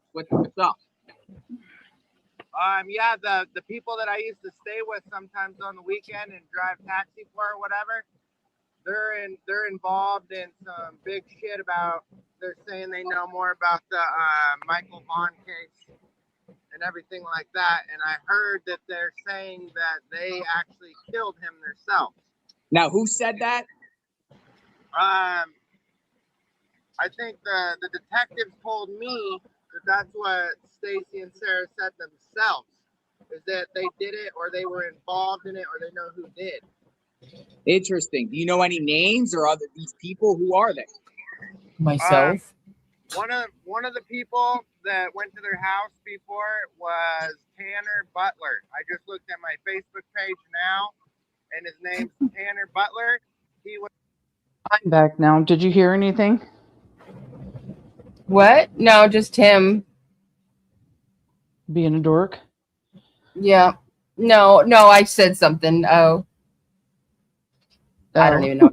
up? Yeah, the people that I used to stay with sometimes on the weekend and drive taxi for or whatever, they're involved in some big shit about. They're saying they know more about the Michael Vaughan case and everything like that. And I heard that they're saying that they actually killed him themselves. Now, who said that? I think the detectives told me that that's what Stacey and Sarah said themselves, is that they did it or they were involved in it or they know who did. Interesting. Do you know any names or other these people? Who are they? Myself. One of the people that went to their house before was Tanner Butler. I just looked at my Facebook page now, and his name's Tanner Butler. He was. I'm back now. Did you hear anything? What? No, just him. Being a dork? Yeah. No, I said something. I don't even know.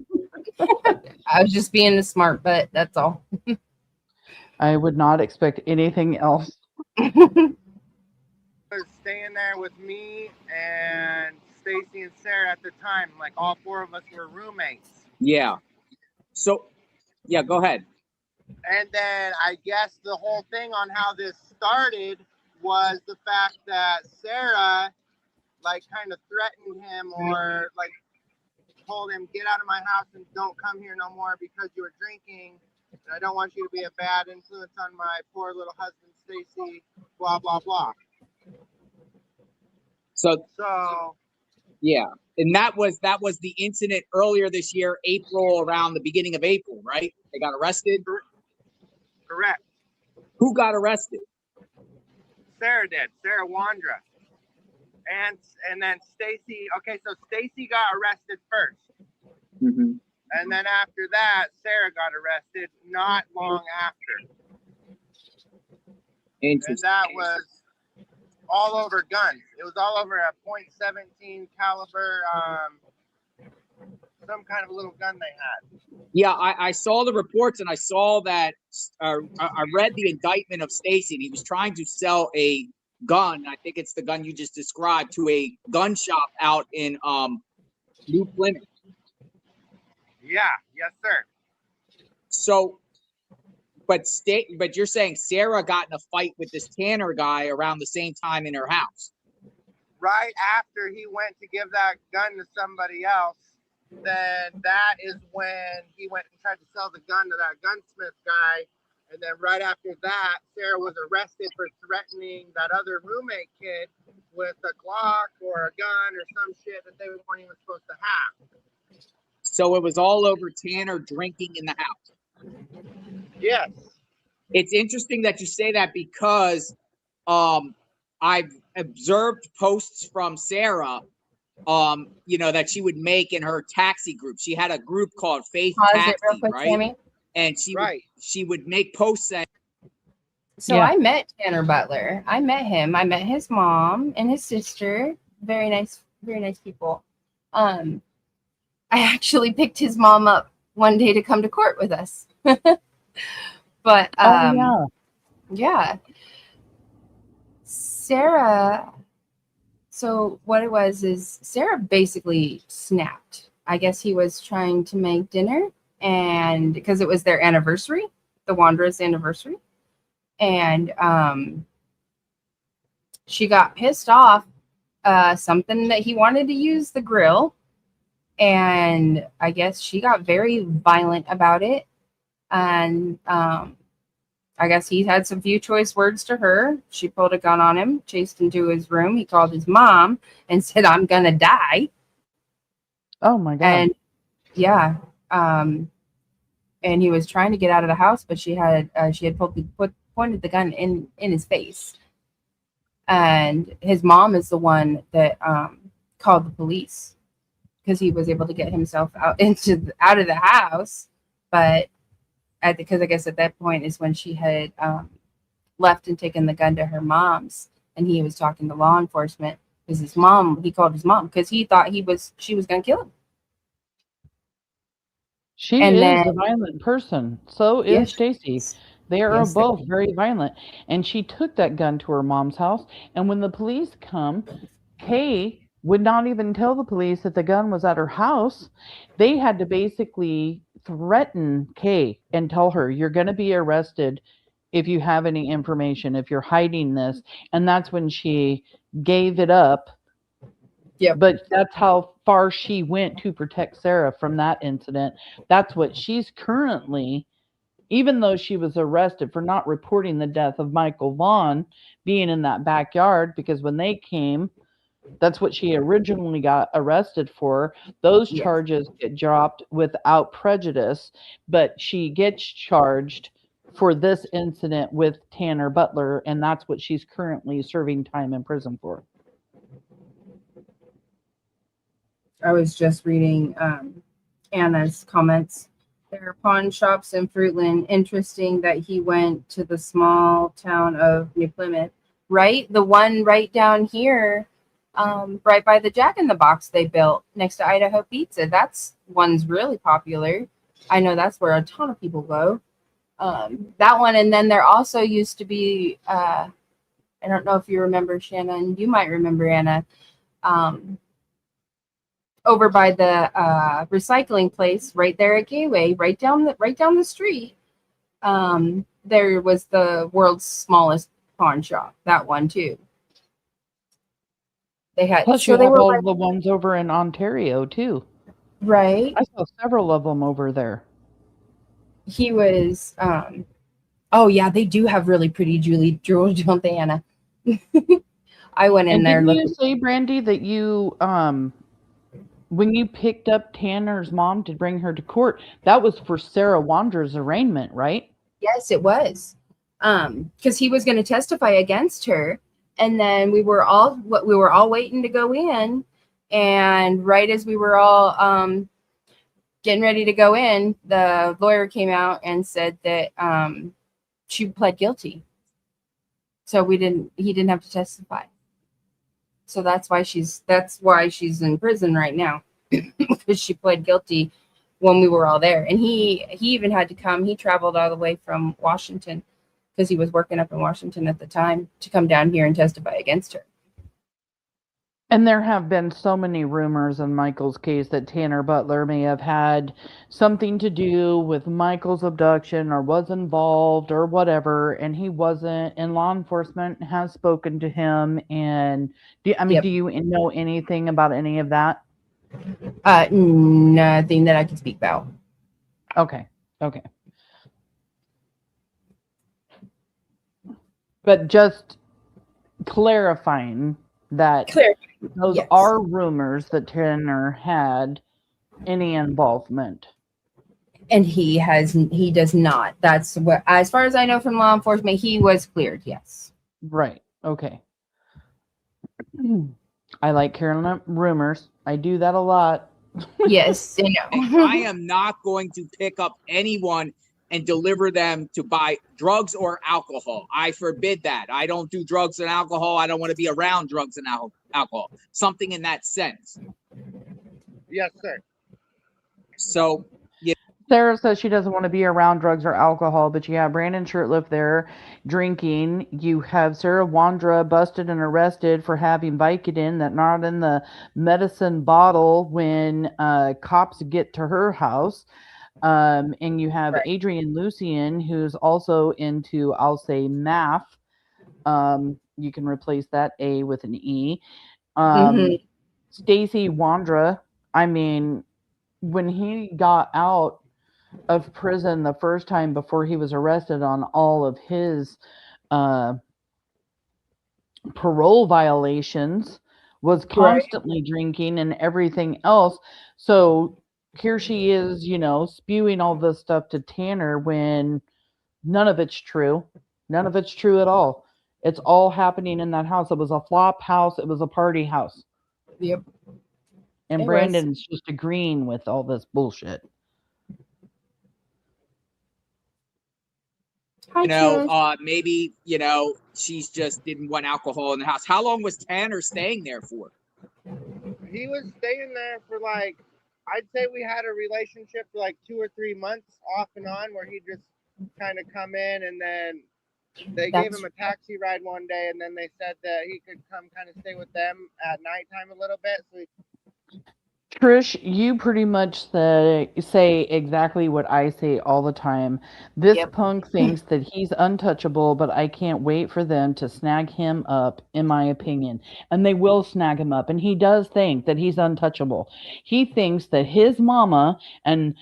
I was just being a smart butt. That's all. I would not expect anything else. Was staying there with me and Stacey and Sarah at the time. Like, all four of us were roommates. Yeah. So, yeah, go ahead. And then I guess the whole thing on how this started was the fact that Sarah, like, kind of threatened him or, like, told him, get out of my house and don't come here no more because you were drinking. And I don't want you to be a bad influence on my poor little husband, Stacey, blah, blah, blah. So yeah. And that was the incident earlier this year, April, around the beginning of April, right? They got arrested? Correct. Who got arrested? Sarah did. Stacey Wondra. And then Stacey. Okay, so Stacey got arrested first. Mm-hmm. And then after that, Sarah got arrested not long after. Interesting. And that was all over guns. It was all over a .17 caliber, some kind of a little gun they had. Yeah, I saw the reports and I saw that I read the indictment of Stacey, and he was trying to sell a gun. I think it's the gun you just described, to a gun shop out in New Plymouth. Yeah, yes, sir. So, but you're saying Sarah got in a fight with this Tanner guy around the same time in her house. Right after he went to give that gun to somebody else, then that is when he went and tried to sell the gun to that gunsmith guy. And then right after that, Sarah was arrested for threatening that other roommate kid with a Glock or a gun or some shit that they weren't even supposed to have. So it was all over Tanner drinking in the house. Yes. It's interesting that you say that because I've observed posts from Sarah that she would make in her taxi group. She had a group called Faith Pause Taxi, it real quick, right? Sammy. And she would make posts saying. So I met Tanner Butler. I met him. I met his mom and his sister. Very nice people. I actually picked his mom up one day to come to court with us. But yeah. Sarah, so what it was is Sarah basically snapped. I guess he was trying to make dinner, and because it was their anniversary, the Wandra's anniversary. And she got pissed off, something that he wanted to use the grill. And I guess she got very violent about it. And I guess he had some few choice words to her. She pulled a gun on him, chased him to his room. He called his mom and said, "I'm going to die." Oh my God. And yeah. And he was trying to get out of the house, but she had pointed the gun in his face. And his mom is the one that called the police because he was able to get himself out of the house. But because I guess at that point is when she had left and taken the gun to her mom's, and he was talking to law enforcement because he called his mom because he thought she was going to kill him. She is a violent person. So is Stacey. They are both very violent. And she took that gun to her mom's house. And when the police come, Kay would not even tell the police that the gun was at her house. They had to basically threaten Kay and tell her, "You're going to be arrested if you have any information, if you're hiding this." And that's when she gave it up. Yeah. But that's how far she went to protect Sarah from that incident. That's what she's currently, even though she was arrested for not reporting the death of Michael Vaughan being in that backyard, because when they came, that's what she originally got arrested for. Those charges get dropped without prejudice, but she gets charged for this incident with Tanner Butler, and that's what she's currently serving time in prison for. I was just reading Anna's comments. There are pawn shops in Fruitland. Interesting that he went to the small town of New Plymouth. Right? The one right down here, right by the Jack in the Box they built next to Idaho Pizza. That's one's really popular. I know that's where a ton of people go. That one, and then there also used to be, I don't know if you remember, Shannon, you might remember, Anna, over by the recycling place right there at Gateway, right down the street, there was the world's smallest pawn shop. That one too. They had plus you have all the ones over in Ontario too. Right. I saw several of them over there. He was oh yeah, they do have really pretty jewelry, don't they, Anna? I went in there. Didn't you say, Brandi, that you when you picked up Tanner's mom to bring her to court, that was for Sarah Wandra's arraignment, right? Yes, it was. Because he was going to testify against her, and then we were all waiting to go in, and right as we were all getting ready to go in, the lawyer came out and said that she pled guilty. So he didn't have to testify. So that's why she's in prison right now, because she pled guilty when we were all there. And he even had to come. He traveled all the way from Washington because he was working up in Washington at the time to come down here and testify against her. And there have been so many rumors in Michael's case that Tanner Butler may have had something to do with Michael's abduction or was involved or whatever, and he wasn't, and law enforcement has spoken to him. And do you know anything about any of that? Nothing that I can speak about. Okay. But just clarifying that those are rumors that Tanner had any involvement. And he does not. That's what, as far as I know from law enforcement, he was cleared. Yes. Right. Okay. I like hearing rumors. I do that a lot. Yes, you know. I am not going to pick up anyone and deliver them to buy drugs or alcohol. I forbid that. I don't do drugs and alcohol. I don't want to be around drugs and alcohol. Something in that sense. Yes, sir. So, yeah. Sarah says she doesn't want to be around drugs or alcohol, but you have Brandon Shurtliff there drinking. You have Sarah Wondra busted and arrested for having Vicodin that not in the medicine bottle when cops get to her house. And you have Adrian Lucian, who's also into, I'll say, math. You can replace that A with an E. Stacey Wondra, I mean, when he got out of prison the first time before he was arrested on all of his parole violations, was constantly drinking and everything else. So here she is, you know, spewing all this stuff to Tanner when none of it's true. None of it's true at all. It's all happening in that house. It was a flop house. It was a party house. Yep. And Brandon's just agreeing with all this bullshit. You know, maybe, you know, she's just didn't want alcohol in the house. How long was Tanner staying there for? He was staying there for like, I'd say we had a relationship for like 2 or 3 months off and on, where he'd just kind of come in, and then they gave him a taxi ride one day, and then they said that he could come kind of stay with them at nighttime a little bit. So Trish, you pretty much say exactly what I say all the time. This punk thinks that he's untouchable, but I can't wait for them to snag him up, in my opinion. And they will snag him up. And he does think that he's untouchable. He thinks that his mama and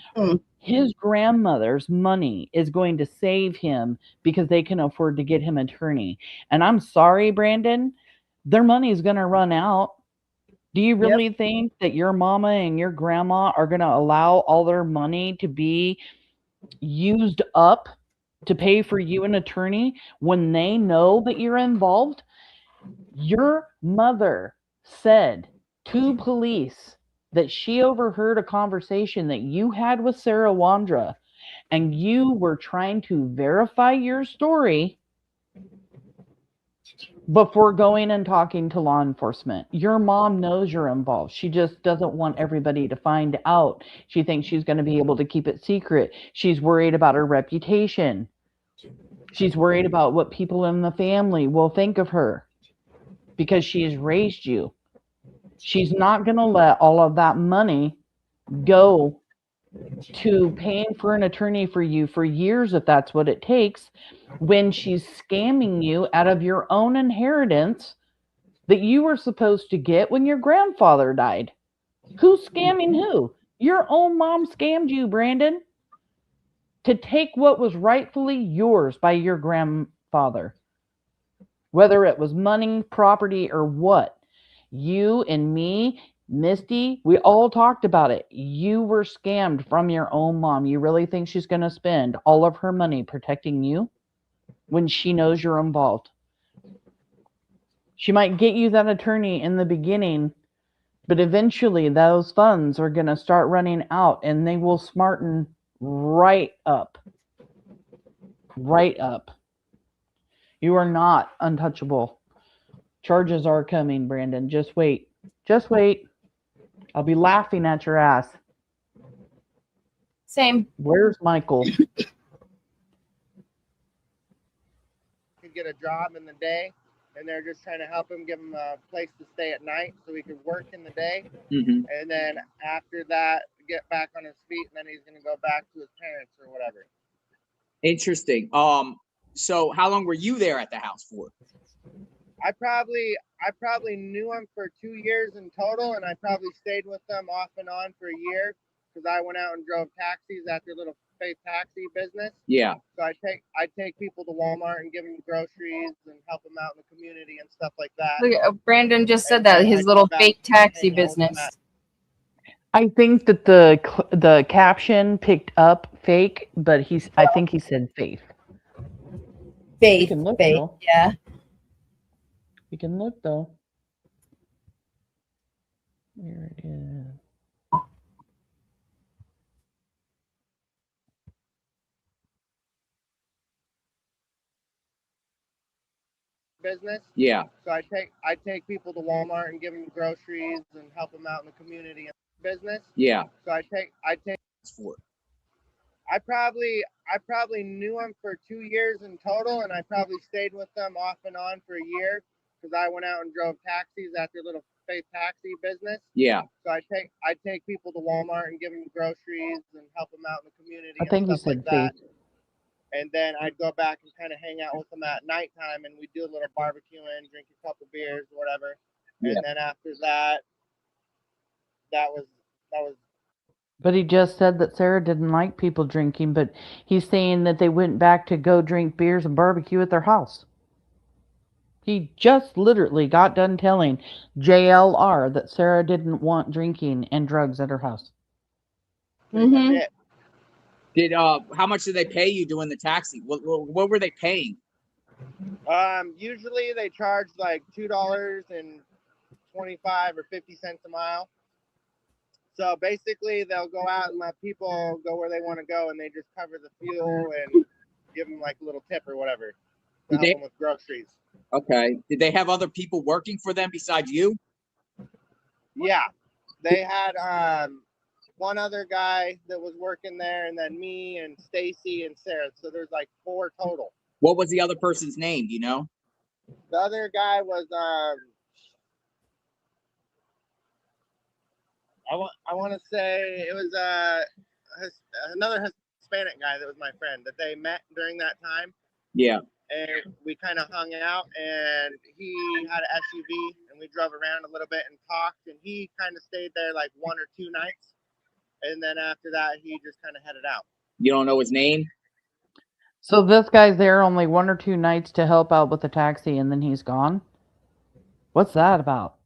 his grandmother's money is going to save him because they can afford to get him an attorney. And I'm sorry, Brandon, their money is going to run out. Do you really think that your mama and your grandma are going to allow all their money to be used up to pay for you an attorney when they know that you're involved? Your mother said to police that she overheard a conversation that you had with Sarah Wondra, and you were trying to verify your story before going and talking to law enforcement. Your mom knows you're involved. She just doesn't want everybody to find out. She thinks she's going to be able to keep it secret. She's worried about her reputation. She's worried about what people in the family will think of her because she's raised you. She's not going to let all of that money go to paying for an attorney for you for years, if that's what it takes, when she's scamming you out of your own inheritance that you were supposed to get when your grandfather died. Who's scamming who? Your own mom scammed you, Brandon, to take what was rightfully yours by your grandfather. Whether it was money, property, or what. You and me, Misty, we all talked about it. You were scammed from your own mom. You really think she's going to spend all of her money protecting you when she knows you're involved? She might get you that attorney in the beginning, but eventually those funds are going to start running out, and they will smarten right up. Right up. You are not untouchable. Charges are coming, Brandon. Just wait. Just wait. I'll be laughing at your ass. Same. Where's Michael? could get a job in the day, and they're just trying to help him, give him a place to stay at night so he could work in the day. And then after that, get back on his feet, and then he's going to go back to his parents or whatever. Interesting. So how long were you there at the house for? I probably knew him for 2 years in total, and I probably stayed with them off and on for a year because I went out and drove taxis at their little faith taxi business. Yeah. So I'd take people to Walmart and give them groceries and help them out in the community and stuff like that. Look, Brandon just said that his little fake taxi business. I think that the caption picked up fake, but I think he said faith. Faith, can look, faith, though. yeah. You can look though. There it is. Business. Yeah. So I take people to Walmart and give them groceries and help them out in the community. Business. Yeah. So I take for. I probably knew them for 2 years in total, and I probably stayed with them off and on for a year because I went out and drove taxis at their little faith taxi business. Yeah. So I take people to Walmart and give them groceries and help them out in the community I and think you stuff like said faith. that. And then I'd go back and kind of hang out with them at nighttime, and we'd do a little barbecuing, drink a couple beers, or whatever. Yeah. And then after that, that was But he just said that Sarah didn't like people drinking, but he's saying that they went back to go drink beers and barbecue at their house. He just literally got done telling JLR that Sarah didn't want drinking and drugs at her house. it. Did how much did they pay you doing the taxi? What were they paying? Usually they charge like $2.25 or 50 cents a mile. So basically, they'll go out and let people go where they want to go, and they just cover the fuel and give them like a little tip or whatever to help them with groceries. Okay. Did they have other people working for them besides you? Yeah, they had one other guy that was working there, and then me and Stacey and Sarah. So there's like 4 total. What was the other person's name? Do you know? The other guy was I want to say it was another Hispanic guy that was my friend that they met during that time. Yeah. And we kind of hung out, and he had an SUV, and we drove around a little bit and talked, and he kind of stayed there like 1 or 2 nights, and then after that he just kind of headed out. You don't know his name? So this guy's there only 1 or 2 nights to help out with the taxi, and then he's gone? What's that about?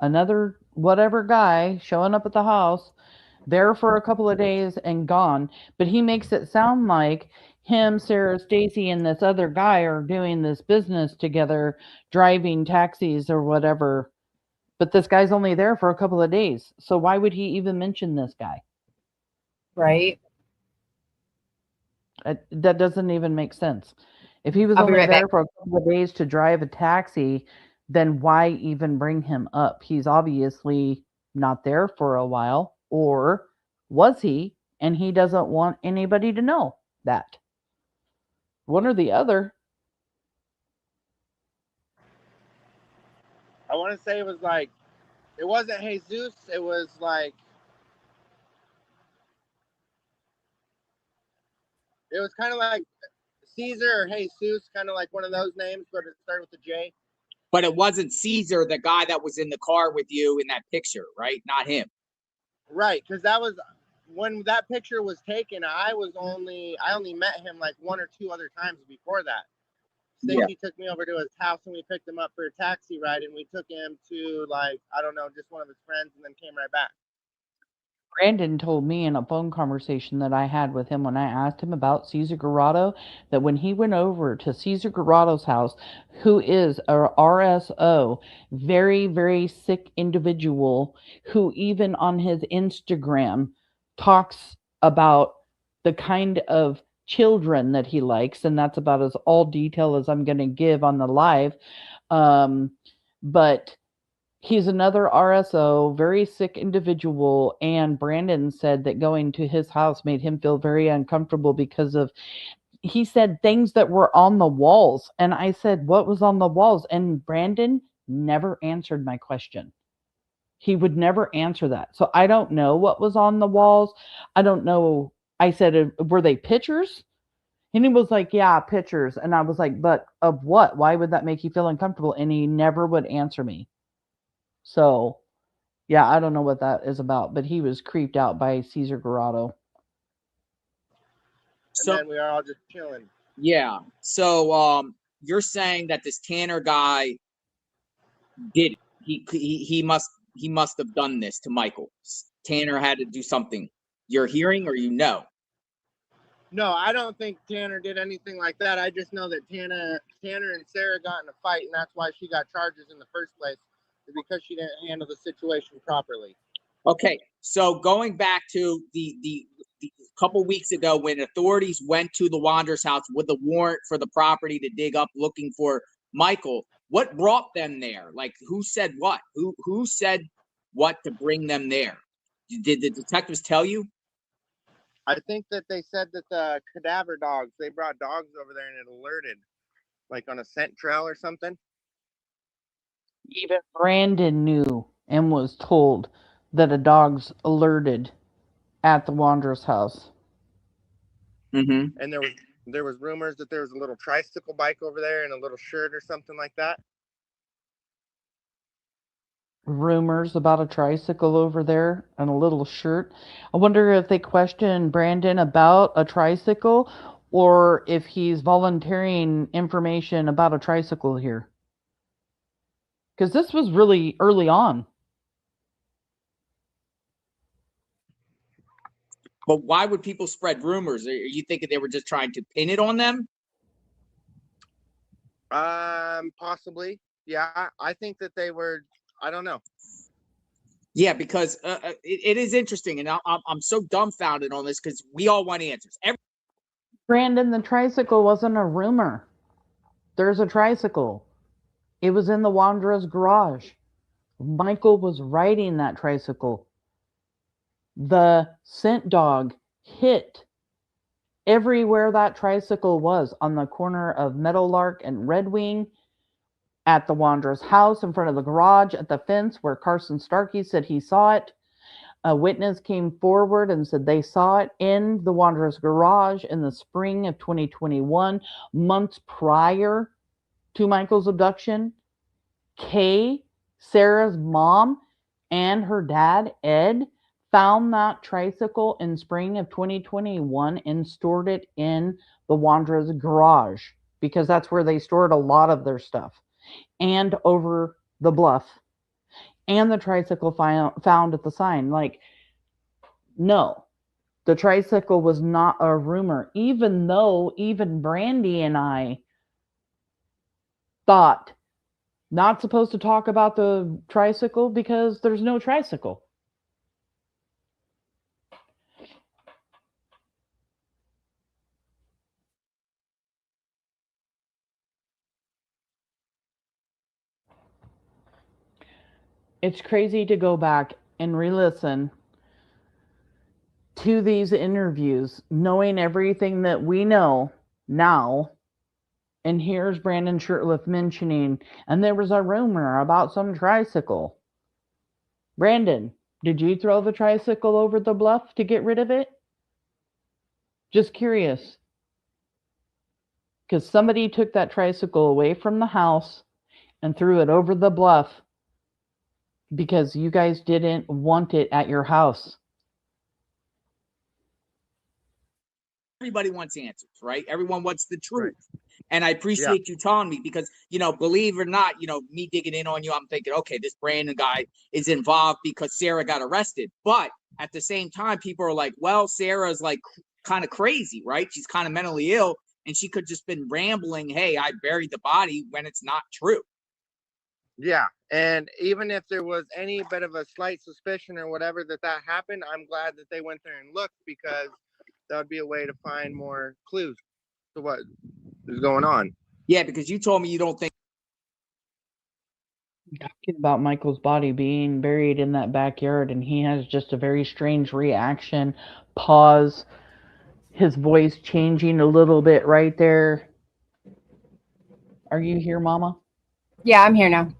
Another whatever guy showing up at the house, there for a couple of days and gone. But he makes it sound like him, Sarah, Stacey, and this other guy are doing this business together, driving taxis or whatever. But this guy's only there for a couple of days. So why would he even mention this guy? Right. That doesn't even make sense. If he was I'll be only right there back. for a couple of days to drive a taxi, then why even bring him up? He's obviously not there for a while. Or was he? And he doesn't want anybody to know that. One or the other. I want to say it was like, it wasn't Jesus, it was like, it was kind of like Caesar or Jesus, kind of like one of those names, but it started with a J. But it wasn't Caesar, the guy that was in the car with you in that picture, right? Not him. Right, because that was when that picture was taken. I only met him like 1 or 2 other times before that. Stacey took me over to his house, and we picked him up for a taxi ride, and we took him to like, I don't know, just one of his friends, and then came right back. Brandon told me in a phone conversation that I had with him when I asked him about Cesar Garado, that when he went over to Cesar Garado's house, who is a RSO, very, very sick individual, who even on his Instagram talks about the kind of children that he likes, and that's about as all detail as I'm going to give on the live. But he's another RSO, very sick individual, and Brandon said that going to his house made him feel very uncomfortable because of, he said things that were on the walls. And I said, what was on the walls? And Brandon never answered my question. He would never answer that. So I don't know what was on the walls. I don't know. I said, were they pictures? And he was like, yeah, pictures. And I was like, but of what? Why would that make you feel uncomfortable? And he never would answer me. So, yeah, I don't know what that is about, but he was creeped out by Cesar Garado. And then we were all just chilling. Yeah. So, you're saying that this Tanner guy did it. He must have done this to Michael. Tanner had to do something. You're hearing, or you know? No, I don't think Tanner did anything like that. I just know that Tanner and Sarah got in a fight, and that's why she got charges in the first place. because she didn't handle the situation properly. Okay, so going back to the couple weeks ago when authorities went to the Wander's house with a warrant for the property to dig up looking for Michael, what brought them there? Like, who said what? Who said what to bring them there? Did the detectives tell you? I think that they said that the cadaver dogs, they brought dogs over there and it alerted, like on a scent trail or something. Even Brandon knew and was told that a dog's alerted at the Wanderer's house. Mm-hmm. And there was rumors that there was a little tricycle bike over there and a little shirt or something like that. Rumors about a tricycle over there and a little shirt. I wonder if they questioned Brandon about a tricycle or if he's volunteering information about a tricycle here. Because this was really early on. But why would people spread rumors? Are you thinking they were just trying to pin it on them? Possibly. Yeah, I think that they were. I don't know. Yeah, because it is interesting, and I'm so dumbfounded on this because we all want answers. Brandon, the tricycle wasn't a rumor. There's a tricycle. It was in the Wanderer's garage. Michael was riding that tricycle. The scent dog hit everywhere that tricycle was, on the corner of Meadowlark and Red Wing, at the Wanderer's house, in front of the garage, at the fence where Carson Starkey said he saw it. A witness came forward and said they saw it in the Wanderer's garage in the spring of 2021, months prior to Michael's abduction. Kay, Sarah's mom, and her dad, Ed, found that tricycle in spring of 2021 and stored it in the Wanderer's garage because that's where they stored a lot of their stuff, and over the bluff, and the tricycle found at the sign. Like, no, the tricycle was not a rumor, even though even Brandi and I thought not supposed to talk about the tricycle because there's no tricycle. It's crazy to go back and re-listen to these interviews, knowing everything that we know now. And here's Brandon Shurtliff mentioning, and there was a rumor about some tricycle. Brandon, did you throw the tricycle over the bluff to get rid of it? Just curious. Because somebody took that tricycle away from the house and threw it over the bluff because you guys didn't want it at your house. Everybody wants answers, right? Everyone wants the truth. Right. And I appreciate you telling me because, believe it or not, me digging in on you, I'm thinking, okay, this Brandon guy is involved because Sarah got arrested. But at the same time, people are like, well, Sarah's like kind of crazy, right? She's kind of mentally ill and she could just been rambling, hey, I buried the body, when it's not true. Yeah. And even if there was any bit of a slight suspicion or whatever that happened, I'm glad that they went there and looked because that would be a way to find more clues to what is going on. Yeah, because you told me you don't think. Talking about Michael's body being buried in that backyard, and he has just a very strange reaction, pause, his voice changing a little bit right there. Are you here, Mama? Yeah, I'm here now.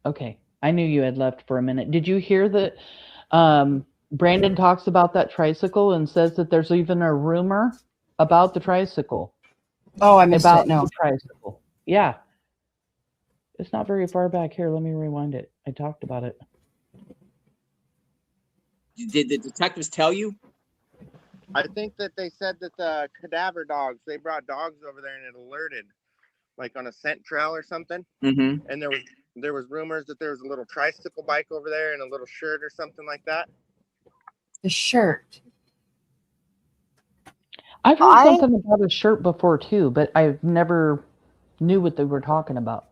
Okay. I knew you had left for a minute. Did you hear that Brandon talks about that tricycle and says that there's even a rumor about the tricycle? Oh, I missed about it. No. the tricycle. Yeah. It's not very far back here. Let me rewind it. I talked about it. Did the detectives tell you? I think that they said that the cadaver dogs, they brought dogs over there and it alerted, like on a scent trail or something. Mm-hmm. And there was rumors that there was a little tricycle bike over there and a little shirt or something like that. The shirt. I've heard something about a shirt before too, but I've never knew what they were talking about.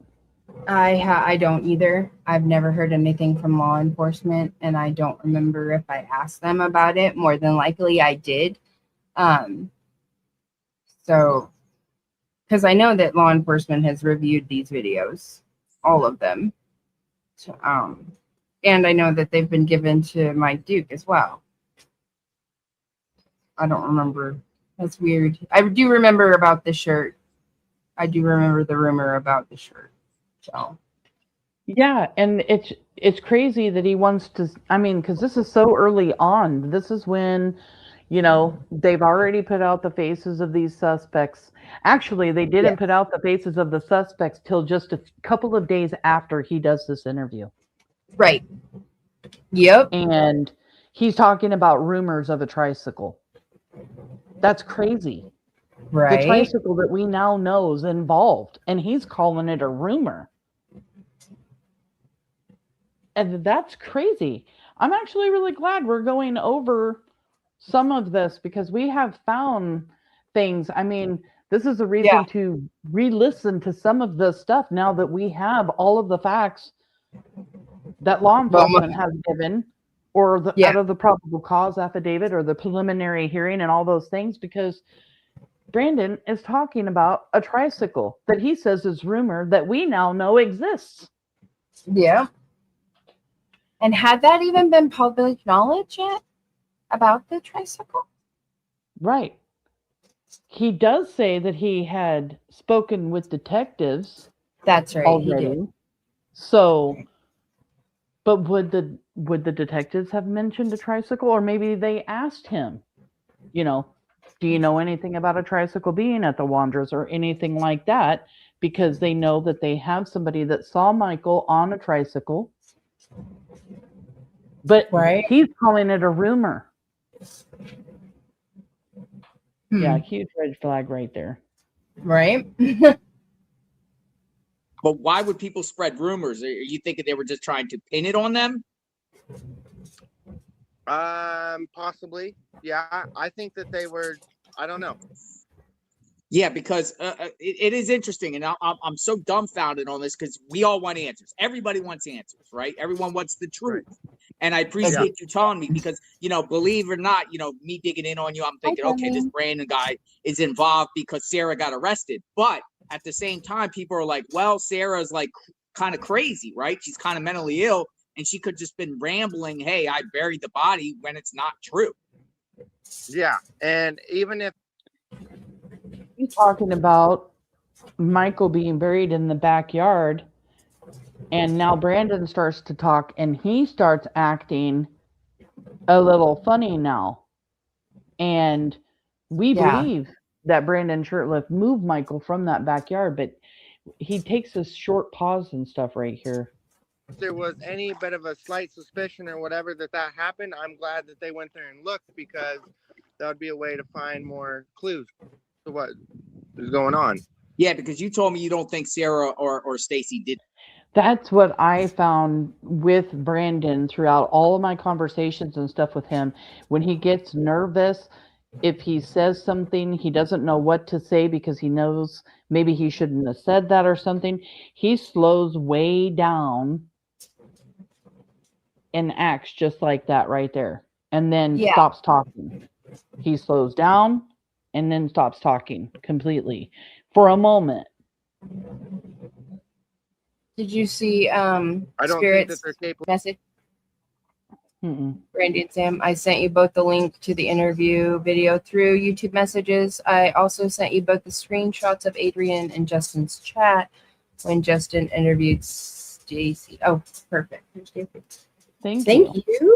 I don't either. I've never heard anything from law enforcement, and I don't remember if I asked them about it. More than likely, I did. So, because I know that law enforcement has reviewed these videos, all of them. So, and I know that they've been given to Mike Duke as well. I don't remember. That's weird. I do remember about the shirt. I do remember the rumor about the shirt. So. Yeah, and it's crazy that he wants to. I mean, because this is so early on. This is when, they've already put out the faces of these suspects. Actually, they didn't put out the faces of the suspects till just a couple of days after he does this interview. Right. Yep. And he's talking about rumors of a tricycle. That's crazy. Right. The tricycle that we now know is involved, and he's calling it a rumor. And that's crazy. I'm actually really glad we're going over some of this because we have found things. I mean, this is a reason to re-listen to some of the stuff now that we have all of the facts that law enforcement has given, or out of the probable cause affidavit or the preliminary hearing and all those things, because Brandon is talking about a tricycle that he says is rumor that we now know exists. Yeah. And had that even been public knowledge yet about the tricycle? Right. He does say that he had spoken with detectives. That's right. Already. He did. So, but would the detectives have mentioned a tricycle, or maybe they asked him, do you know anything about a tricycle being at the Wanderers or anything like that? Because they know that they have somebody that saw Michael on a tricycle. But he's calling it a rumor. Yeah, huge red flag right there. Right. But why would people spread rumors? Are you thinking they were just trying to pin it on them? Possibly. Yeah, I think that they were. I don't know. Yeah, because it is interesting, and I'm so dumbfounded on this because we all want answers. Everybody wants answers, right? Everyone wants the truth. Right. And I appreciate you telling me because, believe it or not, me digging in on you, I'm thinking, okay, this Brandon guy is involved because Sarah got arrested. But at the same time, people are like, well, Sarah's like kind of crazy, right? She's kind of mentally ill, and she could just been rambling, hey, I buried the body, when it's not true. Yeah, and even if he's talking about Michael being buried in the backyard, and now Brandon starts to talk, and he starts acting a little funny now. And we believe that Brandon Shurtliff moved Michael from that backyard, but he takes a short pause and stuff right here. If there was any bit of a slight suspicion or whatever that happened, I'm glad that they went there and looked, because that would be a way to find more clues to what is going on. Yeah, because you told me you don't think Sarah or Stacey did. That's what I found with Brandon throughout all of my conversations and stuff with him. When he gets nervous, if he says something, he doesn't know what to say because he knows maybe he shouldn't have said that or something. He slows way down and acts just like that right there, and then stops talking. He slows down and then stops talking completely for a moment. Did you see I don't think that they're capable. Message? Brandi and Sam, I sent you both the link to the interview video through YouTube messages. I also sent you both the screenshots of Adrian and Justin's chat when Justin interviewed Stacey. Oh, perfect. Thank you.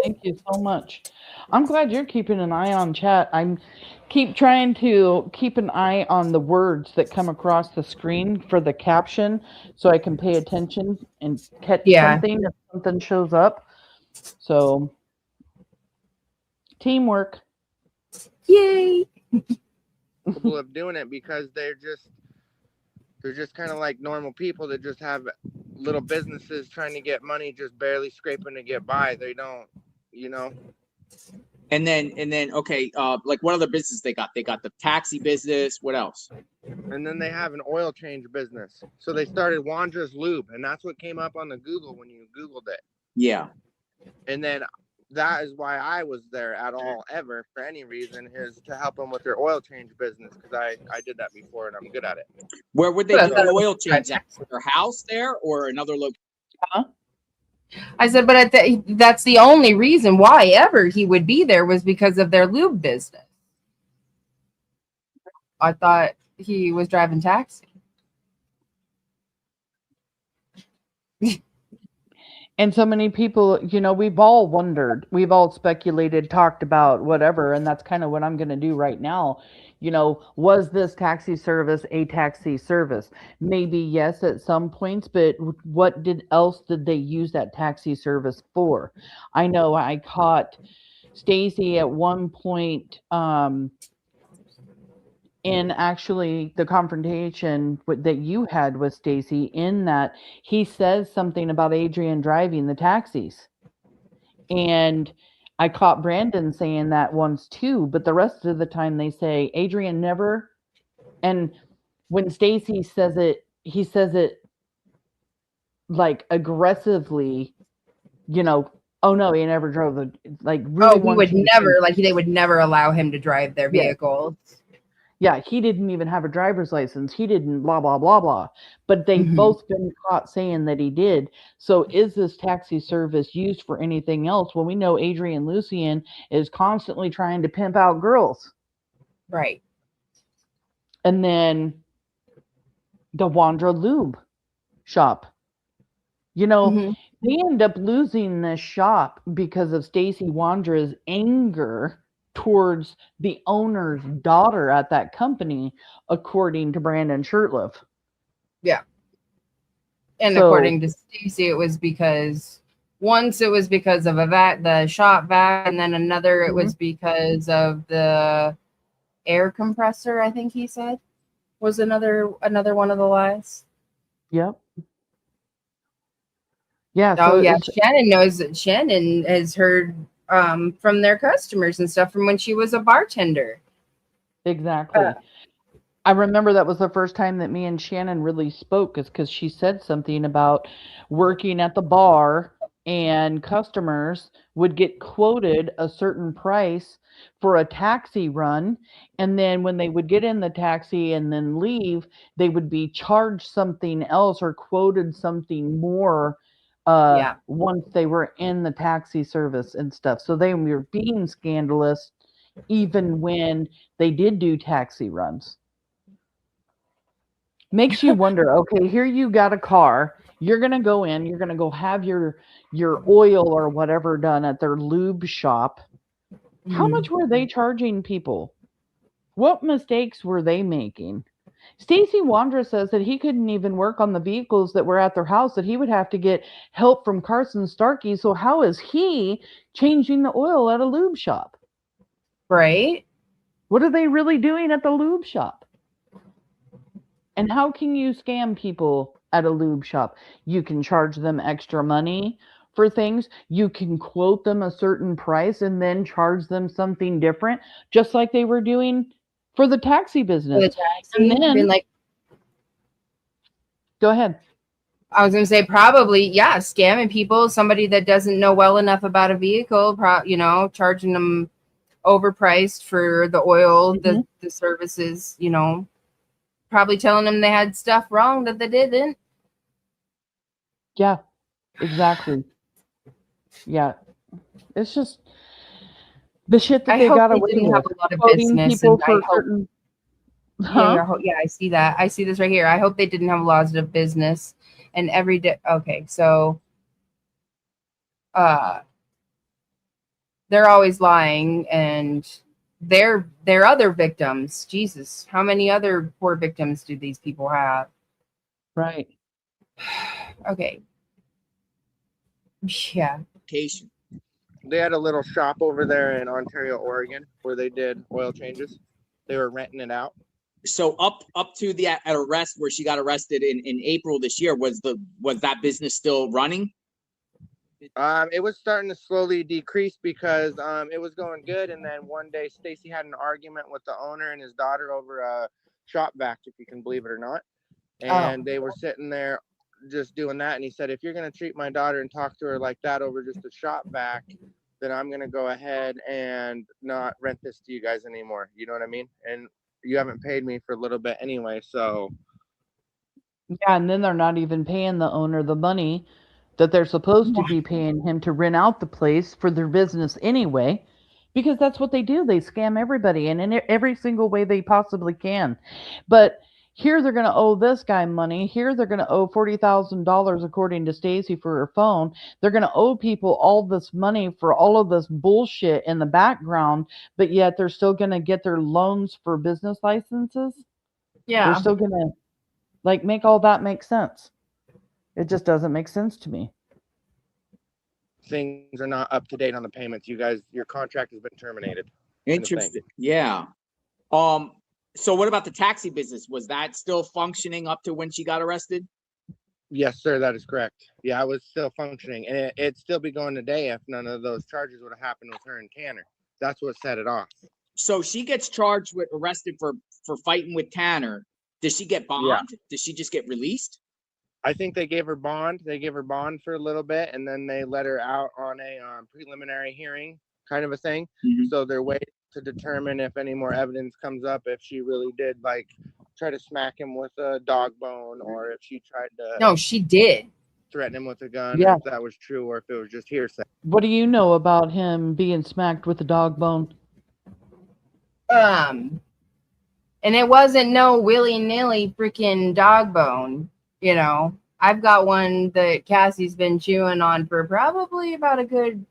Thank you so much. I'm glad you're keeping an eye on chat. I'm keep trying to keep an eye on the words that come across the screen for the caption so I can pay attention and catch something if something shows up. So, teamwork. Yay. People of doing it because they're just kind of like normal people that just have little businesses trying to get money, just barely scraping to get by. They don't, And then okay, like what other business they got? They got the taxi business. What else? And then they have an oil change business. So they started Wandra's Lube, and that's what came up on the Google when you Googled it. Yeah. And then that is why I was there at all ever for any reason, is to help them with their oil change business, because I did that before and I'm good at it. Where would they do the oil change at? Their house there or another location? Huh? I said, but that's the only reason why ever he would be there was because of their lube business. I thought he was driving taxi. And so many people, you know, we've all wondered, we've all speculated, talked about whatever, and that's kind of what I'm going to do right now. You know, was this taxi service a taxi service? Maybe yes at some points, but what else did they use that taxi service for? I know I caught Stacey at one point in actually the confrontation that you had with Stacey, in that he says something about Adrian driving the taxis. And I caught Brandon saying that once too, but the rest of the time they say Adrian never. And when Stacey says it, he says it like aggressively, you know, oh no, he never drove the, like, really. Oh, he would never, like, they would never allow him to drive their vehicle. Yeah, he didn't even have a driver's license. He didn't blah, blah, blah, blah. But they've both been caught saying that he did. So is this taxi service used for anything else? Well, we know Adrian Lucien is constantly trying to pimp out girls. Right. And then the Wondra Lube shop. You know, they end up losing this shop because of Stacey Wondra's anger towards the owner's daughter at that company, according to Brandon Shurtliff. Yeah. And so, according to Stacey, it was because once it was because of the shop vac, and then another it was because of the air compressor, I think he said, was another one of the lies. Yep. Yeah. Oh, yeah. Shannon knows that. Shannon has heard from their customers and stuff from when she was a bartender. Exactly. I remember that was the first time that me and Shannon really spoke, is because she said something about working at the bar and customers would get quoted a certain price for a taxi run. And then when they would get in the taxi and then leave, they would be charged something else or quoted something more once they were in the taxi service and stuff. So they were being scandalous even when they did do taxi runs. Makes you wonder, okay, here you got a car, you're going to go in, you're going to go have your oil or whatever done at their lube shop. How much were they charging people? What mistakes were they making? Stacey Wondra says that he couldn't even work on the vehicles that were at their house, that he would have to get help from Carson Starkey. So how is he changing the oil at a lube shop? Right. What are they really doing at the lube shop? And how can you scam people at a lube shop? You can charge them extra money for things. You can quote them a certain price and then charge them something different, just like they were doing for the taxi business. And then, like, go ahead. I was going to say probably, yeah, scamming people, somebody that doesn't know well enough about a vehicle, you know, charging them overpriced for the oil, the services, you know, probably telling them they had stuff wrong that they didn't. Yeah, exactly. Yeah. It's just the shit that they got away with. Have a lot of business people for certain. Yeah, I see that. I see this right here. I hope they didn't have a lot of business and every day. Okay, so they're always lying, and they're other victims. Jesus, how many other poor victims do these people have? Right. Okay. Yeah. They had a little shop over there in Ontario, Oregon, where they did oil changes. They were renting it out. So up to the arrest where she got arrested in April this year, was that business still running? It was starting to slowly decrease because it was going good, and then one day Stacey had an argument with the owner and his daughter over a shop vac, if you can believe it or not. And they were sitting there just doing that, and he said, if you're going to treat my daughter and talk to her like that over just a shop vac, then I'm going to go ahead and not rent this to you guys anymore. You know what I mean? And you haven't paid me for a little bit anyway, so. Yeah, and then they're not even paying the owner the money that they're supposed to be paying him to rent out the place for their business anyway, because that's what they do. They scam everybody and in every single way they possibly can. But here they're going to owe this guy money. Here they're going to owe $40,000 according to Stacey for her phone. They're going to owe people all this money for all of this bullshit in the background, but yet they're still going to get their loans for business licenses. Yeah. They're still going to make all that make sense. It just doesn't make sense to me. Things are not up to date on the payments. You guys, your contract has been terminated. Interesting. Yeah. So what about the taxi business? Was that still functioning up to when she got arrested? Yes, sir. That is correct. Yeah, I was still functioning, and it'd still be going today if none of those charges would have happened with her and Tanner. That's what set it off. So she gets charged with arrested for fighting with Tanner. Does she get bond? Yeah. Does she just get released? I think they gave her bond. They gave her bond for a little bit, and then they let her out on a preliminary hearing kind of a thing. Mm-hmm. So they're waiting to determine if any more evidence comes up, if she really did try to smack him with a dog bone, or if she tried to. No, she did. Threaten him with a gun, Yeah. if that was true, or if it was just hearsay. What do you know about him being smacked with a dog bone? And it wasn't no willy-nilly freaking dog bone. You know, I've got one that Cassie's been chewing on for probably about a good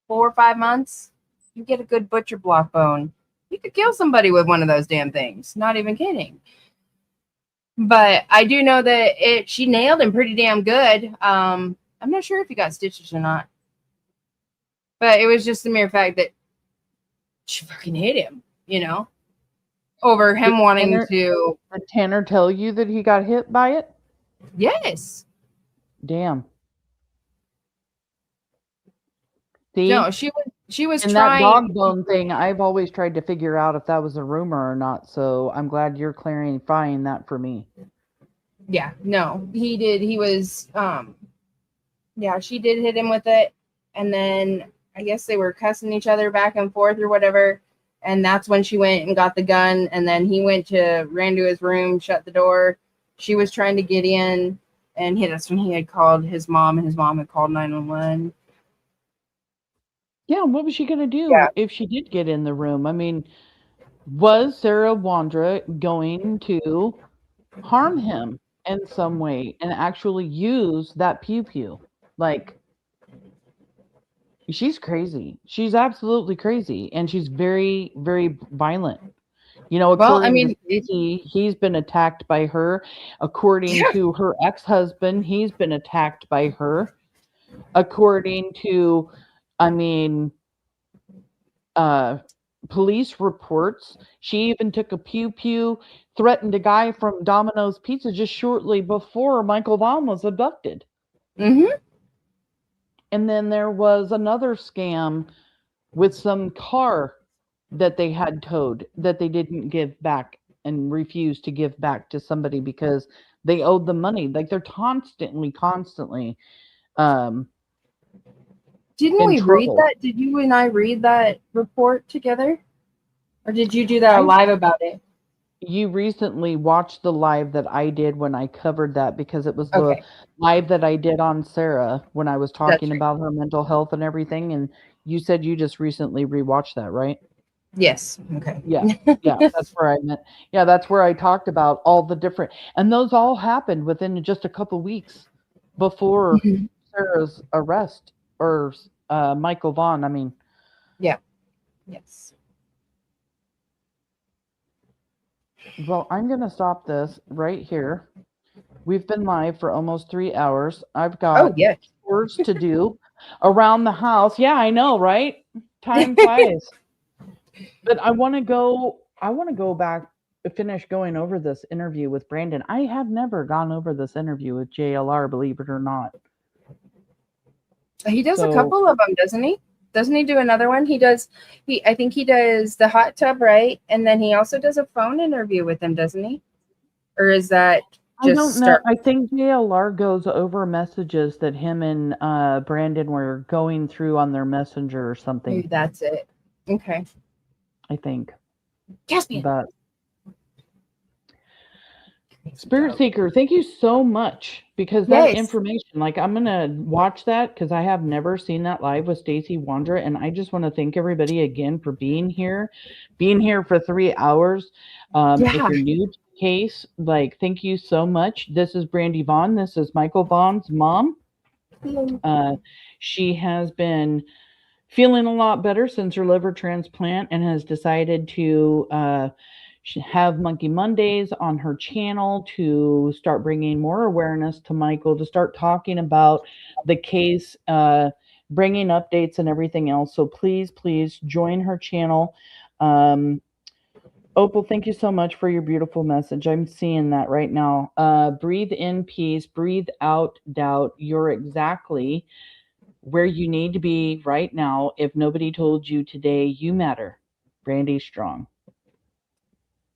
4 or 5 months. You get a good butcher block bone, you could kill somebody with one of those damn things. Not even kidding. But I do know that she nailed him pretty damn good. I'm not sure if he got stitches or not. But it was just the mere fact that she fucking hit him, you know, over him wanting to. Did Tanner tell you that he got hit by it? Yes. Damn. See? No, she was and trying. That dog bone thing, I've always tried to figure out if that was a rumor or not. So I'm glad you're clarifying that for me. Yeah, no, he did. He was, yeah, she did hit him with it. And then I guess they were cussing each other back and forth or whatever. And that's when she went and got the gun. And then he ran to his room, shut the door. She was trying to get in and hit us when he had called his mom, and his mom had called 911. Yeah, what was she going to do if she did get in the room? I mean, was Sarah Wondra going to harm him in some way and actually use that pew-pew? Like, she's crazy. She's absolutely crazy. And she's very, very violent. You know, according to Stacey, he's been attacked by her. According to her ex-husband, he's been attacked by her. According to, police reports, she even took a pew-pew, threatened a guy from Domino's Pizza just shortly before Michael Vaughan was abducted. Mm-hmm. And then there was another scam with some car that they had towed that they didn't give back and refused to give back to somebody because they owed the money. Like, they're constantly Didn't we read that? Did you and I read that report together? Or did you do that live about it? You recently watched the live that I did when I covered that, because it was the live that I did on Sarah when I was talking about her mental health and everything. And you said you just recently rewatched that, right? Yes. Okay. Yeah. Yeah. That's where I meant. Yeah. That's where I talked about all the different, and those all happened within just a couple weeks before Sarah's arrest, or Michael Vaughan. Yeah. Yes. Well, I'm going to stop this right here. We've been live for almost 3 hours. I've got chores to do around the house. Yeah, I know, right? Time flies. But I want to go back, finish going over this interview with Brandon. I have never gone over this interview with JLR, believe it or not. He does a So- couple of them, doesn't he? Doesn't he do another one? I think he does the hot tub, right? And then he also does a phone interview with him, doesn't he? Or is that I just don't know. I think JLR goes over messages that him and Brandon were going through on their messenger or something. Maybe that's it. Okay. I think. Caspian. But Spirit Seeker, thank you so much, because that Yes. information, like, I'm gonna watch that because I have never seen that live with Stacey Wondra, and I just want to thank everybody again for being here for 3 hours. If Yeah. you're new to the case, like, thank you so much. This is Brandi Vaughan. This is Michael Vaughn's mom. She has been feeling a lot better since her liver transplant and has decided to have Monkey Mondays on her channel to start bringing more awareness to Michael, to start talking about the case, bringing updates and everything else. So please join her channel. Opal, thank you so much for your beautiful message. I'm seeing that right now. Breathe in peace, breathe out doubt. You're exactly where you need to be right now. If nobody told you today, you matter. Brandi Strong.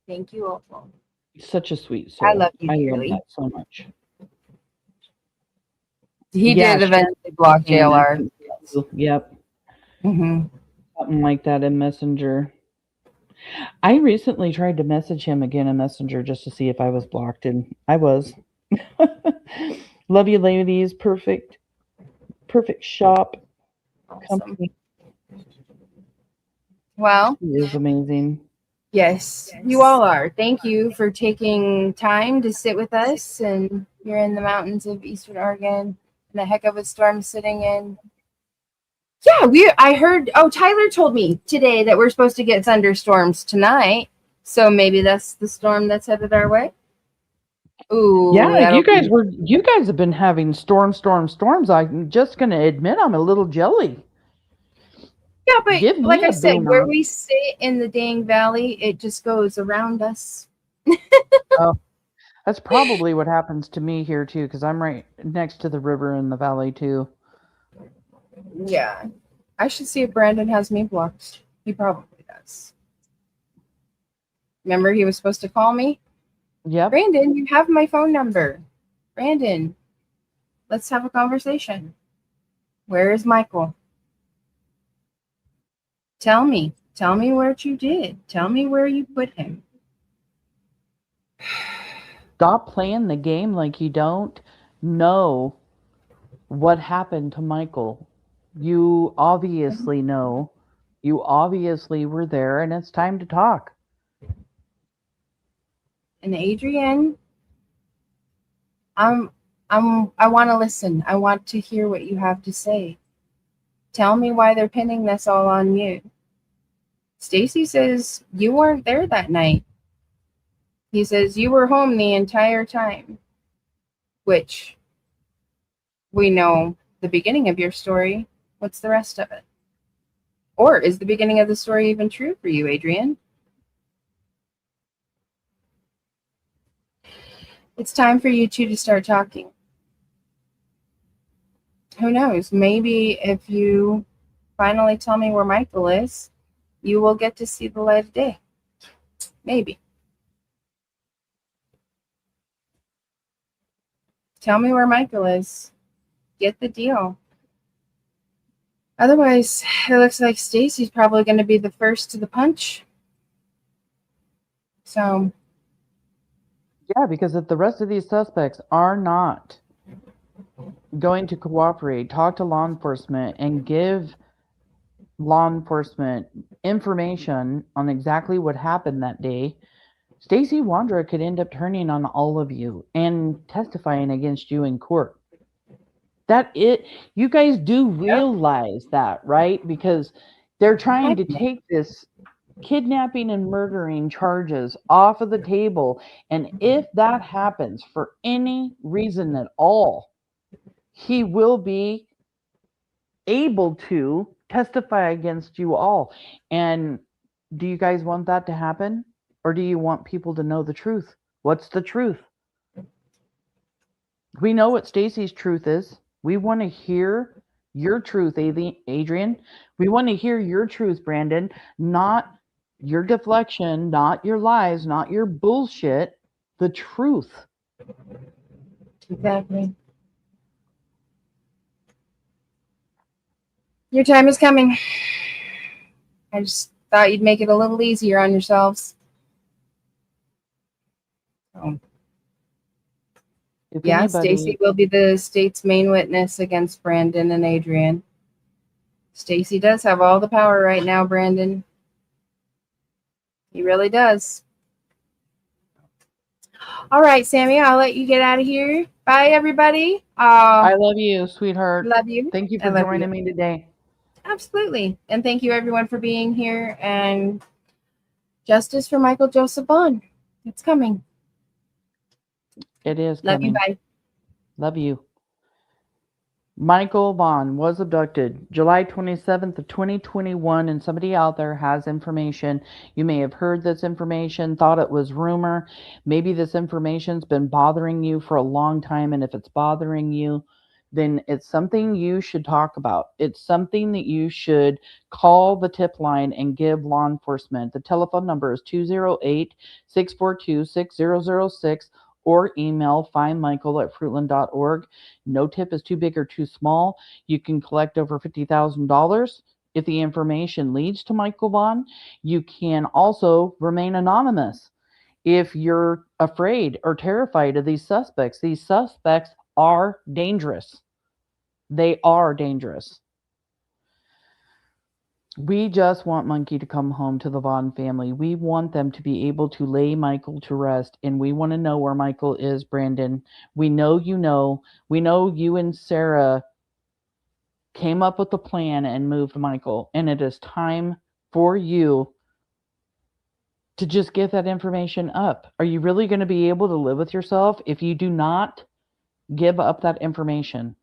Thank you, Opal. Such a sweet soul. I love you I love dearly. that so much. He did eventually block JLR. Yep. Mm-hmm. Something like that in Messenger. I recently tried to message him again in Messenger just to see if I was blocked, and I was. Love you, ladies. Perfect shop. Awesome. Company. Well, He is amazing. yes, you all are. Thank you for taking time to sit with us. And you're in the mountains of Eastern Oregon, and a heck of a storm sitting in. Yeah, I heard. Oh, Tyler told me today that we're supposed to get thunderstorms tonight. So maybe that's the storm that's headed our way. Ooh, Yeah, you guys have been having storms. I'm just gonna admit I'm a little jelly. Yeah, but Give me like I a said, boomer. where we sit in the dang valley, it just goes around us. Oh, that's probably what happens to me here too, because I'm right next to the river in the valley too. Yeah, I should see if Brandon has me blocked. He probably does. Remember, he was supposed to call me? Yeah. Brandon, you have my phone number. Brandon, let's have a conversation. Where is Michael? Tell me what you did. Tell me where you put him. Stop playing the game like you don't know what happened to Michael. You obviously know. You obviously were there, and it's time to talk. And Adrienne, I want to listen. I want to hear what you have to say. Tell me why they're pinning this all on you. Stacey says you weren't there that night. He says you were home the entire time, which we know the beginning of your story. What's the rest of it? Or is the beginning of the story even true for you, Adrienne? It's time for you two to start talking. Who knows? Maybe if you finally tell me where Michael is, you will get to see the light of day. Maybe. Tell me where Michael is. Get the deal. Otherwise, it looks like Stacey's probably going to be the first to the punch. So, Yeah, because if the rest of these suspects are not going to cooperate, talk to law enforcement, and give law enforcement information on exactly what happened that day, Stacey Wondra could end up turning on all of you and testifying against you in court. You guys do realize that, right? Because they're trying to take this kidnapping and murdering charges off of the table. And if that happens for any reason at all, he will be able to testify against you all. And do you guys want that to happen? Or do you want people to know the truth? What's the truth? We know what Stacey's truth is. We want to hear your truth, Adrian. We want to hear your truth, Brandon, not your deflection, not your lies, not your bullshit, the truth. Exactly. Your time is coming. I just thought you'd make it a little easier on yourselves. So, If yeah, anybody, Stacey will be the state's main witness against Brandon and Adrian. Stacey does have all the power right now, Brandon. He really does. All right, Sammy, I'll let you get out of here. Bye, everybody. I love you, sweetheart. Love you. Thank you I for love joining you. me today. Absolutely. And thank you, everyone, for being here. And justice for Michael Joseph Vaughan. It's coming. It is Love coming. you. Bye. Love you. Michael Vaughan was abducted July 27th of 2021, and somebody out there has information. You may have heard this information, thought it was rumor. Maybe this information's been bothering you for a long time, and if it's bothering you, then it's something you should talk about. It's something that you should call the tip line and give law enforcement. The telephone number is 208-642-6006 or email findmichael@fruitland.org. No tip is too big or too small. You can collect over $50,000 if the information leads to Michael Vaughan. You can also remain anonymous if you're afraid or terrified of these suspects. These suspects are dangerous. They are dangerous. We just want Monkey to come home to the Vaughan family. We want them to be able to lay Michael to rest, and we want to know where Michael is, Brandon. We know you know. We know you and Sarah came up with a plan and moved Michael, and it is time for you to just give that information up. Are you really going to be able to live with yourself if you do not give up that information?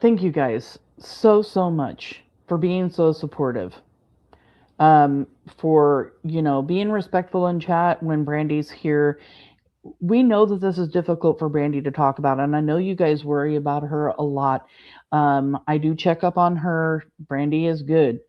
Thank you guys so much for being so supportive. For, being respectful in chat when Brandi's here. We know that this is difficult for Brandi to talk about, and I know you guys worry about her a lot. I do check up on her. Brandi is good.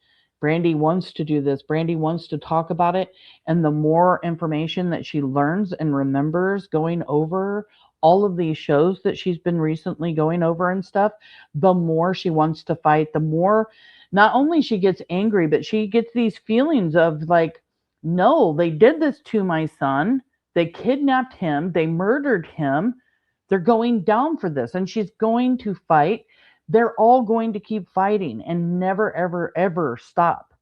Brandi wants to do this. Brandi wants to talk about it, and the more information that she learns and remembers going over all of these shows that she's been recently going over and stuff, the more she wants to fight, the more not only she gets angry, but she gets these feelings of like, no, they did this to my son. They kidnapped him. They murdered him. They're going down for this, and she's going to fight. They're all going to keep fighting and never, ever, ever stop.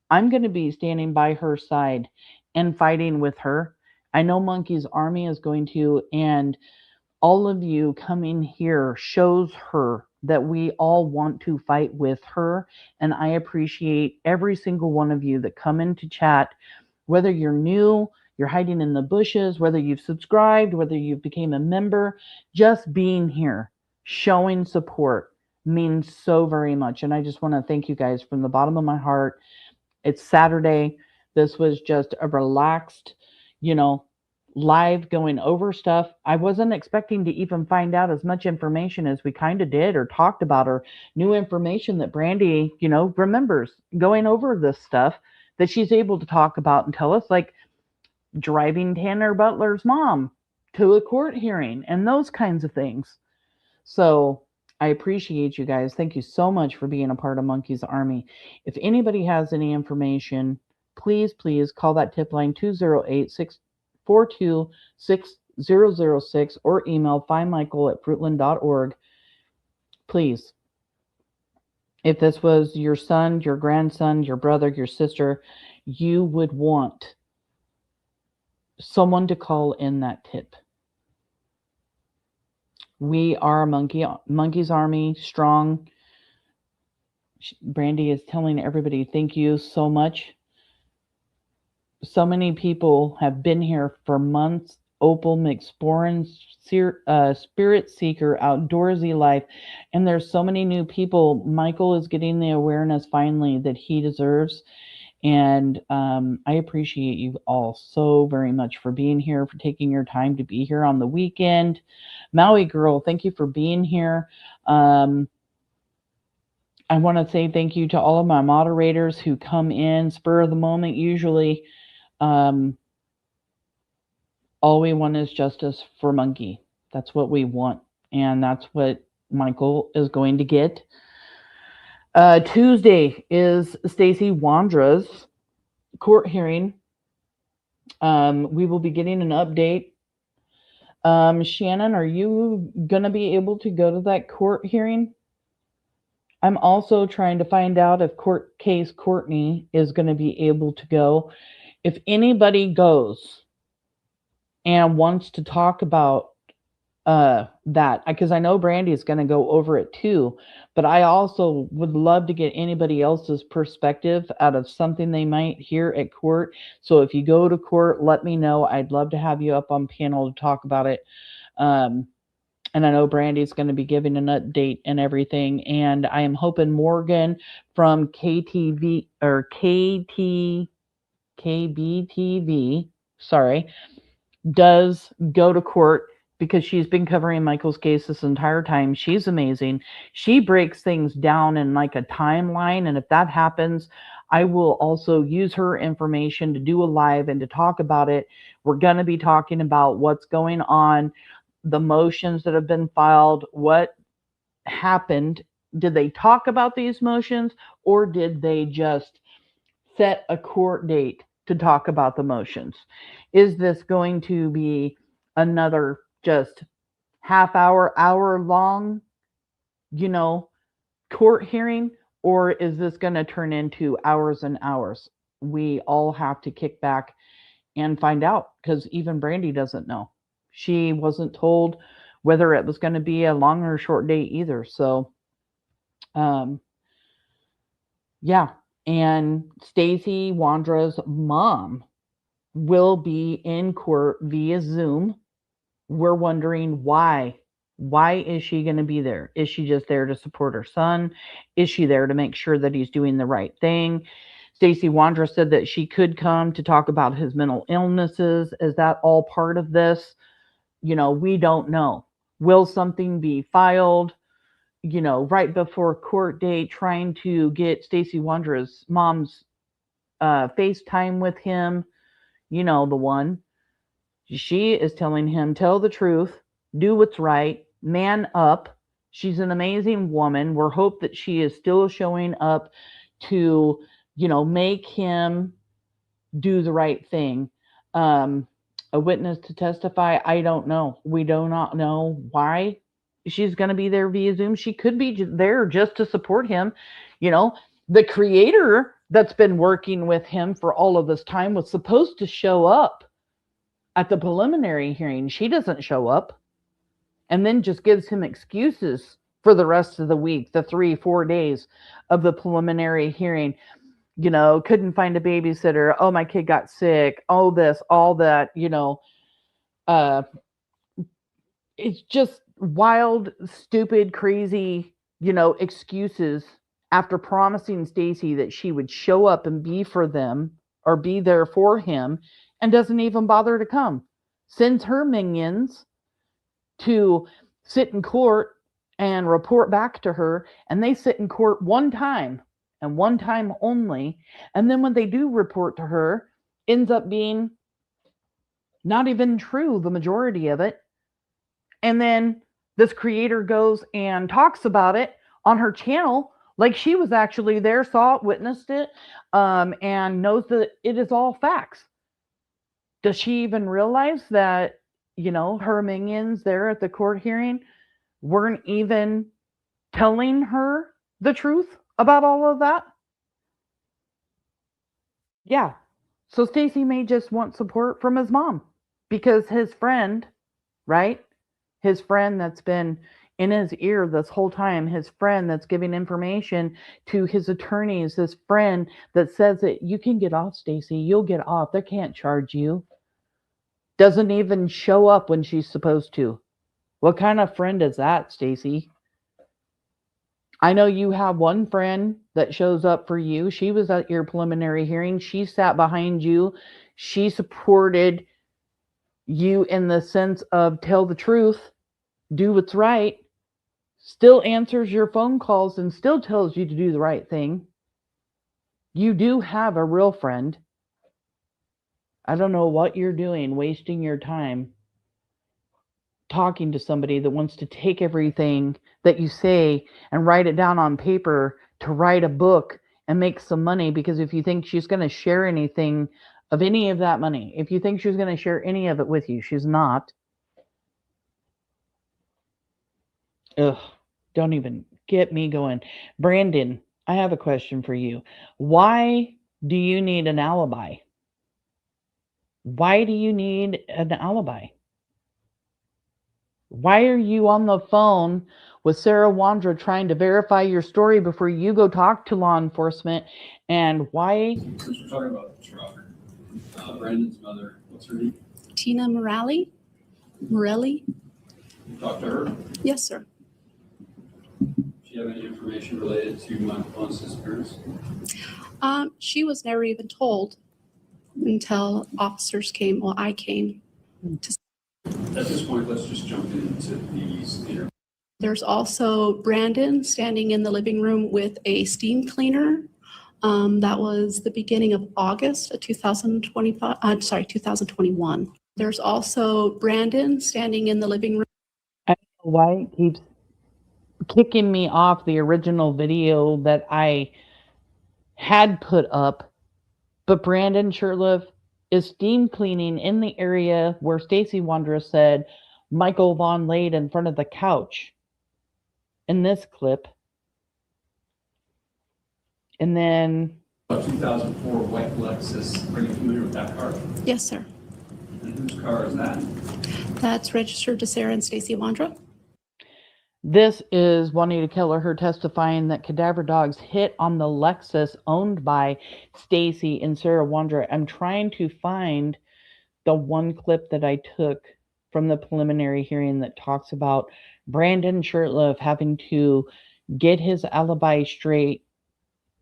I'm going to be standing by her side and fighting with her. I know Monkey's Army is going to, and all of you coming here shows her that we all want to fight with her, and I appreciate every single one of you that come into chat, whether you're new, you're hiding in the bushes, whether you've subscribed, whether you've became a member. Just being here, showing support means so very much, and I just want to thank you guys from the bottom of my heart. It's Saturday. This was just a relaxed, live going over stuff. I wasn't expecting to even find out as much information as we kind of did or talked about, or new information that Brandi, remembers going over this stuff that she's able to talk about and tell us, like driving Tanner Butler's mom to a court hearing and those kinds of things. So I appreciate you guys. Thank you so much for being a part of Monkey's Army. If anybody has any information, please call that tip line 208-642-6006 or email findmichael@fruitland.org. Please. If this was your son, your grandson, your brother, your sister, you would want someone to call in that tip. We are Monkey's Army, strong. Brandi is telling everybody, thank you so much. So many people have been here for months. Opal McSporran, Spirit Seeker, Outdoorsy Life, and there's so many new people. Michael is getting the awareness finally that he deserves, And I appreciate you all so very much for being here, for taking your time to be here on the weekend. Maui Girl, thank you for being here. I want to say thank you to all of my moderators who come in spur of the moment. Usually, all we want is justice for Monkey. That's what we want. And that's what Michael is going to get. Tuesday is Stacey Wondra's court hearing. We will be getting an update. Shannon, are you going to be able to go to that court hearing? I'm also trying to find out if court case Courtney is going to be able to go. If anybody goes and wants to talk about that, because I know Brandi is going to go over it too, but I also would love to get anybody else's perspective out of something they might hear at court. So if you go to court, let me know. I'd love to have you up on panel to talk about it. And I know Brandi's going to be giving an update and everything. And I am hoping Morgan from KBTV, does go to court, because she's been covering Michael's case this entire time. She's amazing. She breaks things down in like a timeline. And if that happens, I will also use her information to do a live and to talk about it. We're going to be talking about what's going on, the motions that have been filed, what happened. Did they talk about these motions, or did they just set a court date to talk about the motions? Is this going to be another just hour long, court hearing, or is this going to turn into hours and hours? We all have to kick back and find out, because even Brandi doesn't know. She wasn't told whether it was going to be a long or short day either. So, yeah. And Stacey Wondra's mom will be in court via Zoom. We're wondering why. Why is she going to be there? Is she just there to support her son? Is she there to make sure that he's doing the right thing? Stacey Wondra said that she could come to talk about his mental illnesses. Is that all part of this? We don't know. Will something be filed, right before court date, trying to get Stacey Wondra's mom's FaceTime with him? The one. She is telling him, tell the truth, do what's right, man up. She's an amazing woman. We're hope that she is still showing up to, make him do the right thing. A witness to testify, I don't know. We do not know why she's going to be there via Zoom. She could be there just to support him. The creator that's been working with him for all of this time was supposed to show up at the preliminary hearing. She doesn't show up, and then just gives him excuses for the rest of the week, the 3-4 days of the preliminary hearing. Couldn't find a babysitter. Oh, my kid got sick. All this, all that, it's just wild, stupid, crazy, excuses after promising Stacey that she would show up and be for them or be there for him, and doesn't even bother to come. Sends her minions to sit in court and report back to her, and they sit in court one time and one time only. And then when they do report to her, ends up being not even true, the majority of it. And then this creator goes and talks about it on her channel like she was actually there, saw it, witnessed it, and knows that it is all facts. Does she even realize that, her minions there at the court hearing weren't even telling her the truth about all of that? Yeah. So Stacey may just want support from his mom, because his friend, right? His friend that's been in his ear this whole time, his friend that's giving information to his attorneys, his friend that says that you can get off, Stacey, you'll get off. They can't charge you. Doesn't even show up when she's supposed to. What kind of friend is that, Stacey? I know you have one friend that shows up for you. She was at your preliminary hearing. She sat behind you. She supported you in the sense of tell the truth, do what's right, still answers your phone calls and still tells you to do the right thing. You do have a real friend. I don't know what you're doing, wasting your time talking to somebody that wants to take everything that you say and write it down on paper to write a book and make some money, because if you think she's going to share anything of any of that money, if you think she's going to share any of it with you, she's not. Ugh, don't even get me going. Brandon, I have a question for you. Why do you need an alibi? Why do you need an alibi? Why are you on the phone with Sarah Wondra trying to verify your story before you go talk to law enforcement? And why? Since we're talking about the truck, Brandon's mother, what's her name? Tina Morelli? Morelli? You talked to her? Yes, sir. Do you have any information related to Michael Vaughan's disappearance? She was never even told until officers came. Well, I came. At this point, let's just jump into these interviews. There's also Brandon standing in the living room with a steam cleaner. That was the beginning of August of 2021. There's also Brandon standing in the living room. I don't know why it keeps kicking me off the original video that I had put up, but Brandon Shurtliff is steam cleaning in the area where Stacey Wondra said Michael Vaughan laid in front of the couch in this clip. And then A 2004 white Lexus. Are you familiar with that car? Yes, sir. And whose car is that? That's registered to Sarah and Stacey Wondra. this is Juanita Kelleher testifying that cadaver dogs hit on the Lexus owned by Stacey and Sarah Wondra. I'm trying to find the one clip that I took from the preliminary hearing that talks about Brandon Shurtliff having to get his alibi straight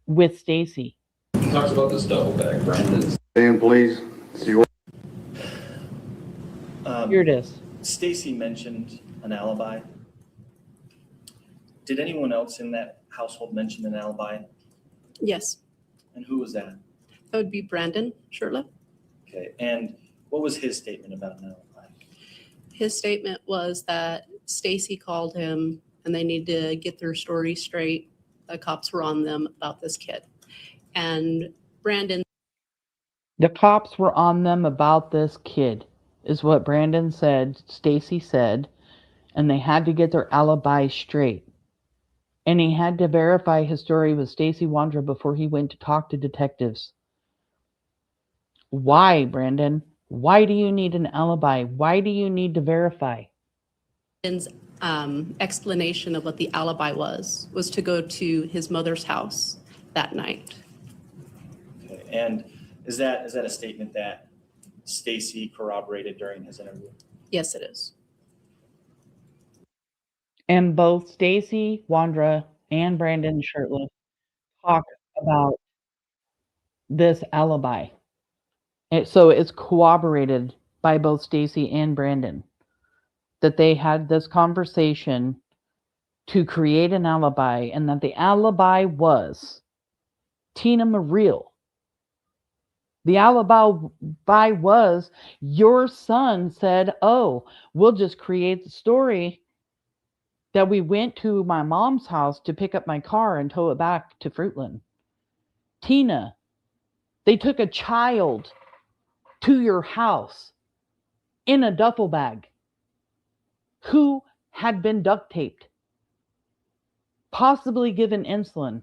with Stacey. He talks about this double bag, Brandon. Stand, please. Here it is. Stacey mentioned an alibi. Did anyone else in that household mention an alibi? Yes, And who was that? that would be Brandon Shurtliff. Okay, and what was his statement about an alibi? His statement was that Stacey called him and they need to get their story straight. The cops were on them about this kid. And Brandon, The cops were on them about this kid, is what Brandon said, Stacey said, and they had to get their alibi straight. And he had to verify his story with Stacey Wondra before he went to talk to detectives. Why, Brandon? Why do you need an alibi? Why do you need to verify? Brandon's explanation of what the alibi was to go to his mother's house that night. Okay, and is that a statement that Stacey corroborated during his interview? Yes, it is. And both Stacey Wondra and Brandon Shurtliff talk about this alibi. So it's corroborated by both Stacey and Brandon that they had this conversation to create an alibi, and that the alibi was Tina Mariel. The alibi was your son said, oh, we'll just create the story that we went to my mom's house to pick up my car and tow it back to Fruitland. Tina, they took a child to your house in a duffel bag who had been duct taped, possibly given insulin,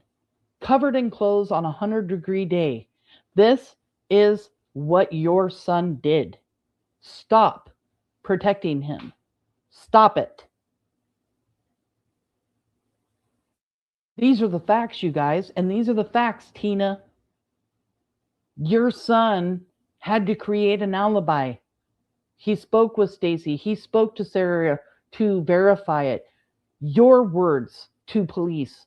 covered in clothes on a 100-degree day. This is what your son did. Stop protecting him. Stop it. These are the facts, you guys, and these are the facts, Tina. Your son had to create an alibi. He spoke with Stacey. He spoke to Sarah to verify it. Your words to police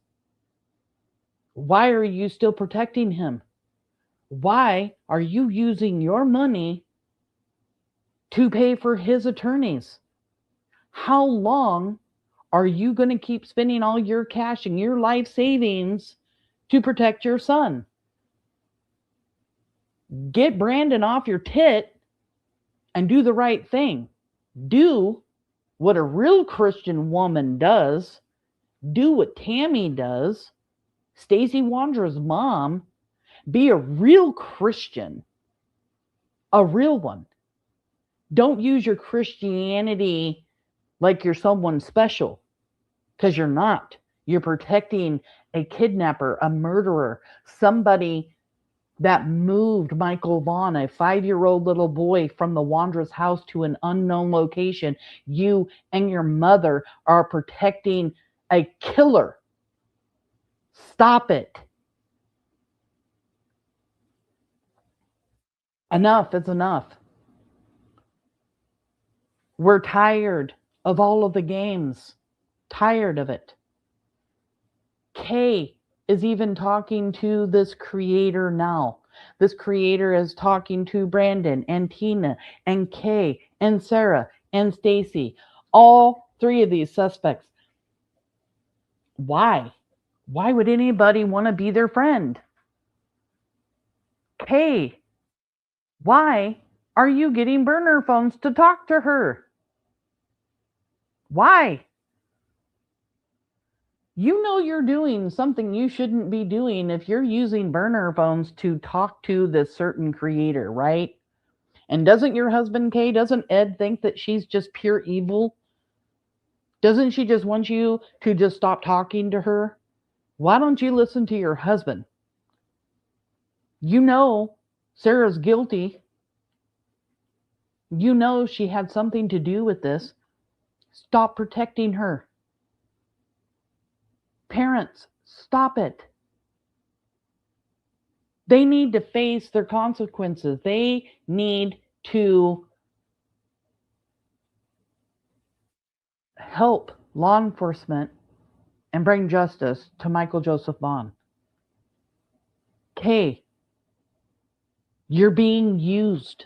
Why are you still protecting him? Why are you using your money to pay for his attorneys? How long are you going to keep spending all your cash and your life savings to protect your son? Get Brandon off your tit and do the right thing. Do what a real Christian woman does. Do what Tammy does. Stacey Wondra's mom. Be a real Christian. A real one. Don't use your Christianity like you're someone special, because you're not. You're protecting a kidnapper, a murderer, somebody that moved Michael Vaughan, a 5-year-old little boy, from the Wandra's house to an unknown location. You and your mother are protecting a killer. Stop it. Enough is enough. We're tired of all of the games. Tired of it. Kay is even talking to this creator now. This creator is talking to Brandon and Tina and Kay and Sarah and Stacey. All 3 of these suspects. Why? Why would anybody want to be their friend? Kay, why are you getting burner phones to talk to her? Why? You know you're doing something you shouldn't be doing if you're using burner phones to talk to this certain creator, right? And doesn't your husband, Kay, doesn't Ed think that she's just pure evil? Doesn't she just want you to just stop talking to her? Why don't you listen to your husband? You know Sarah's guilty. You know she had something to do with this. Stop protecting her. Parents, stop it. They need to face their consequences. They need to help law enforcement and bring justice to Michael Joseph Vaughan. Kay, you're being used.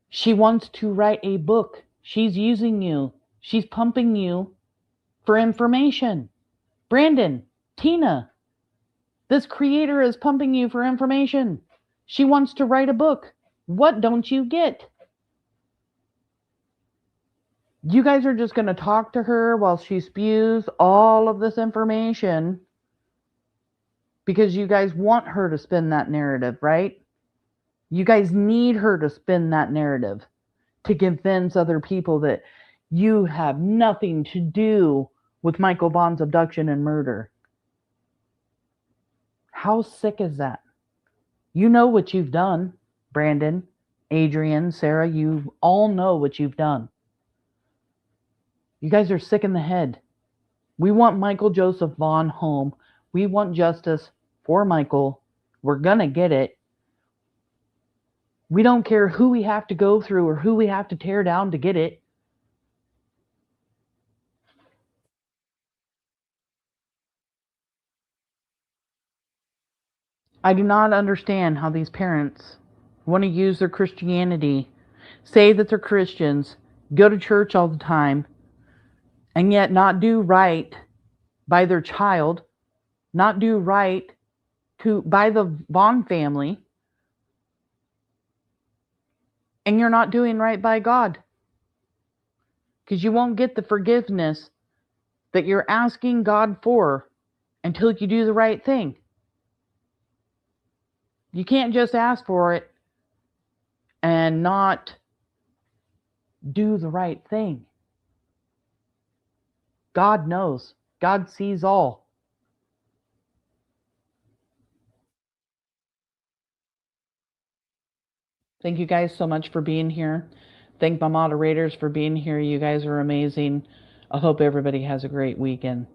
She wants to write a book. She's using you. She's pumping you for information. Brandon, Tina, this creator is pumping you for information. She wants to write a book. What don't you get? You guys are just going to talk to her while she spews all of this information because you guys want her to spin that narrative, right? You guys need her to spin that narrative to convince other people that you have nothing to do with Michael Vaughan's abduction and murder. How sick is that? You know what you've done, Brandon, Adrian, Sarah. You all know what you've done. You guys are sick in the head. We want Michael Joseph Vaughan home. We want justice for Michael. We're going to get it. We don't care who we have to go through or who we have to tear down to get it. I do not understand how these parents want to use their Christianity, say that they're Christians, go to church all the time, and yet not do right by their child, not do right by the Vaughan family, and you're not doing right by God. Because you won't get the forgiveness that you're asking God for until you do the right thing. You can't just ask for it and not do the right thing. God knows. God sees all. Thank you guys so much for being here. Thank my moderators for being here. You guys are amazing. I hope everybody has a great weekend.